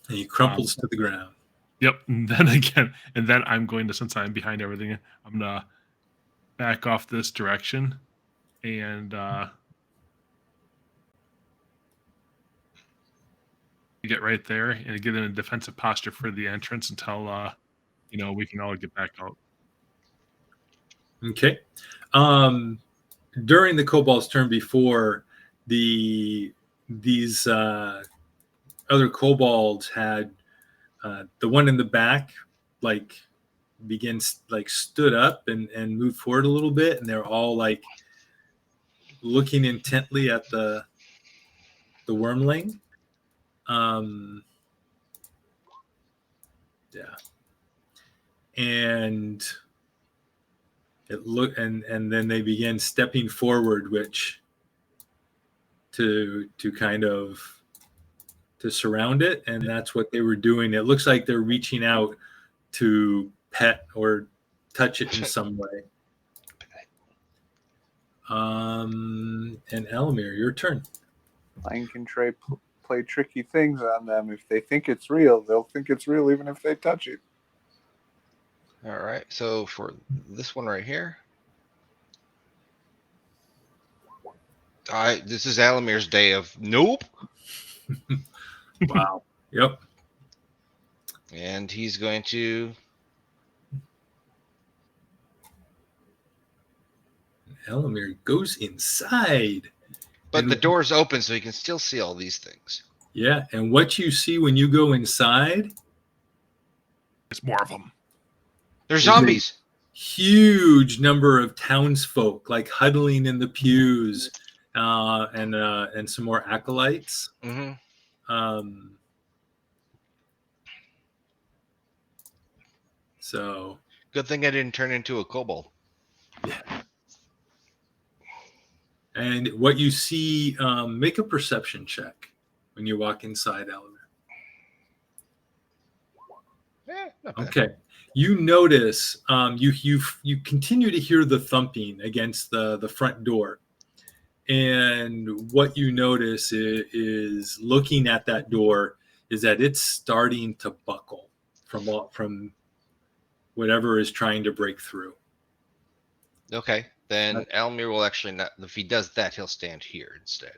he crumples to the ground. Yep. And then again, and then I'm going to, since I'm behind everything, I'm gonna back off this direction and get right there and get in a defensive posture for the entrance until we can all get back out. Okay. During the kobold's turn before, these other kobolds had the one in the back like stood up and moved forward a little bit, and they're all like looking intently at the wormling. Yeah, and and then they began stepping forward, which to kind of to surround it, and that's what they were doing. It looks like they're reaching out to pet or touch it in some way. And Elamir, your turn. Lion can play tricky things on them. If they think it's real, they'll think it's real even if they touch it. All right. So for this one right here, this is Alamir's day of nope. Wow. Yep. And he's going to. Elamir goes inside. But the door's open, so he can still see all these things. Yeah, and what you see when you go inside, It's more of them. They're zombies. Huge number of townsfolk like huddling in the pews, and some more acolytes. Mm-hmm. So good thing I didn't turn into a kobold. Yeah. And what you see, make a perception check when you walk inside, Elamir. Okay. You notice you continue to hear the thumping against the front door. And what you notice is looking at that door is that it's starting to buckle from whatever is trying to break through. Okay. Then Elamir will actually not. If he does that, he'll stand here instead.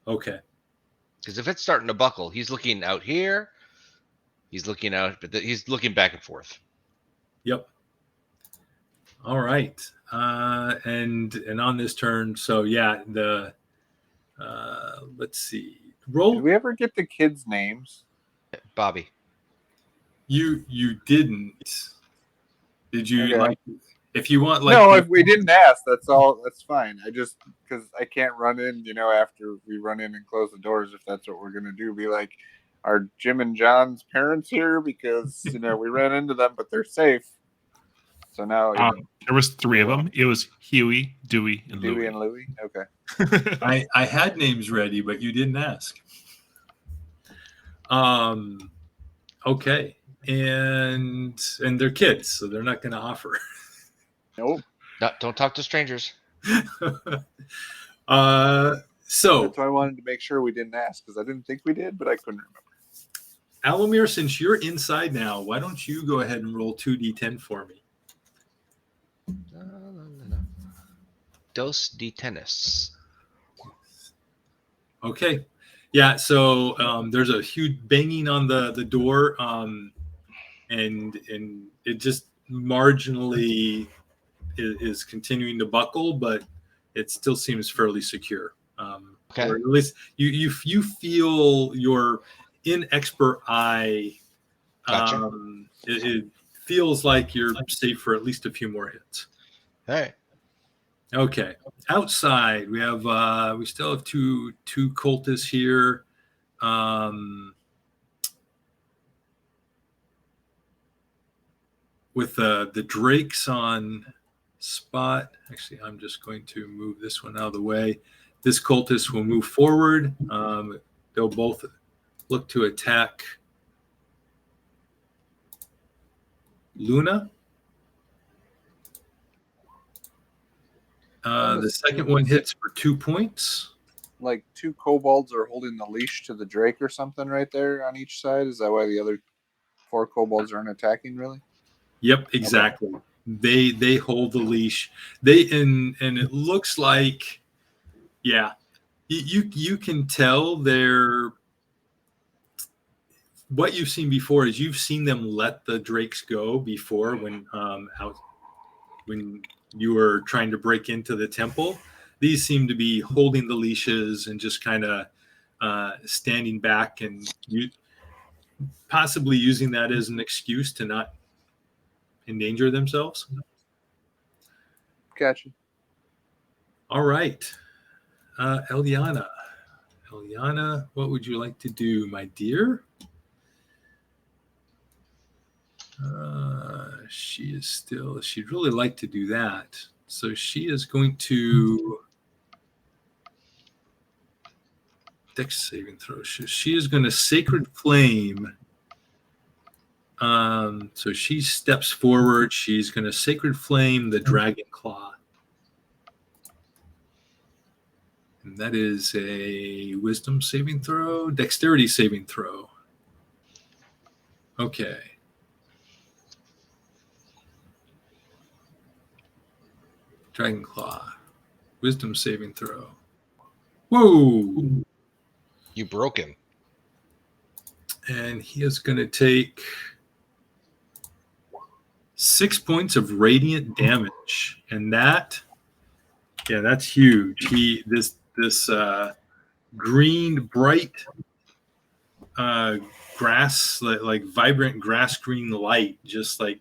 Okay. Because if it's starting to buckle, he's looking out here. He's looking out, but he's looking back and forth. Yep. All right. And on this turn, so yeah, let's see. Roll. Did we ever get the kids' names? Bobby. You didn't. Did you? Okay. Like, if you want, no, if we didn't ask, that's all. That's fine. I just because I can't run in, after we run in and close the doors. If that's what we're gonna do, be like, are Jim and John's parents here? Because we ran into them, but they're safe. So now there was 3 of them. It was Huey, Dewey, and Louie. Dewey and Louie. Okay. I had names ready, but you didn't ask. Okay, and they're kids, so they're not going to offer. Nope. No, don't talk to strangers. So that's why I wanted to make sure we didn't ask, because I didn't think we did, but I couldn't remember. Elamir, since you're inside now, why don't you go ahead and roll 2d10 for me? Dos de tennis. Okay. Yeah, so there's a huge banging on the door, and it just marginally is continuing to buckle, but it still seems fairly secure. Okay. Or at least you feel your inexpert eye. Gotcha. It feels like you're safe for at least a few more hits. All right. Okay. Outside, we still have two cultists here. With the drakes on spot. Actually, I'm just going to move this one out of the way. This cultist will move forward. They'll both look to attack Luna. The second one hits for 2 points. Like 2 kobolds are holding the leash to the drake or something right there on each side. Is that why the other 4 kobolds aren't attacking, really? Yep, exactly. Okay. They hold the leash. And it looks like, yeah, you can tell they're. What you've seen before is you've seen them let the drakes go before when you were trying to break into the temple. These seem to be holding the leashes and just kind of standing back and possibly using that as an excuse to not endanger themselves. Gotcha. All right. Eliana. Eliana, what would you like to do, my dear? She'd really like to do that. So she is going to Dex saving throw. She is going to Sacred Flame. So she steps forward. She's going to Sacred Flame the Dragon Claw. And that is a Wisdom saving throw, Dexterity saving throw. Okay. Dragon Claw. Wisdom saving throw. Whoa! You broke him. And he is going to take 6 points of radiant damage. And that's huge. This green, bright grass, like vibrant grass green light, just like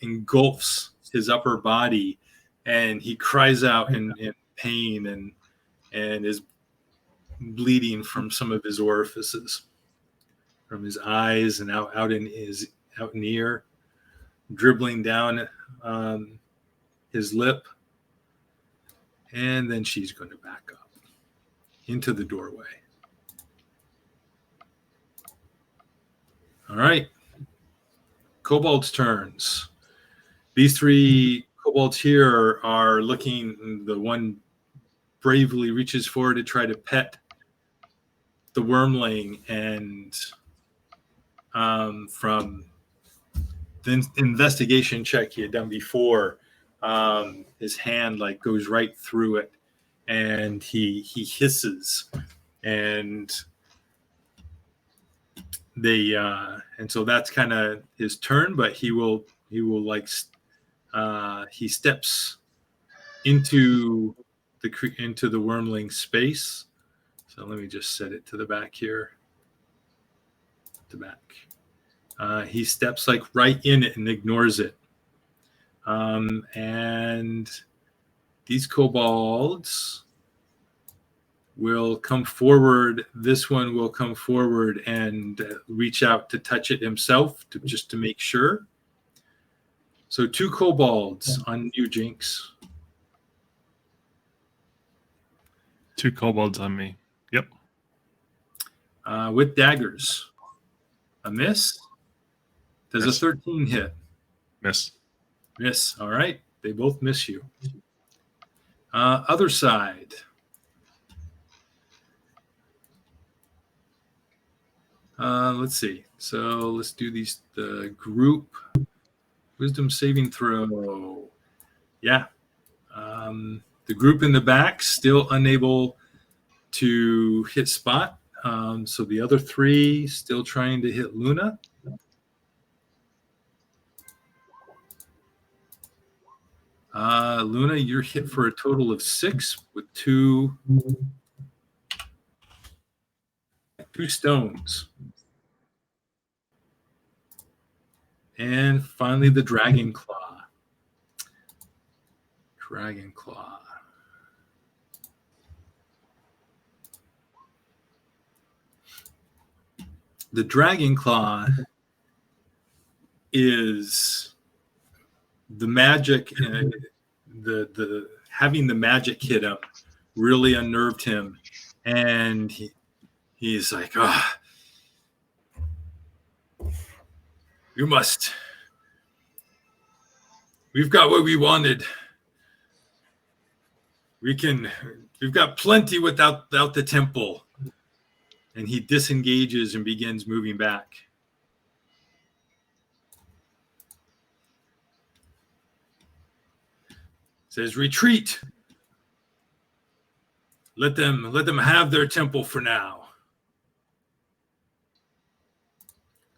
engulfs his upper body, and he cries out in pain and is bleeding from some of his orifices, from his eyes and out in the ear, dribbling down his lip. And then she's going to back up into the doorway. All right. Kobolds' turns. These three kobolds here are looking. The one bravely reaches forward to try to pet the wormling, and from the investigation check he had done before, his hand goes right through it, and he hisses, and and so that's kind of his turn. But he steps into the wormling space. So let me just set it to the back here. The back. He steps right in it and ignores it. And these kobolds will come forward. This one will come forward and reach out to touch it himself, just to make sure. So 2 kobolds on you, Jinx. 2 kobolds on me. Yep. With daggers. A miss? Does Miss. a 13 hit? Miss. Miss. All right. They both miss you. Other side. Let's see. So let's do the group wisdom saving throw. Yeah. The group in the back still unable to hit Spot. So the other 3 still trying to hit Luna. Luna, you're hit for a total of 6 with 2 stones. And finally, the Dragon Claw. Dragon Claw. The Dragon Claw is the magic, the having the magic hit him really unnerved him, and he's like, we've got what we wanted. We've got plenty without the temple. And he disengages and begins moving back. Says, retreat. Let them have their temple for now.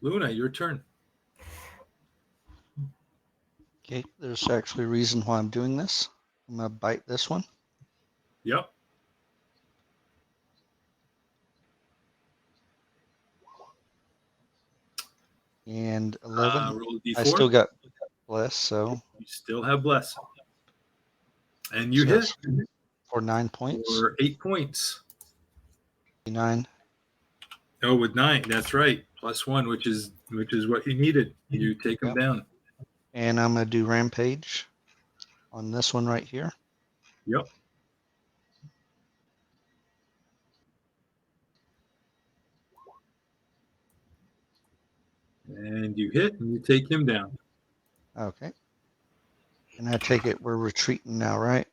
Luna, your turn. Okay, there's actually a reason why I'm doing this. I'm going to bite this one. Yep. And 11. Roll a d4. I still got bless, so You still have bless. And you so hit for 9 points. for 8 points. 9. Oh, with 9, that's right. +1, which is what you needed. You take them Yep. down. And I'm going to do rampage on this one right here. Yep. And you hit, and you take him down. Okay. And I take it we're retreating now, right?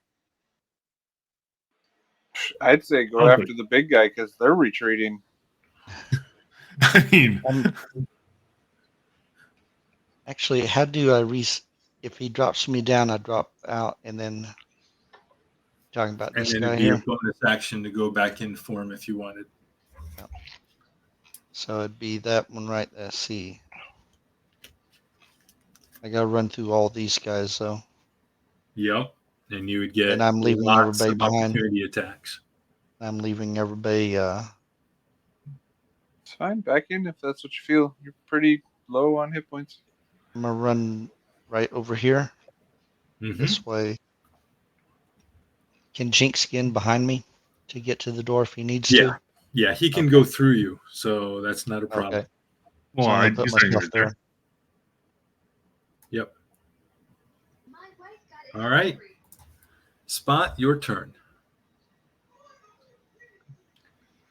I'd say go Okay. after the big guy because they're retreating. I mean, Actually, how do I if he drops me down, I drop out, and then talking about And this then guy it'd be here. a bonus action to go back in form if you wanted. So it'd be that one right there. See, I gotta run through all these guys, so. Yep. And you would get And I'm leaving lots everybody of behind. opportunity attacks. I'm leaving everybody. It's fine. Back in if that's what you feel. You're pretty low on hit points. I'm gonna run right over here Mhm. this way. Can Jinx get in behind me to get to the door if he needs to? Yeah, he can Okay. go through you, so that's not a problem. Okay. well, So I'm I gonna put he's not myself right there. there. Yep. All right. Spot, your turn.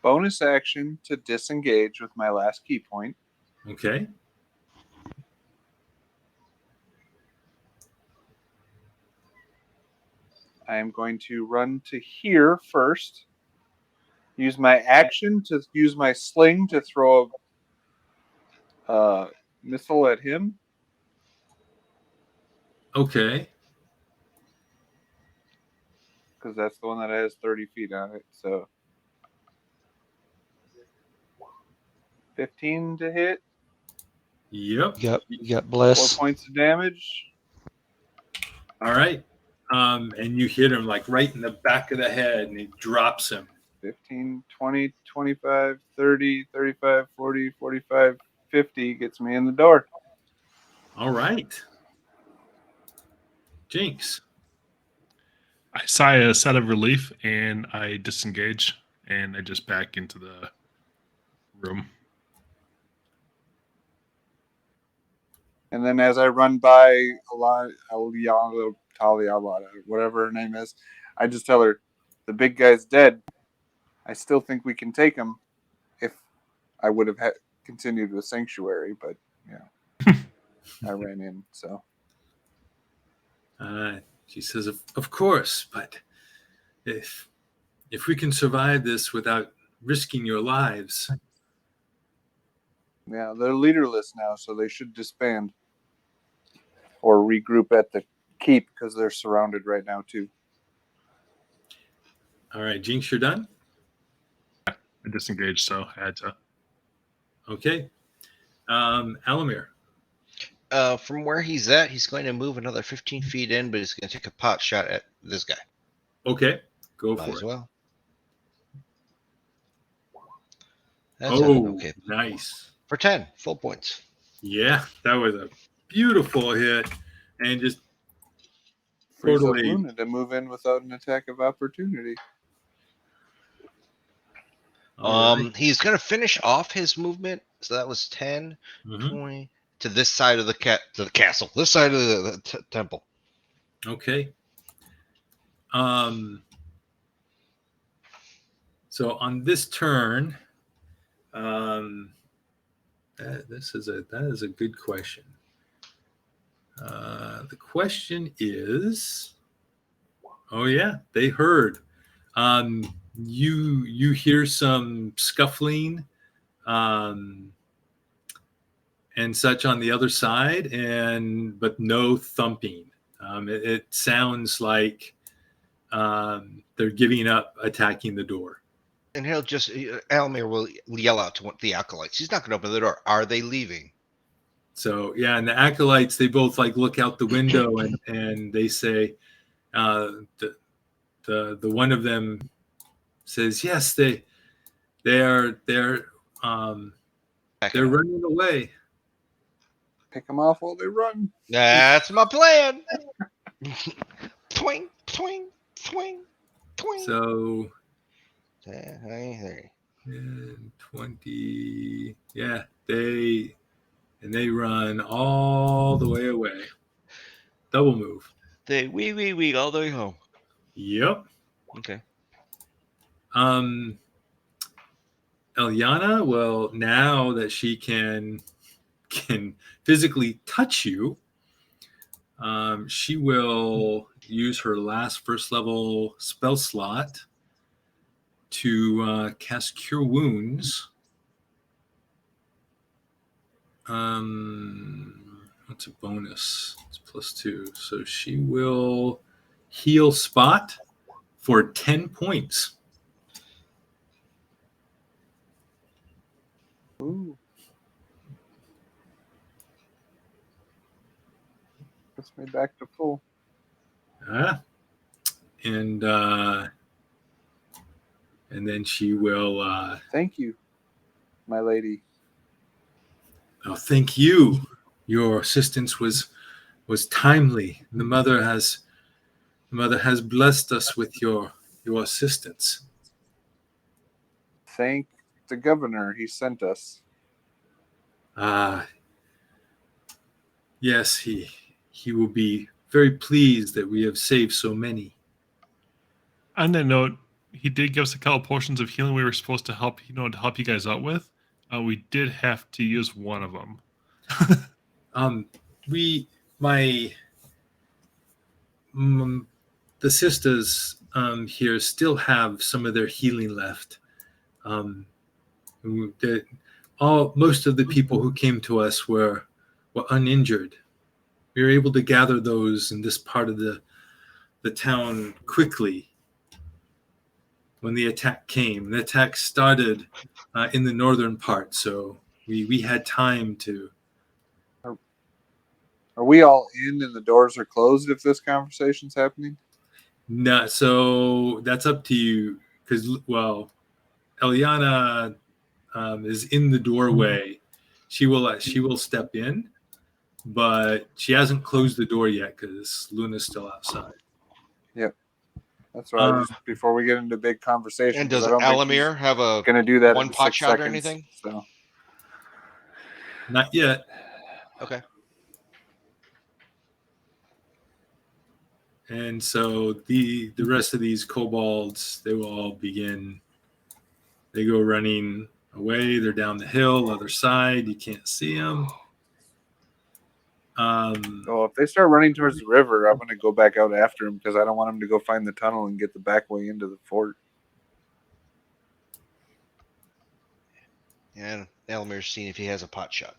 Bonus action to disengage with my last key point. Okay. I am going to run to here first. Use my action to use my sling to throw a missile at him. Okay. Because that's the one that has 30 feet on it. So 15 to hit. Yep. You got 4 bless. points of damage. All right. And you hit him like right in the back of the head, and he drops him. 15, 20, 25, 30, 35, 40, 45, 50 gets me in the door. All right. Jinx. I sigh a set of relief and I disengage and I just back into the room. And then as I run by Talia, whatever her name is, I just tell her, the big guy's dead. I still think we can take him if I would have continued with Sanctuary, but I ran in, so. She says, of course, but if we can survive this without risking your lives. Yeah, they're leaderless now, so they should disband or regroup at the keep because they're surrounded right now too. All right, Jinx, you're done? I disengaged, so I had to. Okay. Alamir. From where he's at, he's going to move another 15 feet in, but he's going to take a pot shot at this guy. Okay, go Might for as it. well. That's Okay, nice. For 10 full points. Yeah, that was a beautiful hit, and just Frees up totally. Luna to move in without an attack of opportunity. Right. He's going to finish off his movement. So that was 10, 20 to this side of the castle, this side of the temple. Okay. So on this turn, that is a good question. The question is, oh yeah, they heard. You hear some scuffling, and such on the other side, but no thumping. It sounds like they're giving up attacking the door. And he'll just, Almir will yell out to the acolytes. He's not going to open the door. Are they leaving? So yeah, and the acolytes, they both like look out the window and they say, the one of them says, yes, they're running away. pick them off while they run. That's my plan. Twing, twing, twing, twing. So Hey. 10, 20. Yeah, they run all the way away. Double move. They wee all the way home. Yep. Okay. Eliana, well, now that she can physically touch you, she will use her last first level spell slot to cast Cure Wounds. What's a bonus? It's +2. So she will heal Spot for 10 points. Ooh. Gets me back to full. And then she will. Thank you, my lady. Oh, thank you. Your assistance was timely. The mother has blessed us with your assistance. Thank the governor. He sent us. Yes, he will be very pleased that we have saved so many. On that note, he did give us a couple portions of healing we were supposed to help you guys out with. We did have to use one of them. The sisters here still have some of their healing left. Most of the people who came to us were uninjured. We were able to gather those in this part of the town quickly when the attack came. The attack started in the northern part, so we had time to. Are we all in and the doors are closed if this conversation's happening? No, so that's up to you because, well, Eliana is in the doorway. She will step in, but she hasn't closed the door yet because Luna's still outside. Yep. That's why before we get into big conversations. And does Alamir have a going to do that one in pot 6 shot seconds, or anything? So. Not yet. Okay. And so the rest of these kobolds, they will all begin. They go running away. They're down the hill, other side. You can't see them. If they start running towards the river, I'm going to go back out after them because I don't want them to go find the tunnel and get the back way into the fort. And Alamir's seeing if he has a pot shot.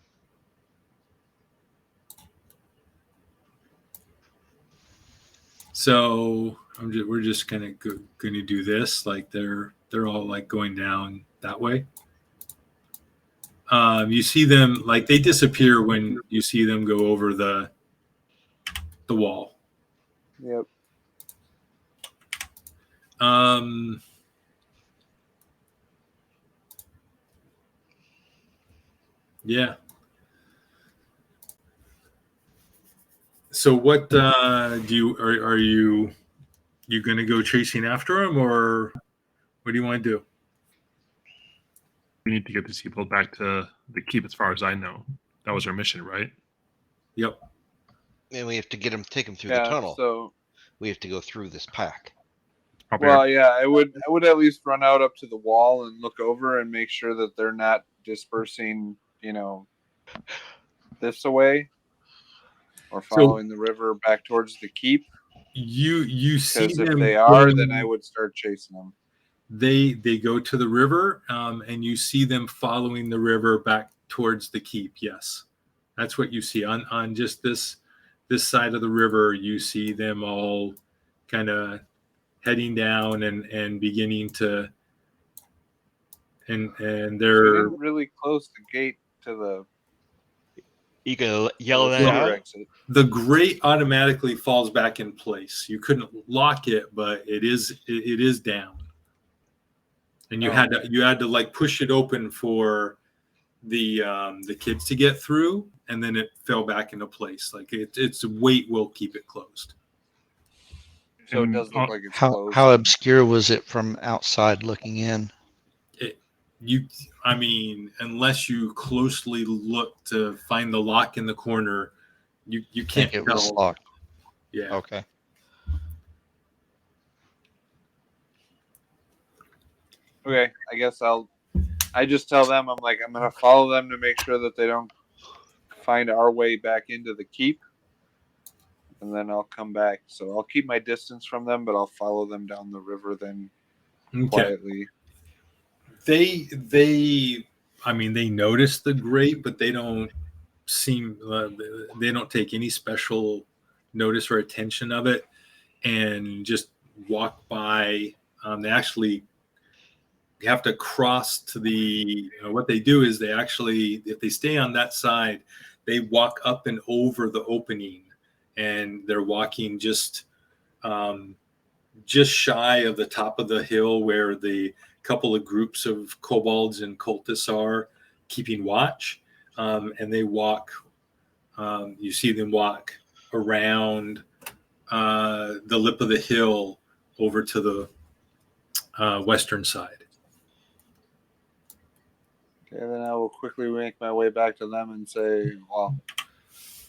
So we're just going to do this. Like they're all like going down that way. You see them like they disappear when you see them go over the wall. Yep. Yeah. So what are you going to go chasing after him, or what do you want to do? We need to get these people back to the keep, as far as I know. That was our mission, right? Yep. And we have to take them through the tunnel. So we have to go through this pack. I would at least run out up to the wall and look over and make sure that they're not dispersing, this away or following the river back towards the keep. You see them. If they are, then I would start chasing them. They go to the river, and you see them following the river back towards the keep. Yes, that's what you see on just this side of the river. You see them all kind of heading down and beginning to, and they're really close the gate to the. You can yell that out. Exit. The grate automatically falls back in place. You couldn't lock it, but it is down. And you had to like push it open for the kids to get through, and then it fell back into place. Like its weight will keep it closed. So it And, does look like it's How closed. how obscure was it from outside looking in? I mean, unless you closely look to find the lock in the corner, you I can't think it was tell. locked. Yeah. Okay. Okay, I guess I just tell them, I'm like, I'm gonna follow them to make sure that they don't find our way back into the keep, and then I'll come back. So I'll keep my distance from them, but I'll follow them down the river then Okay. quietly. They I mean, they notice the grate, but they don't seem they don't take any special notice or attention of it, and just walk by. They actually have to cross to the. What they do is they actually, if they stay on that side, they walk up and over the opening, and they're walking just shy of the top of the hill where the couple of groups of kobolds and cultists are keeping watch. And they walk, you see them walk around the lip of the hill over to the western side. Okay, then I will quickly make my way back to them and say, well,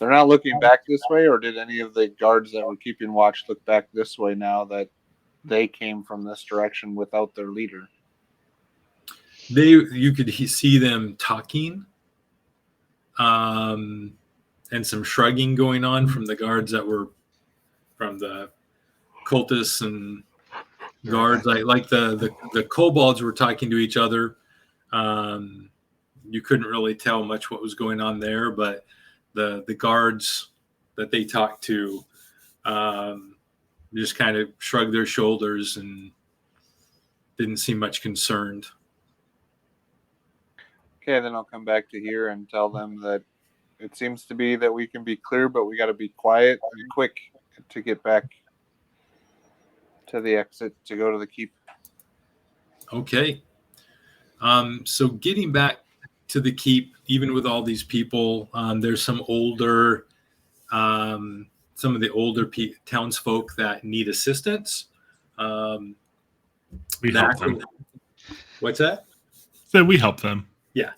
they're not looking back this way, or did any of the guards that were keeping watch look back this way now that they came from this direction without their leader? You could see them talking, and some shrugging going on from the guards that were from the cultists and guards. Like the kobolds were talking to each other. You couldn't really tell much what was going on there, but the guards that they talked to just kind of shrugged their shoulders and didn't seem much concerned. Okay, then I'll come back to here and tell them that it seems to be that we can be clear, but we got to be quiet and quick to get back to the exit to go to the keep. Okay. So getting back to the keep, even with all these people, there's some older, some of the older townsfolk that need assistance. We help them. What's that? So we help them. Yeah.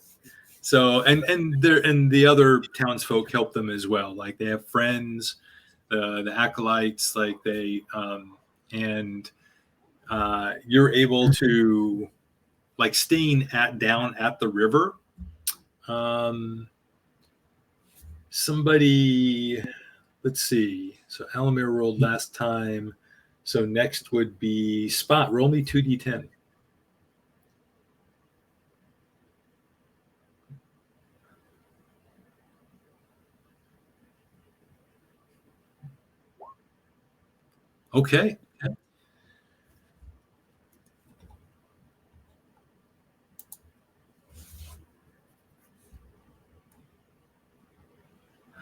So and the other townsfolk help them as well. Like they have friends, the acolytes, like they and you're able to, like, staying down at the river. Somebody, let's see. So Alamir rolled last time. So next would be Spot. Roll me 2d10. Okay.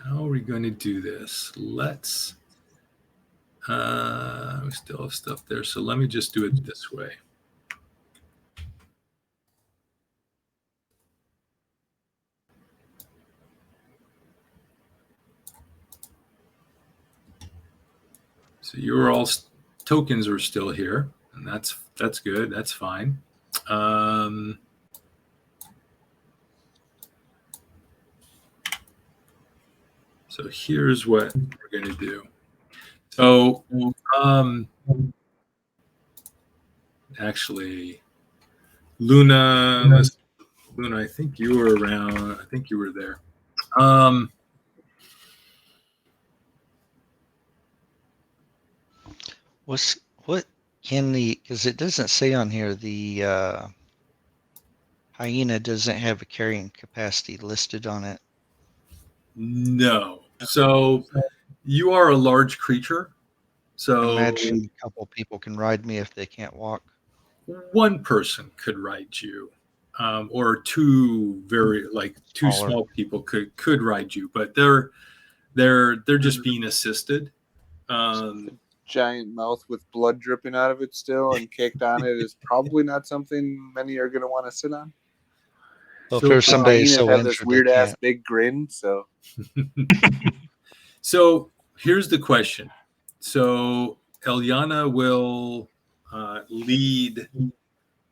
How are we going to do this? Let's. We still have stuff there, so let me just do it this way. So your all tokens are still here, and that's good. That's fine. So here's what we're going to do. So actually, Luna, I think you were around. I think you were there. What can because it doesn't say on here the hyena doesn't have a carrying capacity listed on it. No. So you are a large creature. So Imagine a couple people can ride me if they can't walk. one person could ride you, or two two Smaller. small people could ride you, but they're just being assisted. Giant mouth with blood dripping out of it still and caked on it is probably not something many are going to want to sit on. Well, if there's The somebody hyenas so have this injured they weird ass can't. big grin. So So here's the question. So Eliana will lead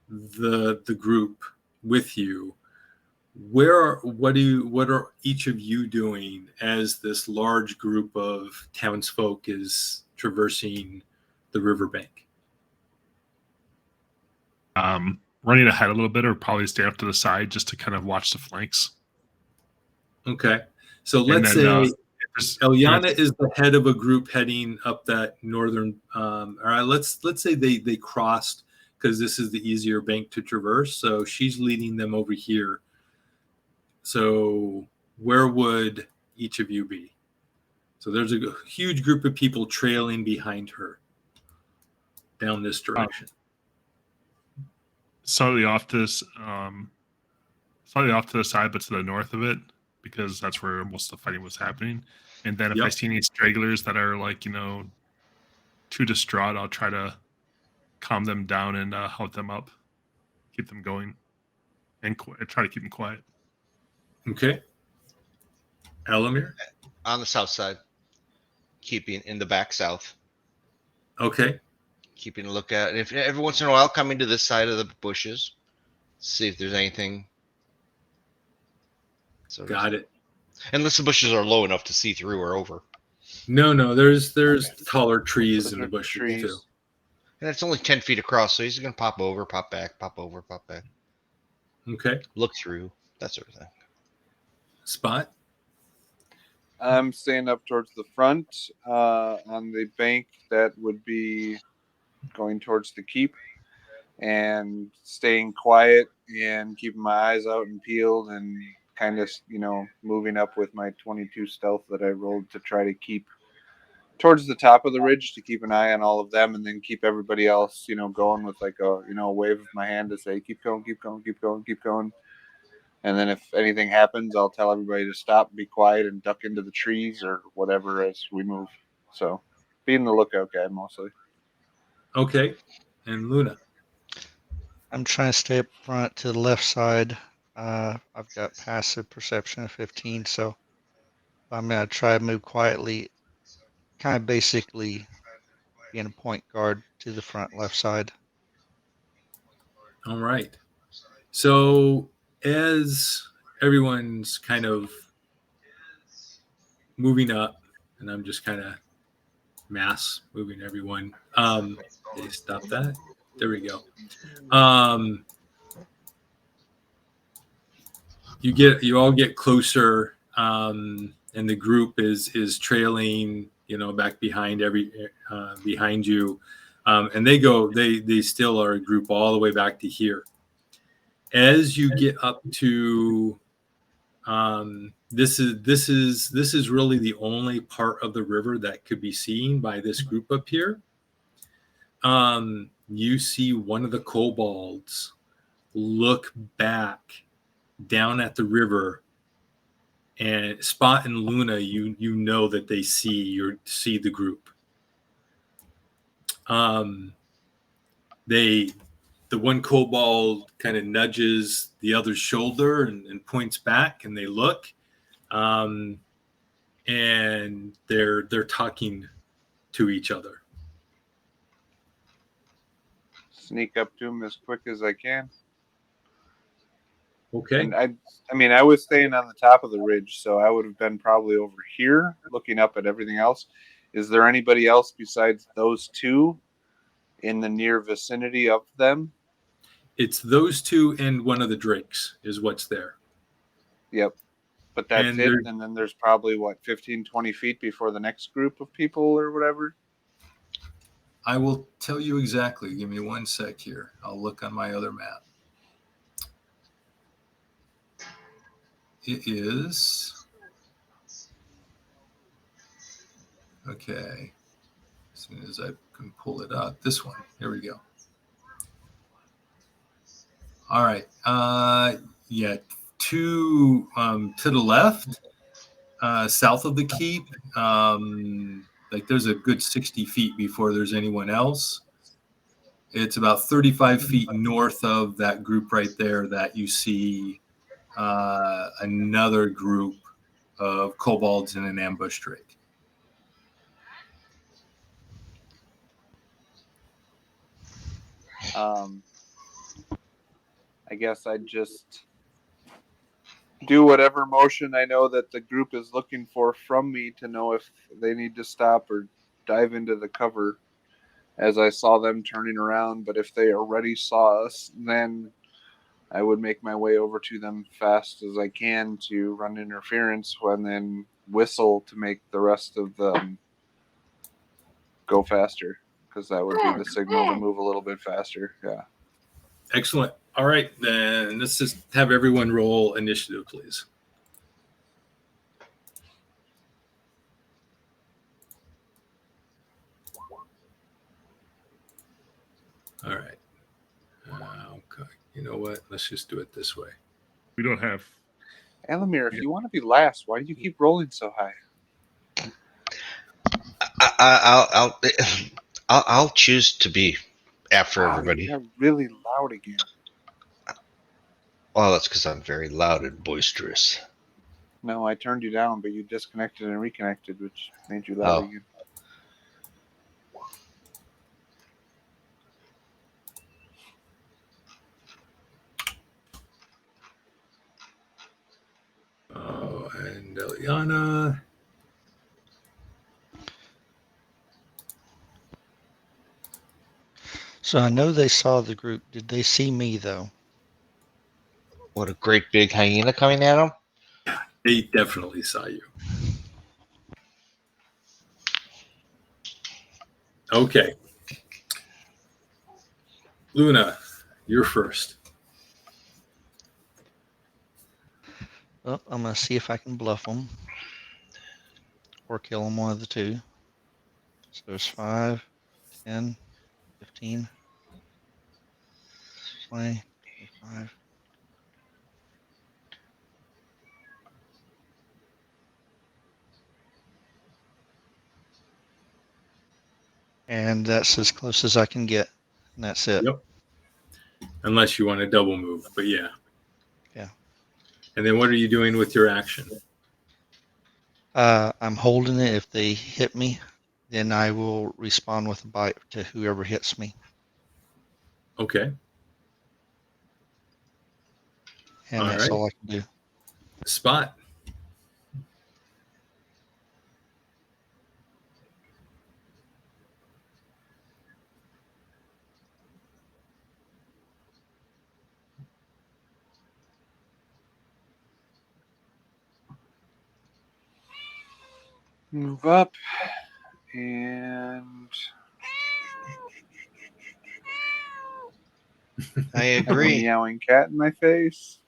the group with you. What are each of you doing as this large group of townsfolk is traversing the riverbank? Running ahead a little bit, or probably stay off to the side just to kind of watch the flanks. Okay, so And let's then, say Eliana is the head of a group heading up that northern. All right, let's say they crossed because this is the easier bank to traverse. So she's leading them over here. So where would each of you be? So there's a huge group of people trailing behind her down this direction. Slightly off this, slightly off to the side, but to the north of it, because that's where most of the fighting was happening. And then if I see any stragglers that are like, too distraught, I'll try to calm them down and help them up, keep them going, and try to keep them quiet. Okay. Alamir? On the south side, keeping in the back south. Okay. Keeping a look at, if every once in a while coming to this side of the bushes, see if there's anything. Got it. Unless the bushes are low enough to see through or over. No, there's taller trees in the bushes too. And it's only 10 feet across, so he's gonna pop over, pop back, pop over, pop back. Okay. Look through, that sort of thing. Spot? I'm staying up towards the front on the bank that would be going towards the keep, and staying quiet and keeping my eyes out and peeled, and kind of moving up with my 22 stealth that I rolled to try to keep towards the top of the ridge, to keep an eye on all of them, and then keep everybody else going with like a wave of my hand to say keep going, keep going, keep going, keep going. And then if anything happens, I'll tell everybody to stop, be quiet, and duck into the trees or whatever as we move. So being the lookout guy mostly. Okay. And Luna? I'm trying to stay up front to the left side. I've got passive perception of 15, so I'm going to try to move quietly, kind of basically being a point guard to the front left side. All right. So as everyone's kind of moving up, and I'm just kind of mass moving everyone. They stop that. There we go. You all get closer, and the group is trailing, back behind behind you, and they still are a group all the way back to here. As you get up to, this is really the only part of the river that could be seen by this group up here. You see one of the kobolds look back down at the river, and Spot and Luna, you know that they see the group. The one kobold kind of nudges the other's shoulder and points back, and they look, and they're talking to each other. Sneak up to him as quick as I can. Okay. And I was staying on the top of the ridge, so I would have been probably over here looking up at everything else. Is there anybody else besides those two in the near vicinity of them? It's those two and one of the drakes is what's there. Yep. But that's And it. And then there's probably 15, 20 feet before the next group of people or whatever. I will tell you exactly. Give me 1 sec here. I'll look on my other map. It is. Okay. As soon as I can pull it up. This one. Here we go. All right. Yeah. Two to the left, south of the keep. Like there's a good 60 feet before there's anyone else. It's about 35 feet north of that group right there that you see another group of kobolds in an ambush drake. I guess I'd just do whatever motion I know that the group is looking for from me to know if they need to stop or dive into the cover as I saw them turning around. But if they already saw us, then I would make my way over to them fast as I can to run interference and then whistle to make the rest of them go faster, because that would be the signal to move a little bit faster. Yeah. Excellent. All right, then let's just have everyone roll initiative, please. All right. Okay. You know what? Let's just do it this way. We don't have. Alamir, if you want to be last, why do you keep rolling so high? I'll choose to be after Wow, everybody. you got really loud again. Well, that's because I'm very loud and boisterous. No, I turned you down, but you disconnected and reconnected, which made you loud again. Oh, and Eliana. So I know they saw the group. Did they see me though? What a great big hyena coming at him. They definitely saw you. Okay. Luna, you're first. Well, I'm going to see if I can bluff them or kill them, one of the two. So there's 5, 10, 15, 20, 25. And that's as close as I can get. And that's it. Yep. Unless you want to double move, but yeah. Yeah. And then what are you doing with your action? I'm holding it. If they hit me, then I will respond with a bite to whoever hits me. Okay. And All that's right. all I can do. Spot. Move up and I have a agree. meowing cat in my face.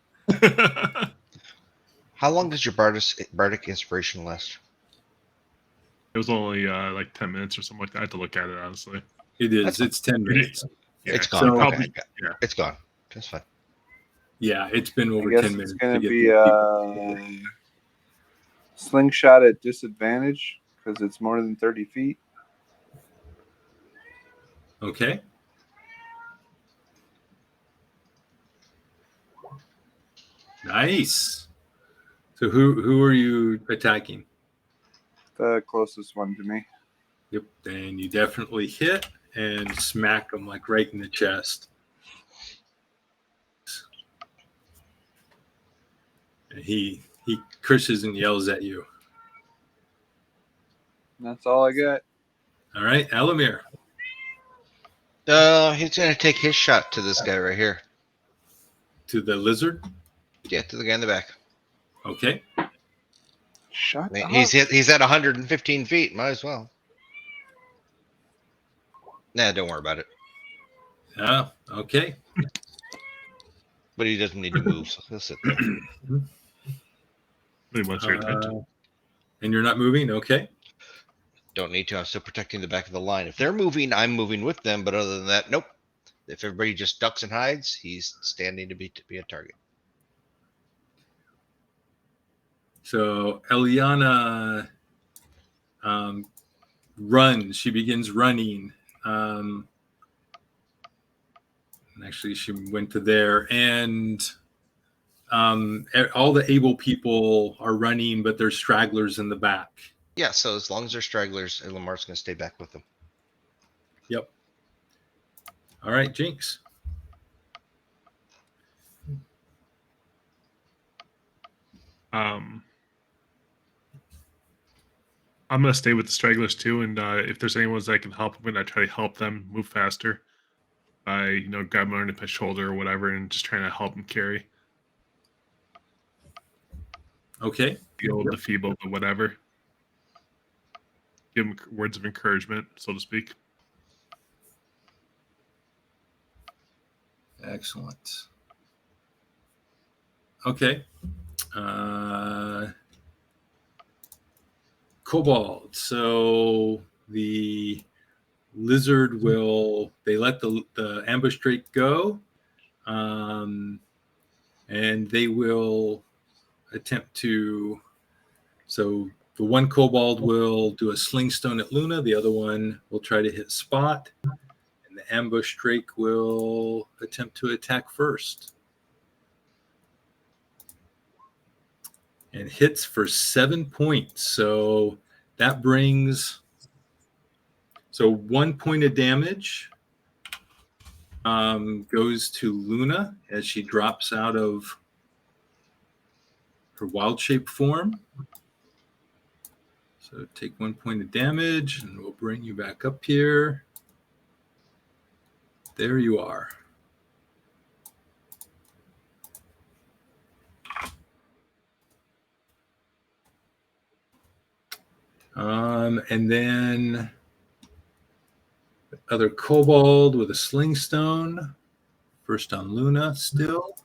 How long does your bardic inspiration last? It was only like 10 minutes or something like that. I had to look at it, honestly. It is. It's 10 minutes. Yeah, It's so gone. probably- Okay. yeah. It's gone. That's fine. Yeah, it's been I over guess 10 it's minutes. going to to get be the slingshot at disadvantage because it's more than 30 feet. Okay. Nice. So who are you attacking? The closest one to me. Yep. And you definitely hit and smack him like right in the chest. And he curses and yells at you. That's all I got. All right, Alamir. He's gonna take his shot to this guy right here. To the lizard. Yeah, to the guy in the back. Okay. Shut up. He's at 115 feet. Might as well. Nah, don't worry about it. Okay. But he doesn't need to move, so he'll sit there. Pretty much your attention. And you're not moving? Okay. Don't need to. I'm still protecting the back of the line. If they're moving, I'm moving with them. But other than that, nope. If everybody just ducks and hides, he's standing to be a target. So Eliana runs. She begins running. And actually, she went to there. And all the able people are running, but there's stragglers in the back. Yeah, so as long as they're stragglers, Lamar's going to stay back with them. Yep. All right, Jinx. I'm gonna stay with the stragglers too, and if there's anyone that can help, I'm gonna try to help them move faster by grabbing underneath my shoulder or whatever, and just trying to help them carry. Okay. The old, the feeble, the whatever. Give them words of encouragement, so to speak. Excellent. Okay. Cobalt. So the lizard they let the ambush drake go, and they will attempt to. So the one kobold will do a sling stone at Luna. The other one will try to hit Spot, and the ambush drake will attempt to attack first. And hits for 7 points. So that brings 1 point of damage goes to Luna as she drops out of her wild shape form. So take 1 point of damage, and we'll bring you back up here. There you are. And then other kobold with a sling stone. First on Luna still.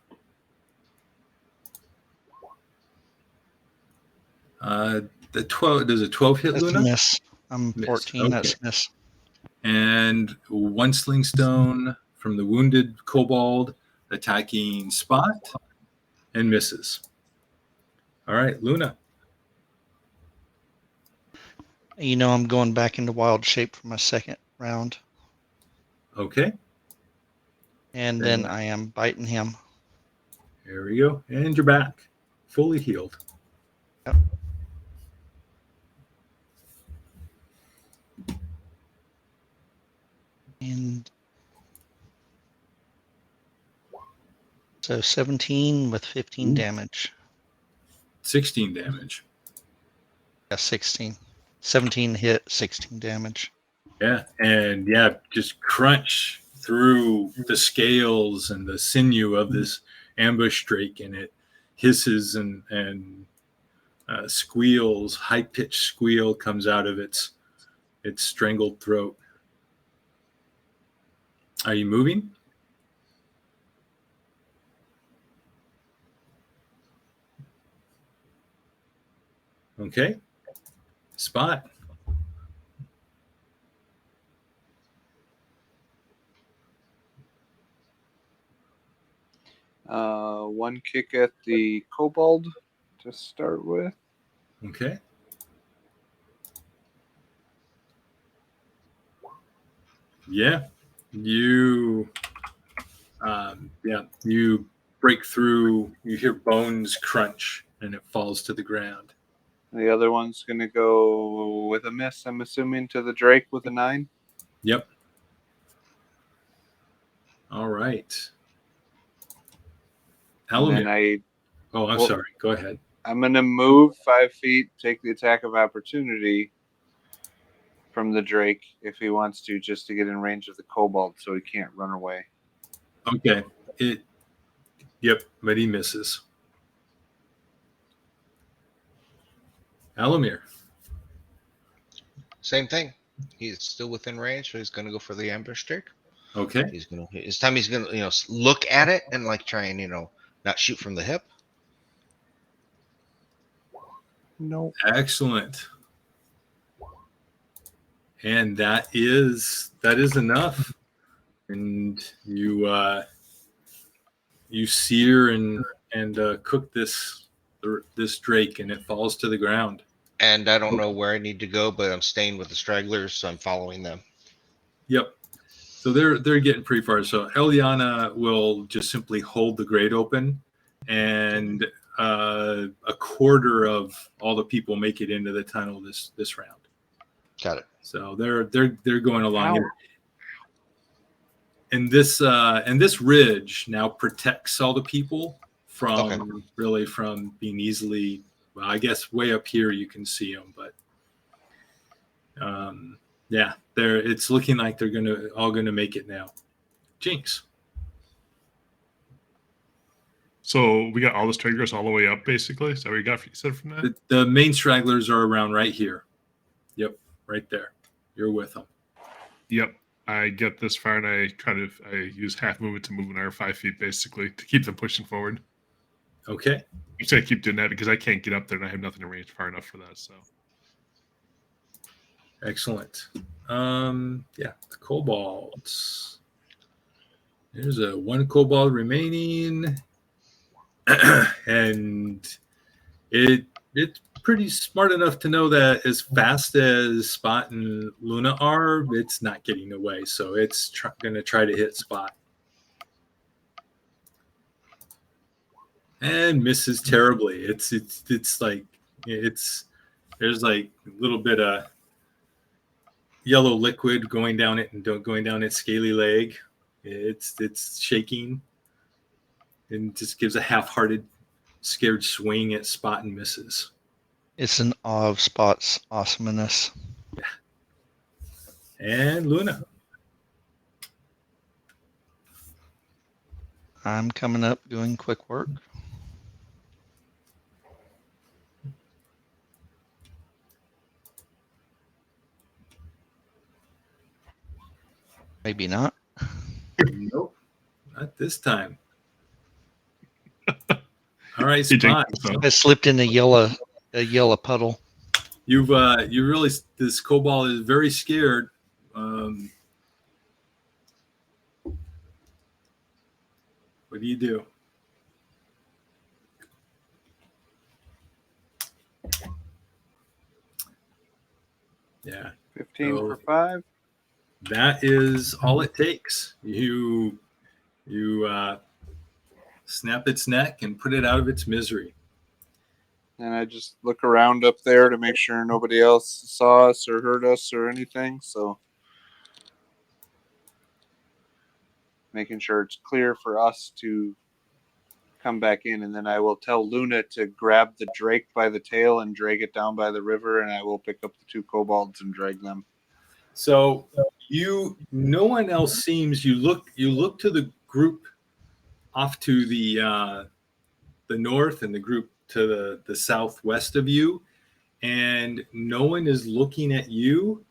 The 12, does a 12 hit That's Luna? a miss. I'm Miss. 14. Okay. That's a miss. And one sling stone from the wounded kobold attacking Spot and misses. All right, Luna. I'm going back into wild shape for my second round. Okay. And then I am biting him. There we go. And you're back. Fully healed. Yep. And so 17 with 15 damage. 16 damage. Yeah, 16. 17 hit, 16 damage. Yeah. And just crunch through the scales and the sinew of this ambush drake, and it hisses and squeals. High-pitched squeal comes out of its strangled throat. Are you moving? Okay. Spot. One kick at the kobold to start with. Okay. Yeah. You break through, you hear bones crunch, and it falls to the ground. The other one's going to go with a miss, I'm assuming, to the drake with a 9. Yep. All right. Alamir. I'm sorry. Go ahead. I'm going to move 5 feet, take the attack of opportunity from the drake if he wants to, just to get in range of the kobold so he can't run away. Okay. But he misses. Alamir. Same thing. He's still within range, so he's going to go for the ambush drake. Okay. He's going to look at it and try and not shoot from the hip. No. Excellent. And that is enough. And you sear and cook this drake, and it falls to the ground. And I don't know where I need to go, but I'm staying with the stragglers, so I'm following them. Yep. So they're getting pretty far. So Eliana will just simply hold the grate open and a quarter of all the people make it into the tunnel this round. Got it. So they're going along. And this ridge now protects all the people from from being easily. Well, I guess way up here you can see them, but yeah, it's looking like they're all gonna make it now. Jinx. So we got all the stragglers all the way up, basically. Is that what you said from that? The main stragglers are around right here. Yep, right there. You're with them. Yep. I get this far, and I use half movement to move an hour 5 feet, basically, to keep them pushing forward. Okay. I keep doing that because I can't get up there, and I have nothing to range far enough for that. So. Excellent. Yeah, the kobolds. There's one kobold remaining. And it's pretty smart enough to know that as fast as Spot and Luna are, it's not getting away. So it's going to try to hit Spot. And misses terribly. It's like there's like a little bit of yellow liquid going down its scaly leg. It's shaking. And just gives a half-hearted, scared swing at Spot and misses. It's an awe of Spot's awesomeness. Yeah. And Luna. I'm coming up doing quick work. Maybe not. Nope. Not this time. All right, Spot. I slipped in a yellow puddle. You really, this kobold is very scared. What do you do? Yeah. 15 for 5. That is all it takes. You snap its neck and put it out of its misery. And I just look around up there to make sure nobody else saw us or heard us or anything. So making sure it's clear for us to come back in. And then I will tell Luna to grab the drake by the tail and drag it down by the river. And I will pick up the 2 kobolds and drag them. So no one else seems. You look to the group off to the north and the group to the southwest of you, and no one is looking at you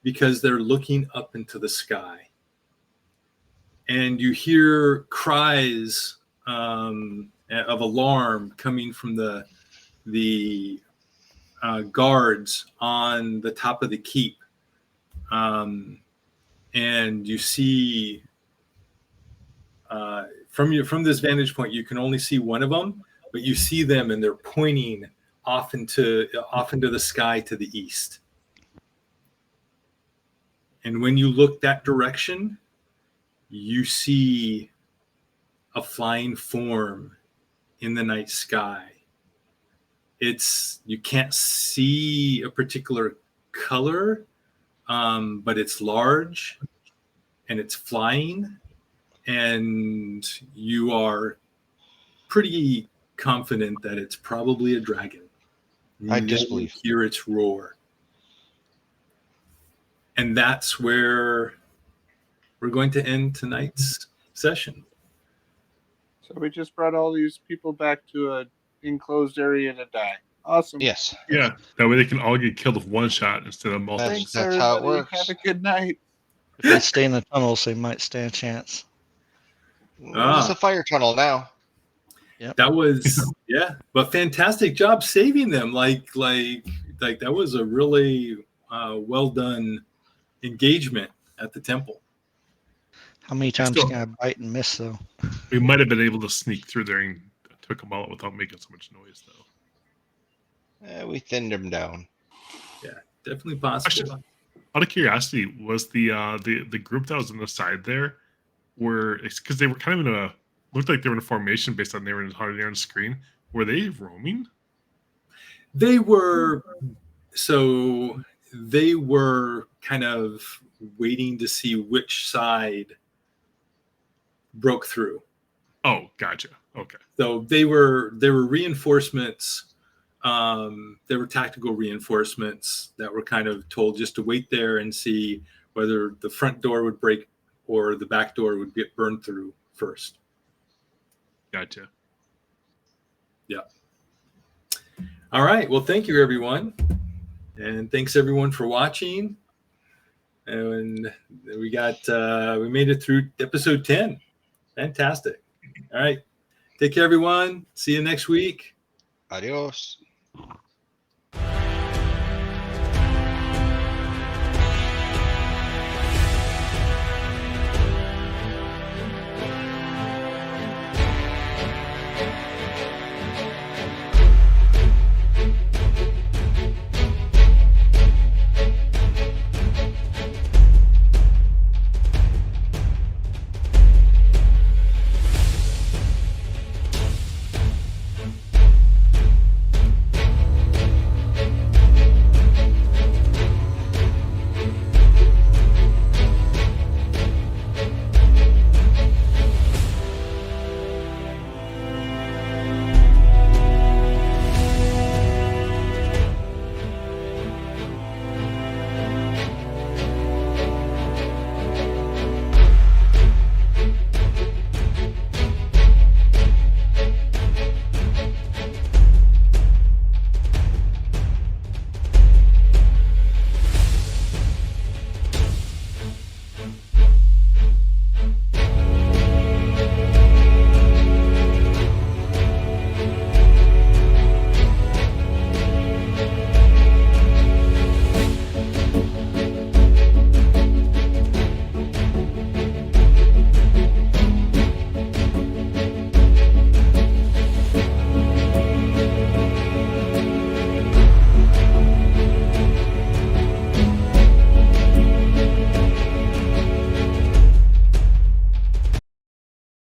because they're looking up into the sky. And you hear cries of alarm coming from the guards on the top of the keep. And you see from this vantage point, you can only see one of them, but you see them and they're pointing off into the sky to the east. And when you look that direction, you see a flying form in the night sky. You can't see a particular color, but it's large and it's flying, and you are pretty confident that it's probably a dragon. I disbelieve. Hear its roar. And that's where we're going to end tonight's session. So we just brought all these people back to an enclosed area to die. Awesome. Yes. Yeah, that way they can all get killed with one shot instead of multiple. Thanks, That's how it everybody. works. Have a good night. If they stay in the tunnels, they might stand a chance. It's a fire tunnel now. Yep. That was but fantastic job saving them. Like that was a really well done engagement at the temple. How many times can I bite and miss, though? We might have been able to sneak through there and took them out without making so much noise, though. We thinned them down. Yeah, definitely possible. Question. Out of curiosity, was the group that was on the side there, because they were kind of in a looked like they were in a formation based on they were hardly on the screen. Were they roaming? They were kind of waiting to see which side broke through. Oh, gotcha. Okay. So they were reinforcements. There were tactical reinforcements that were kind of told just to wait there and see whether the front door would break or the back door would get burned through first. Gotcha. Yeah. All right. Well, thank you, everyone. And thanks, everyone, for watching. And we made it through episode 10. Fantastic. All right. Take care, everyone. See you next week. Adios.